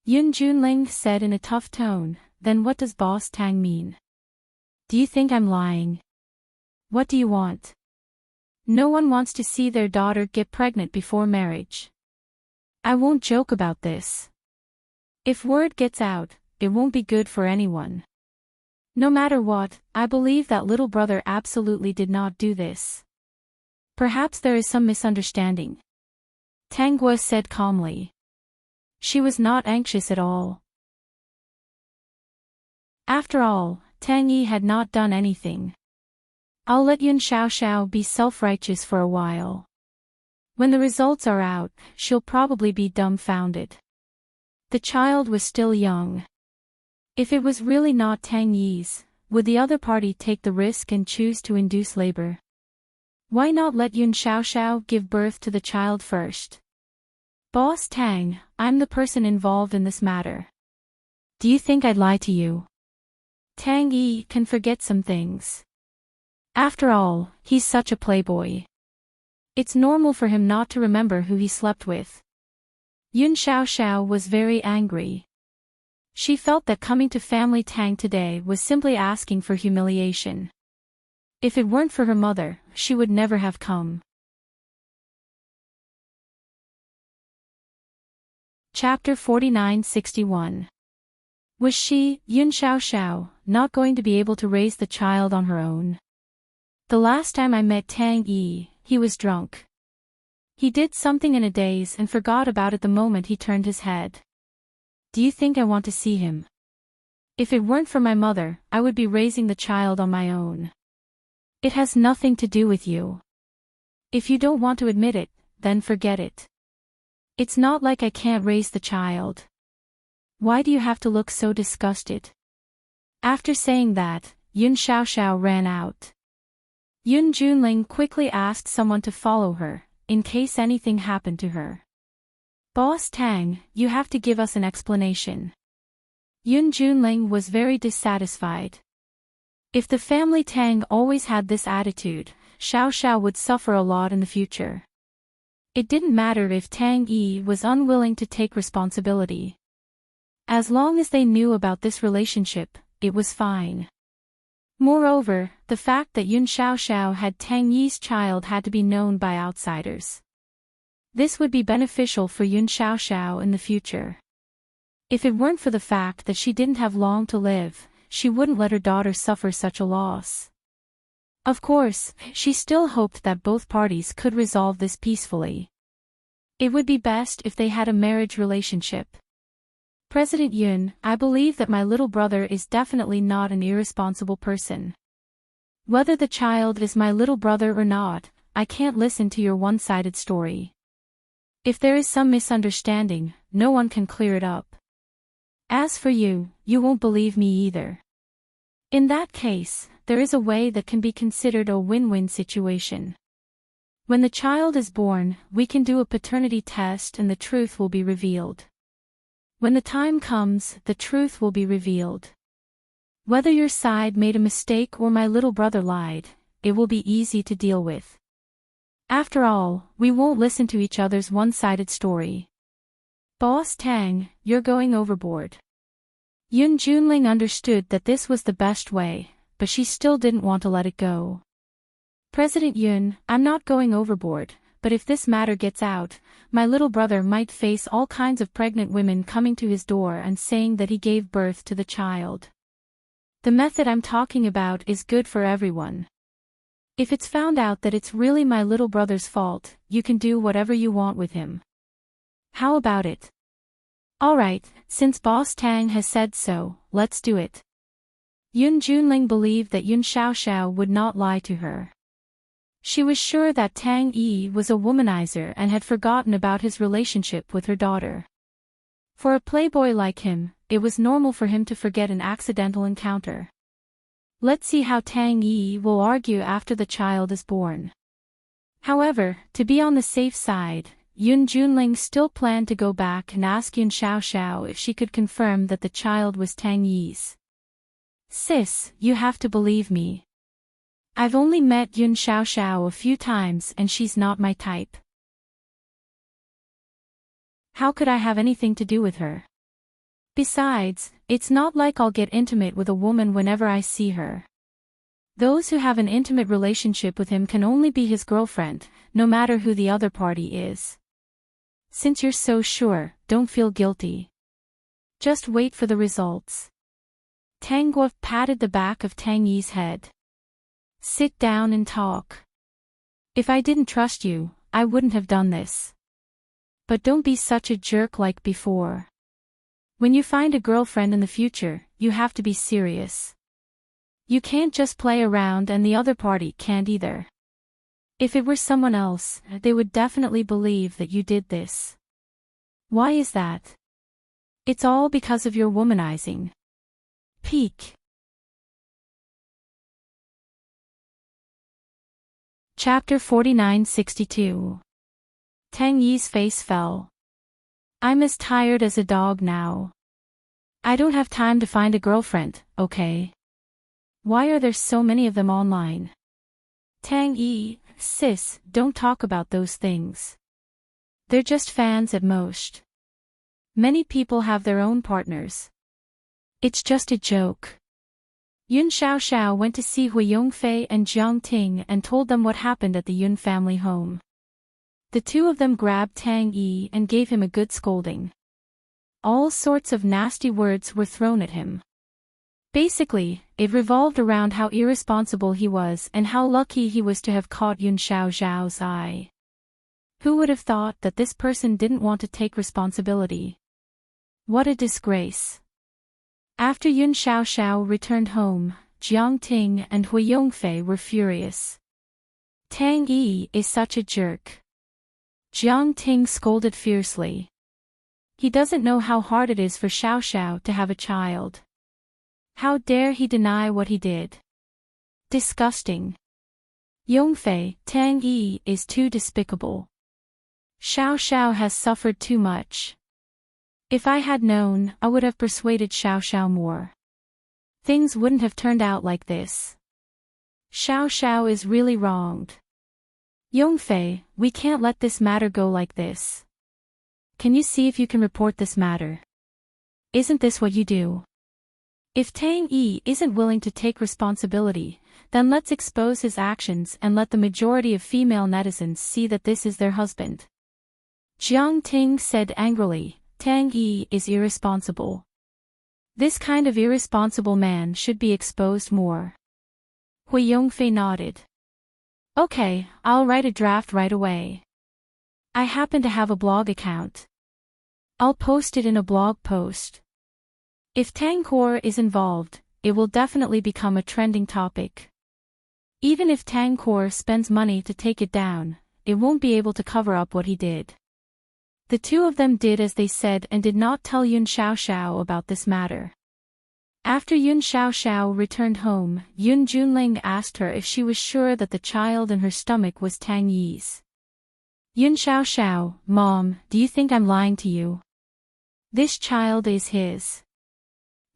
Yun Junling said in a tough tone, "Then what does Boss Tang mean? Do you think I'm lying? What do you want?" No one wants to see their daughter get pregnant before marriage. I won't joke about this. If word gets out, it won't be good for anyone. No matter what, I believe that little brother absolutely did not do this. Perhaps there is some misunderstanding." Tang Guo said calmly. She was not anxious at all. After all, Tang Yi had not done anything. I'll let Yun Xiaoxiao be self-righteous for a while. When the results are out, she'll probably be dumbfounded. The child was still young. If it was really not Tang Yi's, would the other party take the risk and choose to induce labor? Why not let Yun Xiaoxiao give birth to the child first? "Boss Tang, I'm the person involved in this matter. Do you think I'd lie to you? Tang Yi can forget some things. After all, he's such a playboy. It's normal for him not to remember who he slept with." Yun Xiaoxiao was very angry. She felt that coming to Family Tang today was simply asking for humiliation. If it weren't for her mother, she would never have come. Chapter 49-61. Was she, Yun Xiaoxiao, not going to be able to raise the child on her own? The last time I met Tang Yi, he was drunk. He did something in a daze and forgot about it the moment he turned his head. Do you think I want to see him? If it weren't for my mother, I would be raising the child on my own. It has nothing to do with you. If you don't want to admit it, then forget it. It's not like I can't raise the child. Why do you have to look so disgusted?" After saying that, Yun Xiaoxiao ran out. Yun Junling quickly asked someone to follow her, in case anything happened to her. "Boss Tang, you have to give us an explanation." Yun Junling was very dissatisfied. If the Family Tang always had this attitude, Xiaoxiao would suffer a lot in the future. It didn't matter if Tang Yi was unwilling to take responsibility. As long as they knew about this relationship, it was fine. Moreover, the fact that Yun Xiaoxiao had Tang Yi's child had to be known by outsiders. This would be beneficial for Yun Xiaoxiao in the future. If it weren't for the fact that she didn't have long to live, she wouldn't let her daughter suffer such a loss. Of course, she still hoped that both parties could resolve this peacefully. It would be best if they had a marriage relationship. President Yun, I believe that my little brother is definitely not an irresponsible person. Whether the child is my little brother or not, I can't listen to your one-sided story. If there is some misunderstanding, no one can clear it up. As for you, you won't believe me either. In that case, there is a way that can be considered a win-win situation. When the child is born, we can do a paternity test and the truth will be revealed. When the time comes, the truth will be revealed. Whether your side made a mistake or my little brother lied, it will be easy to deal with. After all, we won't listen to each other's one-sided story. Boss Tang, you're going overboard. Yun Junling understood that this was the best way, but she still didn't want to let it go. President Yun, I'm not going overboard, but if this matter gets out, my little brother might face all kinds of pregnant women coming to his door and saying that he gave birth to the child. The method I'm talking about is good for everyone. If it's found out that it's really my little brother's fault, you can do whatever you want with him. How about it? Alright, since Boss Tang has said so, let's do it. Yun Junling believed that Yun Xiaoxiao would not lie to her. She was sure that Tang Yi was a womanizer and had forgotten about his relationship with her daughter. For a playboy like him, it was normal for him to forget an accidental encounter. Let's see how Tang Yi will argue after the child is born. However, to be on the safe side, Yun Junling still planned to go back and ask Yun Xiaoxiao if she could confirm that the child was Tang Yi's. Sis, you have to believe me. I've only met Yun Xiaoxiao a few times and she's not my type. How could I have anything to do with her? Besides, it's not like I'll get intimate with a woman whenever I see her. Those who have an intimate relationship with him can only be his girlfriend, no matter who the other party is. Since you're so sure, don't feel guilty. Just wait for the results. Tang Guo patted the back of Tang Yi's head. Sit down and talk. If I didn't trust you, I wouldn't have done this. But don't be such a jerk like before. When you find a girlfriend in the future, you have to be serious. You can't just play around and the other party can't either. If it were someone else, they would definitely believe that you did this. Why is that? It's all because of your womanizing. Peak. Chapter 4962. Tang Yi's face fell. I'm as tired as a dog now. I don't have time to find a girlfriend, okay? Why are there so many of them online? Tang Yi, sis, don't talk about those things. They're just fans at most. Many people have their own partners. It's just a joke. Yun Xiaoxiao went to see Hui Yongfei and Jiang Ting and told them what happened at the Yun family home. The two of them grabbed Tang Yi and gave him a good scolding. All sorts of nasty words were thrown at him. Basically, it revolved around how irresponsible he was and how lucky he was to have caught Yun Xiaoxiao's eye. Who would have thought that this person didn't want to take responsibility? What a disgrace. After Yun Xiaoxiao returned home, Jiang Ting and Hui Yongfei were furious. Tang Yi is such a jerk. Jiang Ting scolded fiercely. He doesn't know how hard it is for Xiaoxiao to have a child. How dare he deny what he did? Disgusting. Yongfei, Tang Yi is too despicable. Xiaoxiao has suffered too much. If I had known, I would have persuaded Xiaoxiao more. Things wouldn't have turned out like this. Xiaoxiao is really wronged. Yongfei, we can't let this matter go like this. Can you see if you can report this matter? Isn't this what you do? If Tang Yi isn't willing to take responsibility, then let's expose his actions and let the majority of female netizens see that this is their husband. Jiang Ting said angrily, Tang Yi is irresponsible. This kind of irresponsible man should be exposed more. Hui Yongfei nodded. Okay, I'll write a draft right away. I happen to have a blog account. I'll post it in a blog post. If Tang Core is involved, it will definitely become a trending topic. Even if Tang Core spends money to take it down, it won't be able to cover up what he did. The two of them did as they said and did not tell Yun Xiaoxiao about this matter. After Yun Xiaoxiao returned home, Yun Junling asked her if she was sure that the child in her stomach was Tang Yi's. Yun Xiaoxiao, Mom, do you think I'm lying to you? This child is his.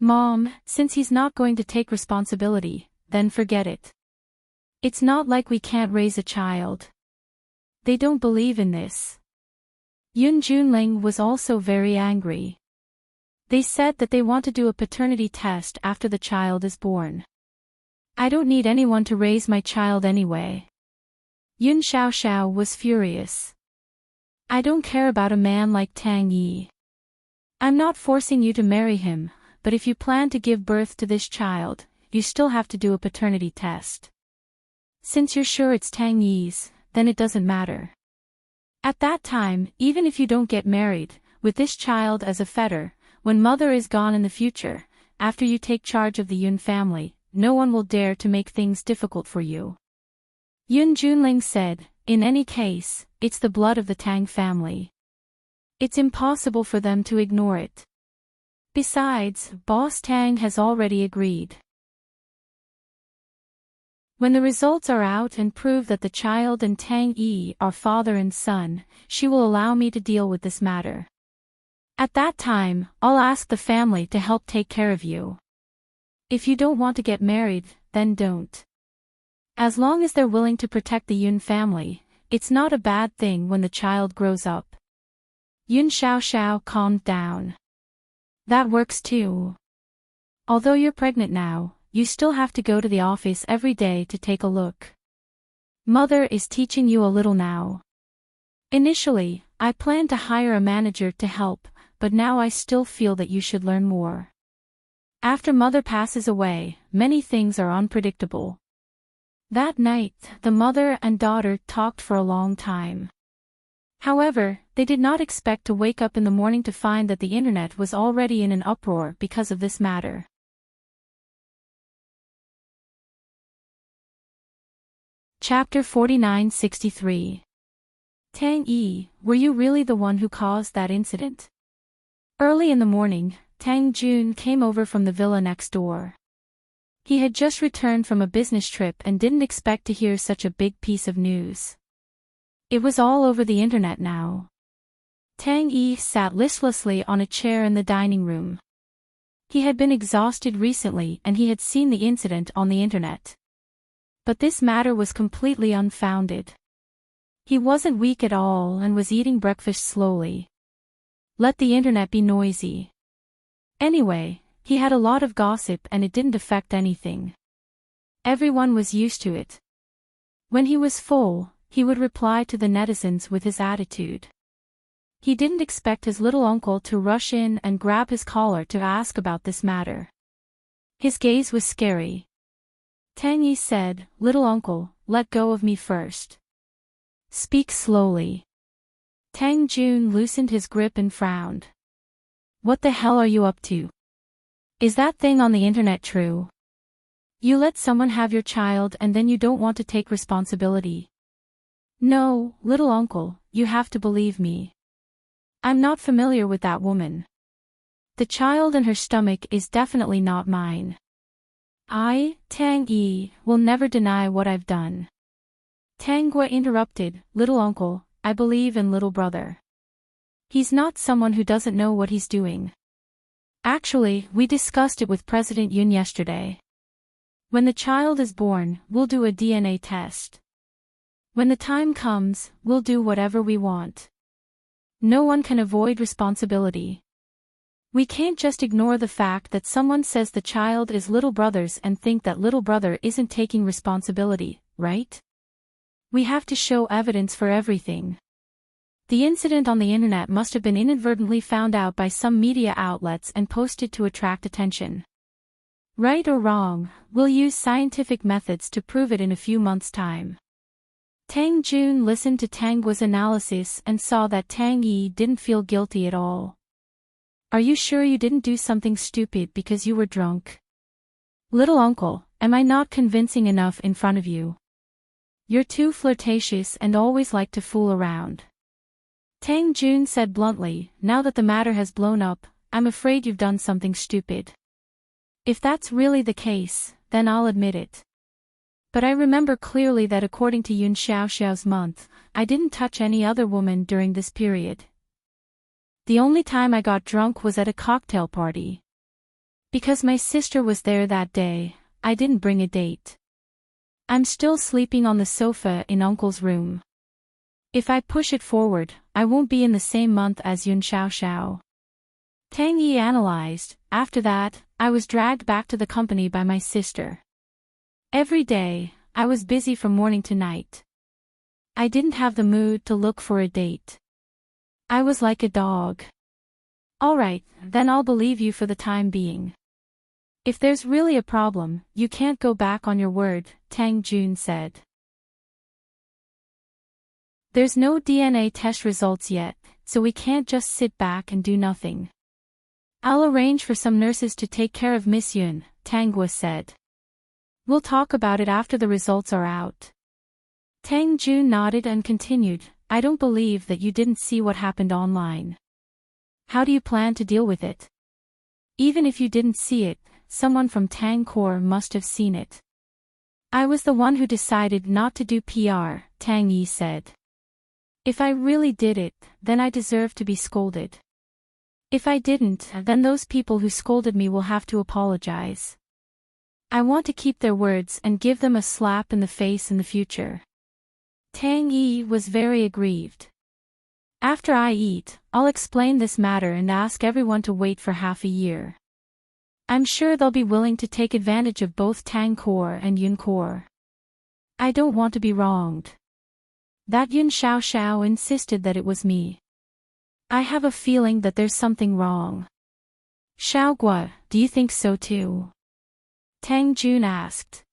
Mom, since he's not going to take responsibility, then forget it. It's not like we can't raise a child. They don't believe in this. Yun Junling was also very angry. They said that they want to do a paternity test after the child is born. I don't need anyone to raise my child anyway. Yun Xiaoxiao was furious. I don't care about a man like Tang Yi. I'm not forcing you to marry him, but if you plan to give birth to this child, you still have to do a paternity test. Since you're sure it's Tang Yi's, then it doesn't matter. At that time, even if you don't get married, with this child as a fetter, when mother is gone in the future, after you take charge of the Yun family, no one will dare to make things difficult for you. Yun Junling said, in any case, it's the blood of the Tang family. It's impossible for them to ignore it. Besides, Boss Tang has already agreed. When the results are out and prove that the child and Tang Yi are father and son, she will allow me to deal with this matter. At that time, I'll ask the family to help take care of you. If you don't want to get married, then don't. As long as they're willing to protect the Yun family, it's not a bad thing when the child grows up. Yun Xiaoxiao calmed down. That works too. Although you're pregnant now, you still have to go to the office every day to take a look. Mother is teaching you a little now. Initially, I planned to hire a manager to help, but now I still feel that you should learn more. After mother passes away, many things are unpredictable. That night, the mother and daughter talked for a long time. However, they did not expect to wake up in the morning to find that the internet was already in an uproar because of this matter. Chapter 4963. Tang Yi, were you really the one who caused that incident? Early in the morning, Tang Jun came over from the villa next door. He had just returned from a business trip and didn't expect to hear such a big piece of news. It was all over the internet now. Tang Yi sat listlessly on a chair in the dining room. He had been exhausted recently and he had seen the incident on the internet. But this matter was completely unfounded. He wasn't weak at all and was eating breakfast slowly. Let the internet be noisy. Anyway, he had a lot of gossip and it didn't affect anything. Everyone was used to it. When he was full, he would reply to the netizens with his attitude. He didn't expect his little uncle to rush in and grab his collar to ask about this matter. His gaze was scary. Tang Yi said, "Little uncle, let go of me first. Speak slowly." Tang Jun loosened his grip and frowned. What the hell are you up to? Is that thing on the internet true? You let someone have your child and then you don't want to take responsibility. No, little uncle, you have to believe me. I'm not familiar with that woman. The child in her stomach is definitely not mine. I, Tang Yi, will never deny what I've done. Tang Gua interrupted, little uncle, I believe in little brother. He's not someone who doesn't know what he's doing. Actually, we discussed it with President Yun yesterday. When the child is born, we'll do a DNA test. When the time comes, we'll do whatever we want. No one can avoid responsibility. We can't just ignore the fact that someone says the child is little brother's and think that little brother isn't taking responsibility, right? We have to show evidence for everything. The incident on the internet must have been inadvertently found out by some media outlets and posted to attract attention. Right or wrong, we'll use scientific methods to prove it in a few months' time. Tang Jun listened to Tang Guo's analysis and saw that Tang Yi didn't feel guilty at all. Are you sure you didn't do something stupid because you were drunk? Little uncle, am I not convincing enough in front of you? You're too flirtatious and always like to fool around. Tang Jun said bluntly, now that the matter has blown up, I'm afraid you've done something stupid. If that's really the case, then I'll admit it. But I remember clearly that according to Yun Xiaoxiao's month, I didn't touch any other woman during this period. The only time I got drunk was at a cocktail party. Because my sister was there that day, I didn't bring a date. I'm still sleeping on the sofa in Uncle's room. If I push it forward, I won't be in the same month as Yun Xiaoxiao. Tang Yi analyzed. After that, I was dragged back to the company by my sister. Every day, I was busy from morning to night. I didn't have the mood to look for a date. I was like a dog. Alright, then I'll believe you for the time being. If there's really a problem, you can't go back on your word, Tang Jun said. There's no DNA test results yet, so we can't just sit back and do nothing. I'll arrange for some nurses to take care of Miss Yun, Tang Guo said. We'll talk about it after the results are out. Tang Jun nodded and continued, I don't believe that you didn't see what happened online. How do you plan to deal with it? Even if you didn't see it, someone from Tang Core must have seen it. I was the one who decided not to do PR, Tang Yi said. If I really did it, then I deserve to be scolded. If I didn't, then those people who scolded me will have to apologize. I want to keep their words and give them a slap in the face in the future. Tang Yi was very aggrieved. After I eat, I'll explain this matter and ask everyone to wait for half a year. I'm sure they'll be willing to take advantage of both Tang Core and Yun Core. I don't want to be wronged. That Yun Xiaoxiao insisted that it was me. I have a feeling that there's something wrong. Xiaoguo, do you think so too? Tang Jun asked.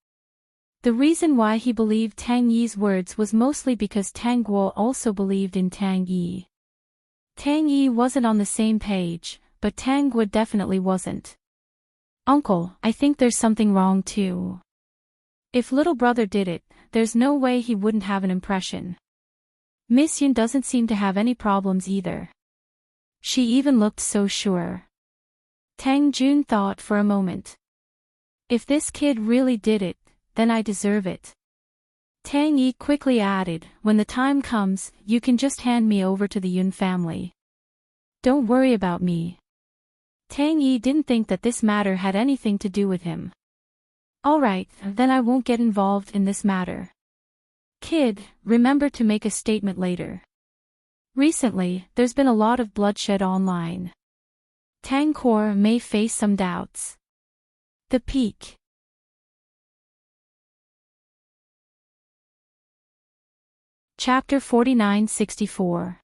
The reason why he believed Tang Yi's words was mostly because Tang Guo also believed in Tang Yi. Tang Yi wasn't on the same page, but Tang Guo definitely wasn't. Uncle, I think there's something wrong too. If little brother did it, there's no way he wouldn't have an impression. Miss Yun doesn't seem to have any problems either. She even looked so sure. Tang Jun thought for a moment. If this kid really did it, then I deserve it. Tang Yi quickly added, when the time comes, you can just hand me over to the Yun family. Don't worry about me. Tang Yi didn't think that this matter had anything to do with him. Alright, then I won't get involved in this matter. Kid, remember to make a statement later. Recently, there's been a lot of bloodshed online. Tang Core may face some doubts. The Peak. Chapter 4964.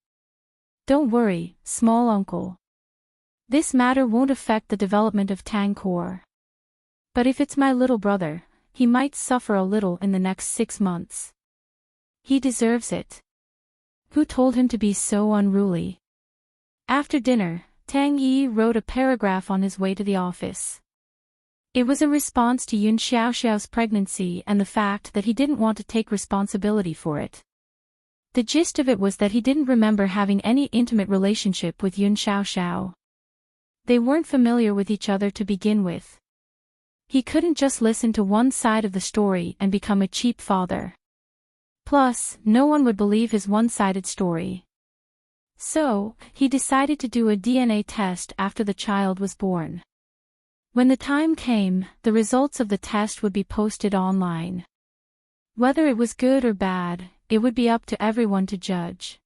Don't worry, small uncle. This matter won't affect the development of Tang Core. But if it's my little brother, he might suffer a little in the next 6 months. He deserves it. Who told him to be so unruly? After dinner, Tang Yi wrote a paragraph on his way to the office. It was a response to Yun Xiaoxiao's pregnancy and the fact that he didn't want to take responsibility for it. The gist of it was that he didn't remember having any intimate relationship with Yun Xiaoxiao. They weren't familiar with each other to begin with. He couldn't just listen to one side of the story and become a cheap father. Plus, no one would believe his one-sided story. So, he decided to do a DNA test after the child was born. When the time came, the results of the test would be posted online. Whether it was good or bad, it would be up to everyone to judge.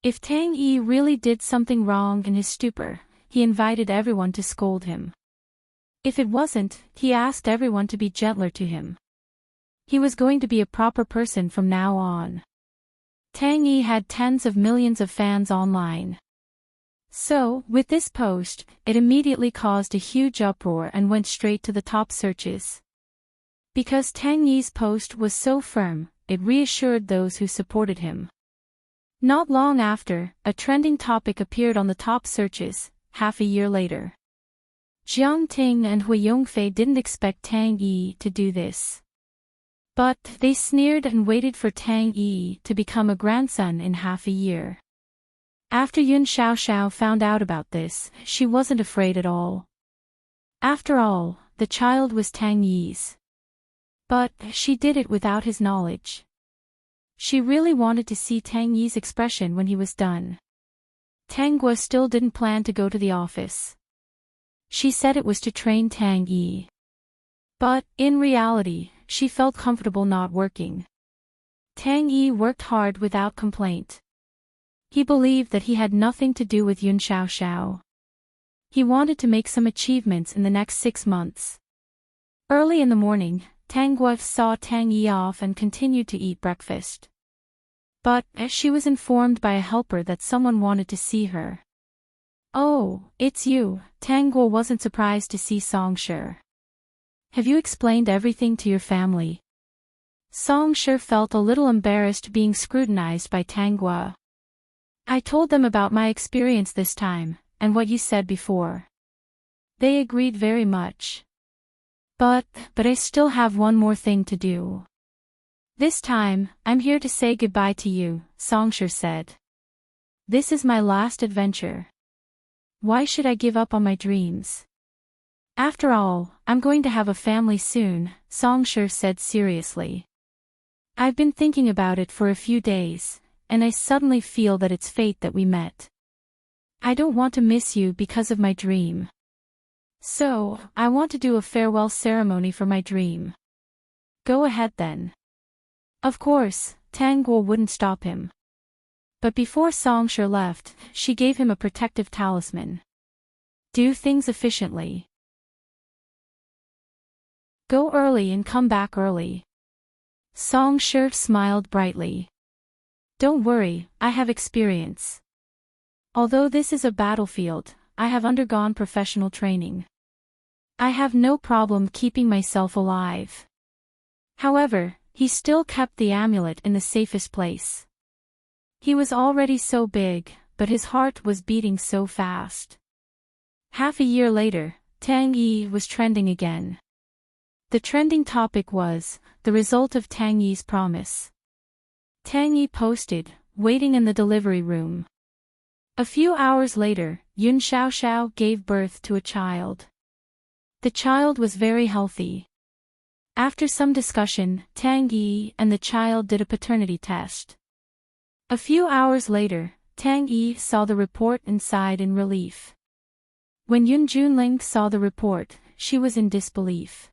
If Tang Yi really did something wrong in his stupor, he invited everyone to scold him. If it wasn't, he asked everyone to be gentler to him. He was going to be a proper person from now on. Tang Yi had tens of millions of fans online. So, with this post, it immediately caused a huge uproar and went straight to the top searches. Because Tang Yi's post was so firm, it reassured those who supported him. Not long after, a trending topic appeared on the top searches, half a year later. Jiang Ting and Hui Yongfei didn't expect Tang Yi to do this. But they sneered and waited for Tang Yi to become a grandson in half a year. After Yun Xiaoxiao found out about this, she wasn't afraid at all. After all, the child was Tang Yi's. But she did it without his knowledge. She really wanted to see Tang Yi's expression when he was done. Tang Guo still didn't plan to go to the office. She said it was to train Tang Yi. But, in reality, she felt comfortable not working. Tang Yi worked hard without complaint. He believed that he had nothing to do with Yun Xiaoxiao. He wanted to make some achievements in the next 6 months. Early in the morning, Tang Guo saw Tang Yi off and continued to eat breakfast. But, as she was informed by a helper that someone wanted to see her. "Oh, it's you." Tang Guo wasn't surprised to see Song Shi. "Have you explained everything to your family?" Song Shi felt a little embarrassed being scrutinized by Tang Guo. "I told them about my experience this time, and what you said before. They agreed very much. But I still have one more thing to do. This time, I'm here to say goodbye to you," Song Shi said. "This is my last adventure. Why should I give up on my dreams? After all, I'm going to have a family soon," Song Shi said seriously. "I've been thinking about it for a few days, and I suddenly feel that it's fate that we met. I don't want to miss you because of my dream. So, I want to do a farewell ceremony for my dream." "Go ahead then." Of course, Tang Guo wouldn't stop him. But before Song Shi left, she gave him a protective talisman. "Do things efficiently. Go early and come back early." Song Shi smiled brightly. "Don't worry, I have experience. Although this is a battlefield, I have undergone professional training. I have no problem keeping myself alive." However, he still kept the amulet in the safest place. He was already so big, but his heart was beating so fast. Half a year later, Tang Yi was trending again. The trending topic was, the result of Tang Yi's promise. Tang Yi posted, waiting in the delivery room. A few hours later, Yun Xiaoxiao gave birth to a child. The child was very healthy. After some discussion, Tang Yi and the child did a paternity test. A few hours later, Tang Yi saw the report and sighed in relief. When Yun Junling saw the report, she was in disbelief.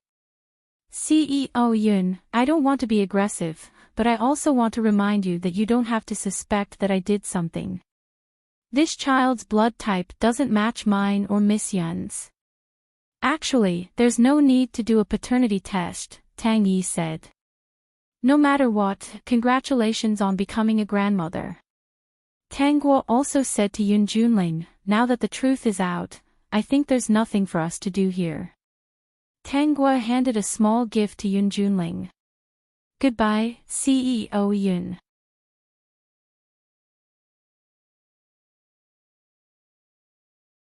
"CEO Yun, I don't want to be aggressive, but I also want to remind you that you don't have to suspect that I did something. This child's blood type doesn't match mine or Miss Yun's. Actually, there's no need to do a paternity test," Tang Yi said. "No matter what, congratulations on becoming a grandmother." Tang Guo also said to Yun Junling, "Now that the truth is out, I think there's nothing for us to do here." Tang Guo handed a small gift to Yun Junling. "Goodbye, CEO Yun."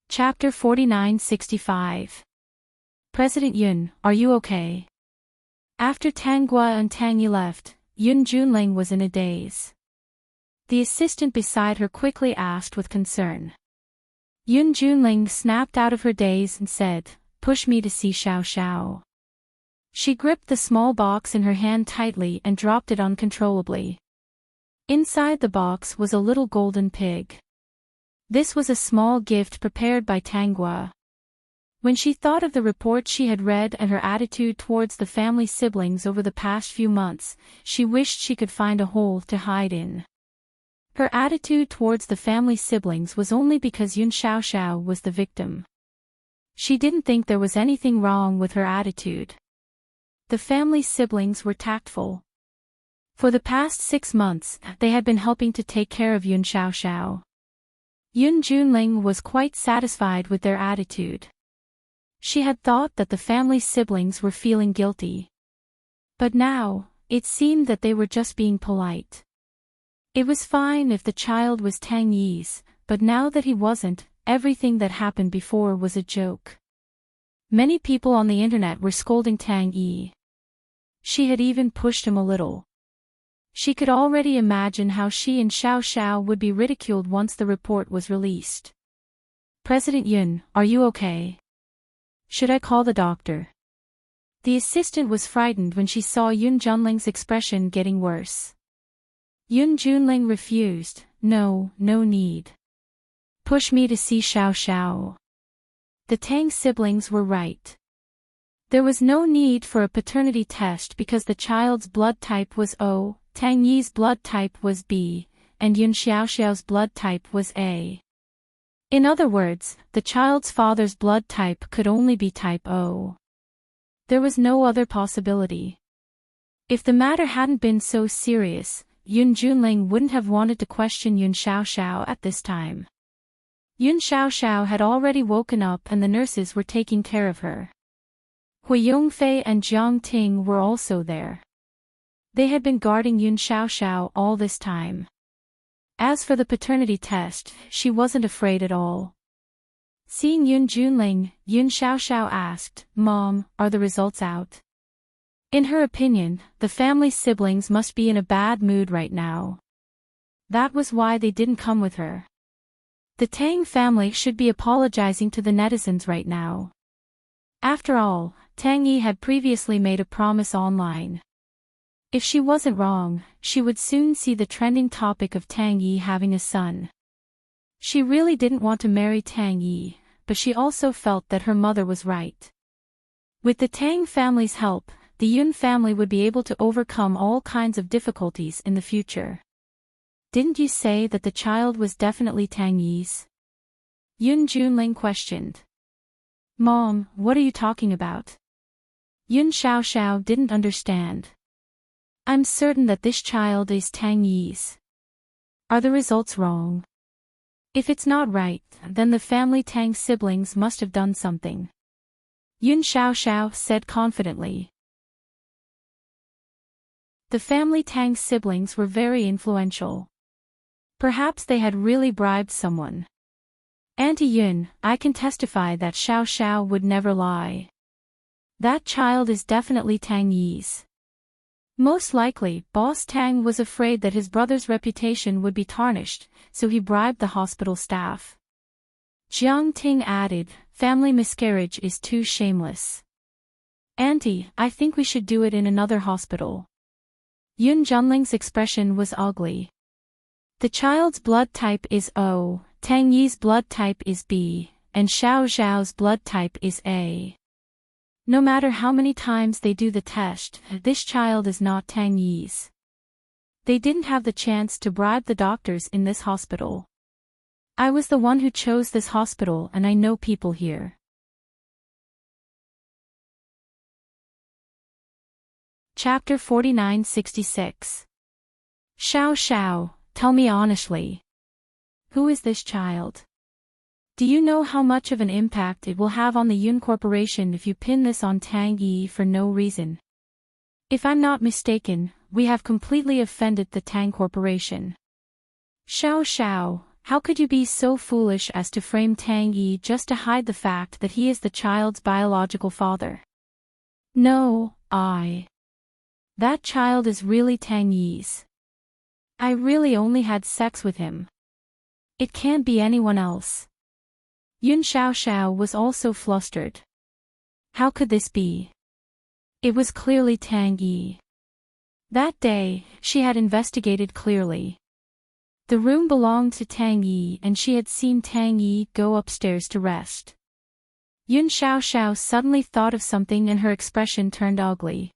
Chapter 4965. President Yun, are you okay? After Tang Guo and Tang Yi left, Yun Junling was in a daze. The assistant beside her quickly asked with concern. Yun Junling snapped out of her daze and said, "Push me to see Xiaoxiao." She gripped the small box in her hand tightly and dropped it uncontrollably. Inside the box was a little golden pig. This was a small gift prepared by Tang Guo. When she thought of the report she had read and her attitude towards the family siblings over the past few months, she wished she could find a hole to hide in. Her attitude towards the family siblings was only because Yun Xiaoxiao was the victim. She didn't think there was anything wrong with her attitude. The family siblings were tactful. For the past 6 months, they had been helping to take care of Yun Xiaoxiao. Yun Junling was quite satisfied with their attitude. She had thought that the family siblings were feeling guilty. But now, it seemed that they were just being polite. It was fine if the child was Tang Yi's, but now that he wasn't, everything that happened before was a joke. Many people on the internet were scolding Tang Yi. She had even pushed him a little. She could already imagine how she and Xiao Xiao would be ridiculed once the report was released. "President Yun, are you okay? Should I call the doctor?" The assistant was frightened when she saw Yun Junling's expression getting worse. Yun Junling refused. No need. Push me to see Xiao Xiao." The Tang siblings were right. There was no need for a paternity test because the child's blood type was O, Tang Yi's blood type was B, and Yun Xiaoxiao's blood type was A. In other words, the child's father's blood type could only be type O. There was no other possibility. If the matter hadn't been so serious, Yun Junling wouldn't have wanted to question Yun Xiaoxiao at this time. Yun Xiaoxiao had already woken up and the nurses were taking care of her. Hui Yongfei and Jiang Ting were also there. They had been guarding Yun Xiaoxiao all this time. As for the paternity test, she wasn't afraid at all. Seeing Yun Junling, Yun Xiaoxiao asked, "Mom, are the results out?" In her opinion, the family siblings must be in a bad mood right now. That was why they didn't come with her. The Tang family should be apologizing to the netizens right now. After all, Tang Yi had previously made a promise online. If she wasn't wrong, she would soon see the trending topic of Tang Yi having a son. She really didn't want to marry Tang Yi, but she also felt that her mother was right. With the Tang family's help, the Yun family would be able to overcome all kinds of difficulties in the future. "Didn't you say that the child was definitely Tang Yi's?" Yun Junling questioned. "Mom, what are you talking about?" Yun Xiaoxiao didn't understand. "I'm certain that this child is Tang Yi's. Are the results wrong? If it's not right, then the family Tang siblings must have done something," Yun Xiaoxiao said confidently. The family Tang siblings were very influential. Perhaps they had really bribed someone. "Auntie Yun, I can testify that Xiao Xiao would never lie. That child is definitely Tang Yi's." Most likely, Boss Tang was afraid that his brother's reputation would be tarnished, so he bribed the hospital staff. Jiang Ting added, "Family miscarriage is too shameless. Auntie, I think we should do it in another hospital." Yun Junling's expression was ugly. The child's blood type is O, Tang Yi's blood type is B, and Xiao Xiao's blood type is A. No matter how many times they do the test, this child is not Tang Yi's. They didn't have the chance to bribe the doctors in this hospital. I was the one who chose this hospital and I know people here. Chapter 4966. Xiao Xiao, tell me honestly. Who is this child? Do you know how much of an impact it will have on the Yun Corporation if you pin this on Tang Yi for no reason? If I'm not mistaken, we have completely offended the Tang Corporation. Xiao Xiao, how could you be so foolish as to frame Tang Yi just to hide the fact that he is the child's biological father? No, that child is really Tang Yi's. I really only had sex with him. It can't be anyone else. Yun Xiaoxiao was also flustered. How could this be? It was clearly Tang Yi. That day, she had investigated clearly. The room belonged to Tang Yi and she had seen Tang Yi go upstairs to rest. Yun Xiaoxiao suddenly thought of something and her expression turned ugly.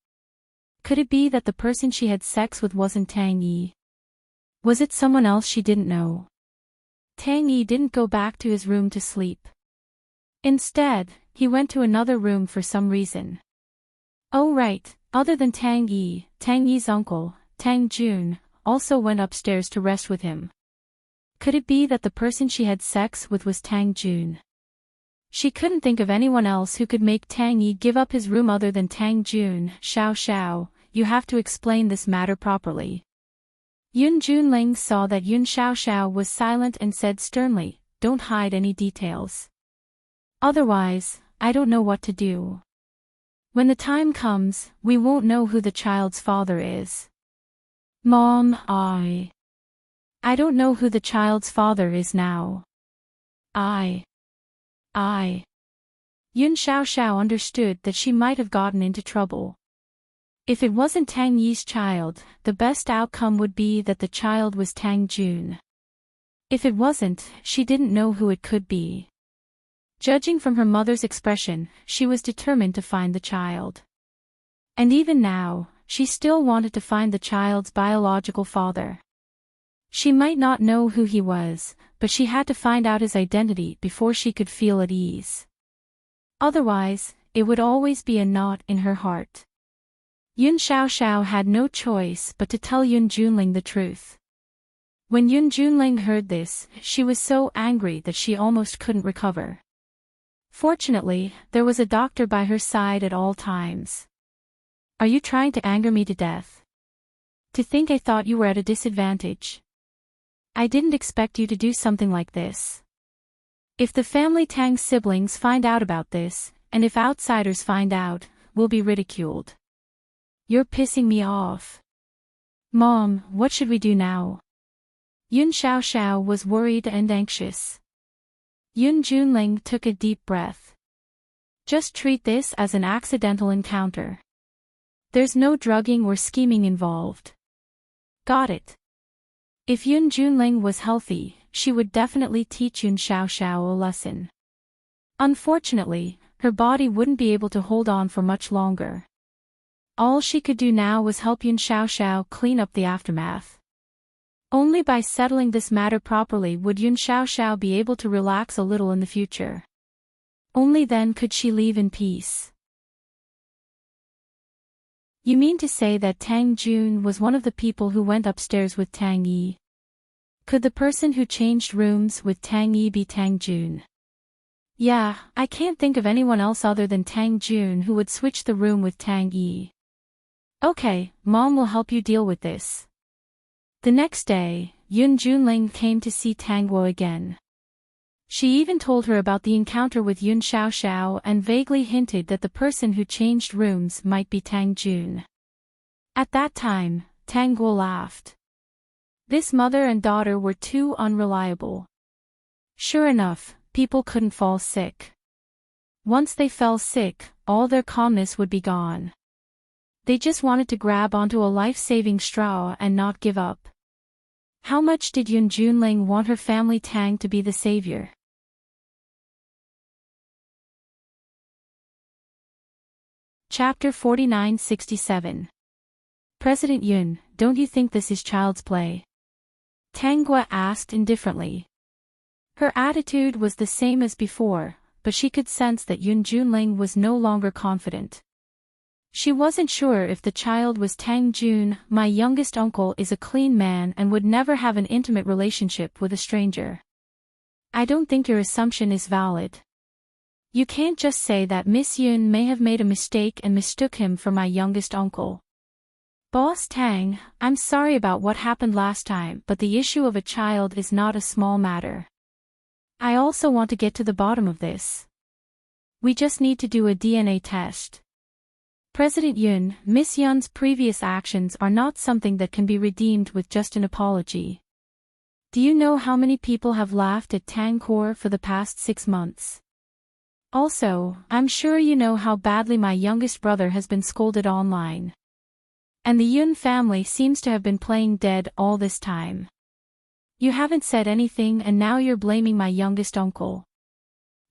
Could it be that the person she had sex with wasn't Tang Yi? Was it someone else she didn't know? Tang Yi didn't go back to his room to sleep. Instead, he went to another room for some reason. Oh right, other than Tang Yi's uncle, Tang Jun, also went upstairs to rest with him. Could it be that the person she had sex with was Tang Jun? She couldn't think of anyone else who could make Tang Yi give up his room other than Tang Jun. Xiao, you have to explain this matter properly. Yun Junling saw that Yun Xiao was silent and said sternly, don't hide any details. Otherwise, I don't know what to do. When the time comes, we won't know who the child's father is. Mom, I don't know who the child's father is now. Yun Xiao understood that she might have gotten into trouble. If it wasn't Tang Yi's child, the best outcome would be that the child was Tang Jun. If it wasn't, she didn't know who it could be. Judging from her mother's expression, she was determined to find the child. And even now, she still wanted to find the child's biological father. She might not know who he was, but she had to find out his identity before she could feel at ease. Otherwise, it would always be a knot in her heart. Yun Xiao had no choice but to tell Yun Junling the truth. When Yun Junling heard this, she was so angry that she almost couldn't recover. Fortunately, there was a doctor by her side at all times. Are you trying to anger me to death? To think I thought you were at a disadvantage. I didn't expect you to do something like this. If the family Tang siblings find out about this, and if outsiders find out, we'll be ridiculed. You're pissing me off. Mom, what should we do now? Yun Xiao was worried and anxious. Yun Junling took a deep breath. Just treat this as an accidental encounter. There's no drugging or scheming involved. Got it. If Yun Junling was healthy, she would definitely teach Yun Xiao a lesson. Unfortunately, her body wouldn't be able to hold on for much longer. All she could do now was help Yun Xiao clean up the aftermath. Only by settling this matter properly would Yun Xiao be able to relax a little in the future. Only then could she leave in peace. You mean to say that Tang Jun was one of the people who went upstairs with Tang Yi? Could the person who changed rooms with Tang Yi be Tang Jun? Yeah, I can't think of anyone else other than Tang Jun who would switch the room with Tang Yi. Okay, Mom will help you deal with this. The next day, Yun Junling came to see Tang Guo again. She even told her about the encounter with Yun Xiao and vaguely hinted that the person who changed rooms might be Tang Jun. At that time, Tang Guo laughed. This mother and daughter were too unreliable. Sure enough, people couldn't fall sick. Once they fell sick, all their calmness would be gone. They just wanted to grab onto a life-saving straw and not give up. How much did Yun Junling want her family Tang to be the savior? Chapter 49-67. President Yun, don't you think this is child's play? Tang Guo asked indifferently. Her attitude was the same as before, but she could sense that Yun Junling was no longer confident. She wasn't sure if the child was Tang Jun. My youngest uncle is a clean man and would never have an intimate relationship with a stranger. I don't think your assumption is valid. You can't just say that Miss Yun may have made a mistake and mistook him for my youngest uncle. Boss Tang, I'm sorry about what happened last time, but the issue of a child is not a small matter. I also want to get to the bottom of this. We just need to do a DNA test. President Yun, Miss Yun's previous actions are not something that can be redeemed with just an apology. Do you know how many people have laughed at Tang Kor for the past 6 months? Also, I'm sure you know how badly my youngest brother has been scolded online. And the Yun family seems to have been playing dead all this time. You haven't said anything and now you're blaming my youngest uncle.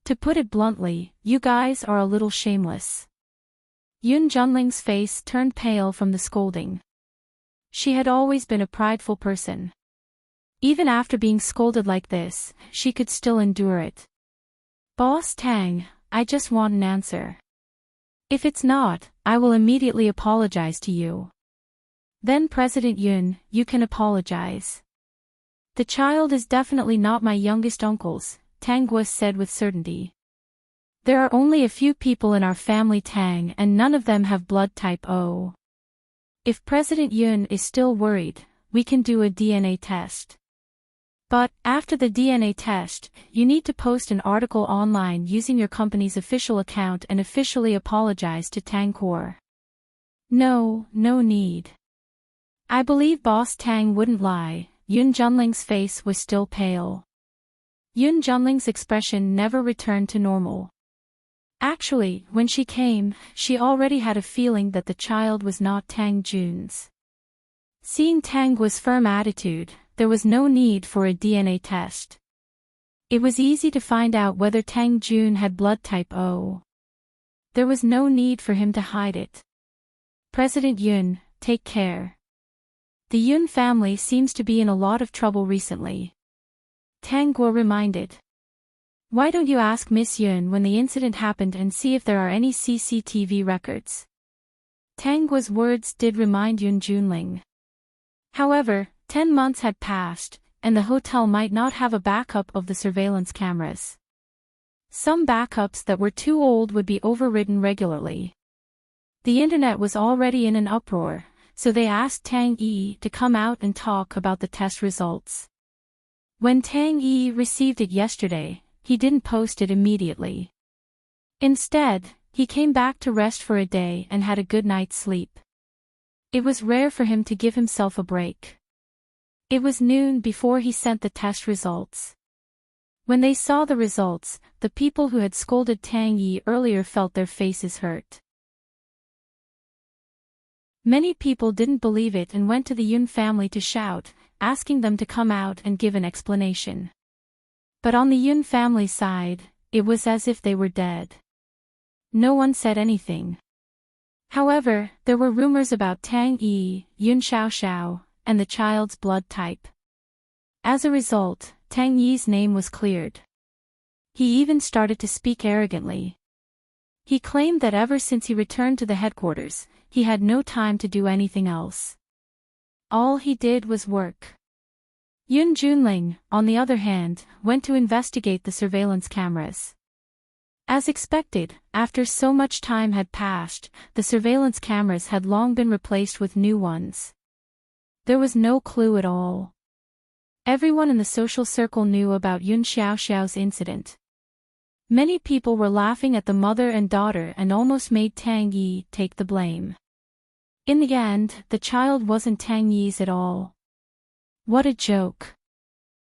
To put it bluntly, you guys are a little shameless. Yun Junling's face turned pale from the scolding. She had always been a prideful person. Even after being scolded like this, she could still endure it. Boss Tang, I just want an answer. If it's not, I will immediately apologize to you. Then President Yun, you can apologize. The child is definitely not my youngest uncle's, Tang Guo said with certainty. There are only a few people in our family Tang and none of them have blood type O. If President Yun is still worried, we can do a DNA test. But, after the DNA test, you need to post an article online using your company's official account and officially apologize to Tang Guo. No need. I believe Boss Tang wouldn't lie. Yun Junling's face was still pale. Yun Junling's expression never returned to normal. Actually, when she came, she already had a feeling that the child was not Tang Jun's. Seeing Tang Guo's firm attitude, there was no need for a DNA test. It was easy to find out whether Tang Jun had blood type O. There was no need for him to hide it. President Yun, take care. The Yun family seems to be in a lot of trouble recently. Tang Guo reminded. Why don't you ask Miss Yun when the incident happened and see if there are any CCTV records? Tang Guo's words did remind Yun Junling. However, 10 months had passed, and the hotel might not have a backup of the surveillance cameras. Some backups that were too old would be overridden regularly. The internet was already in an uproar, so they asked Tang Yi to come out and talk about the test results. When Tang Yi received it yesterday, he didn't post it immediately. Instead, he came back to rest for a day and had a good night's sleep. It was rare for him to give himself a break. It was noon before he sent the test results. When they saw the results, the people who had scolded Tang Yi earlier felt their faces hurt. Many people didn't believe it and went to the Yun family to shout, asking them to come out and give an explanation. But on the Yun family side, it was as if they were dead. No one said anything. However, there were rumors about Tang Yi, Yun Xiaoxiao, and the child's blood type. As a result, Tang Yi's name was cleared. He even started to speak arrogantly. He claimed that ever since he returned to the headquarters, he had no time to do anything else. All he did was work. Yun Junling, on the other hand, went to investigate the surveillance cameras. As expected, after so much time had passed, the surveillance cameras had long been replaced with new ones. There was no clue at all. Everyone in the social circle knew about Yun Xiaoxiao's incident. Many people were laughing at the mother and daughter and almost made Tang Yi take the blame. In the end, the child wasn't Tang Yi's at all. What a joke.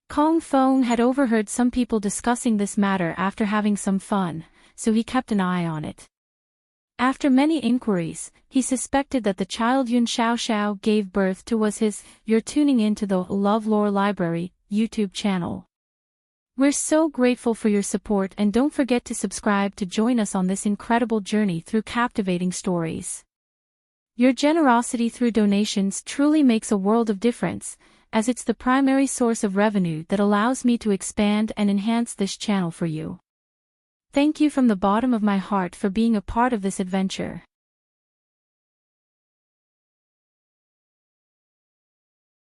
Kong Feng had overheard some people discussing this matter after having some fun, so he kept an eye on it. After many inquiries, he suspected that the child Yun Xiaoxiao gave birth to was his. You're tuning into the LoveLore Library YouTube channel. We're so grateful for your support and don't forget to subscribe to join us on this incredible journey through captivating stories. Your generosity through donations truly makes a world of difference, as it's the primary source of revenue that allows me to expand and enhance this channel for you. Thank you from the bottom of my heart for being a part of this adventure.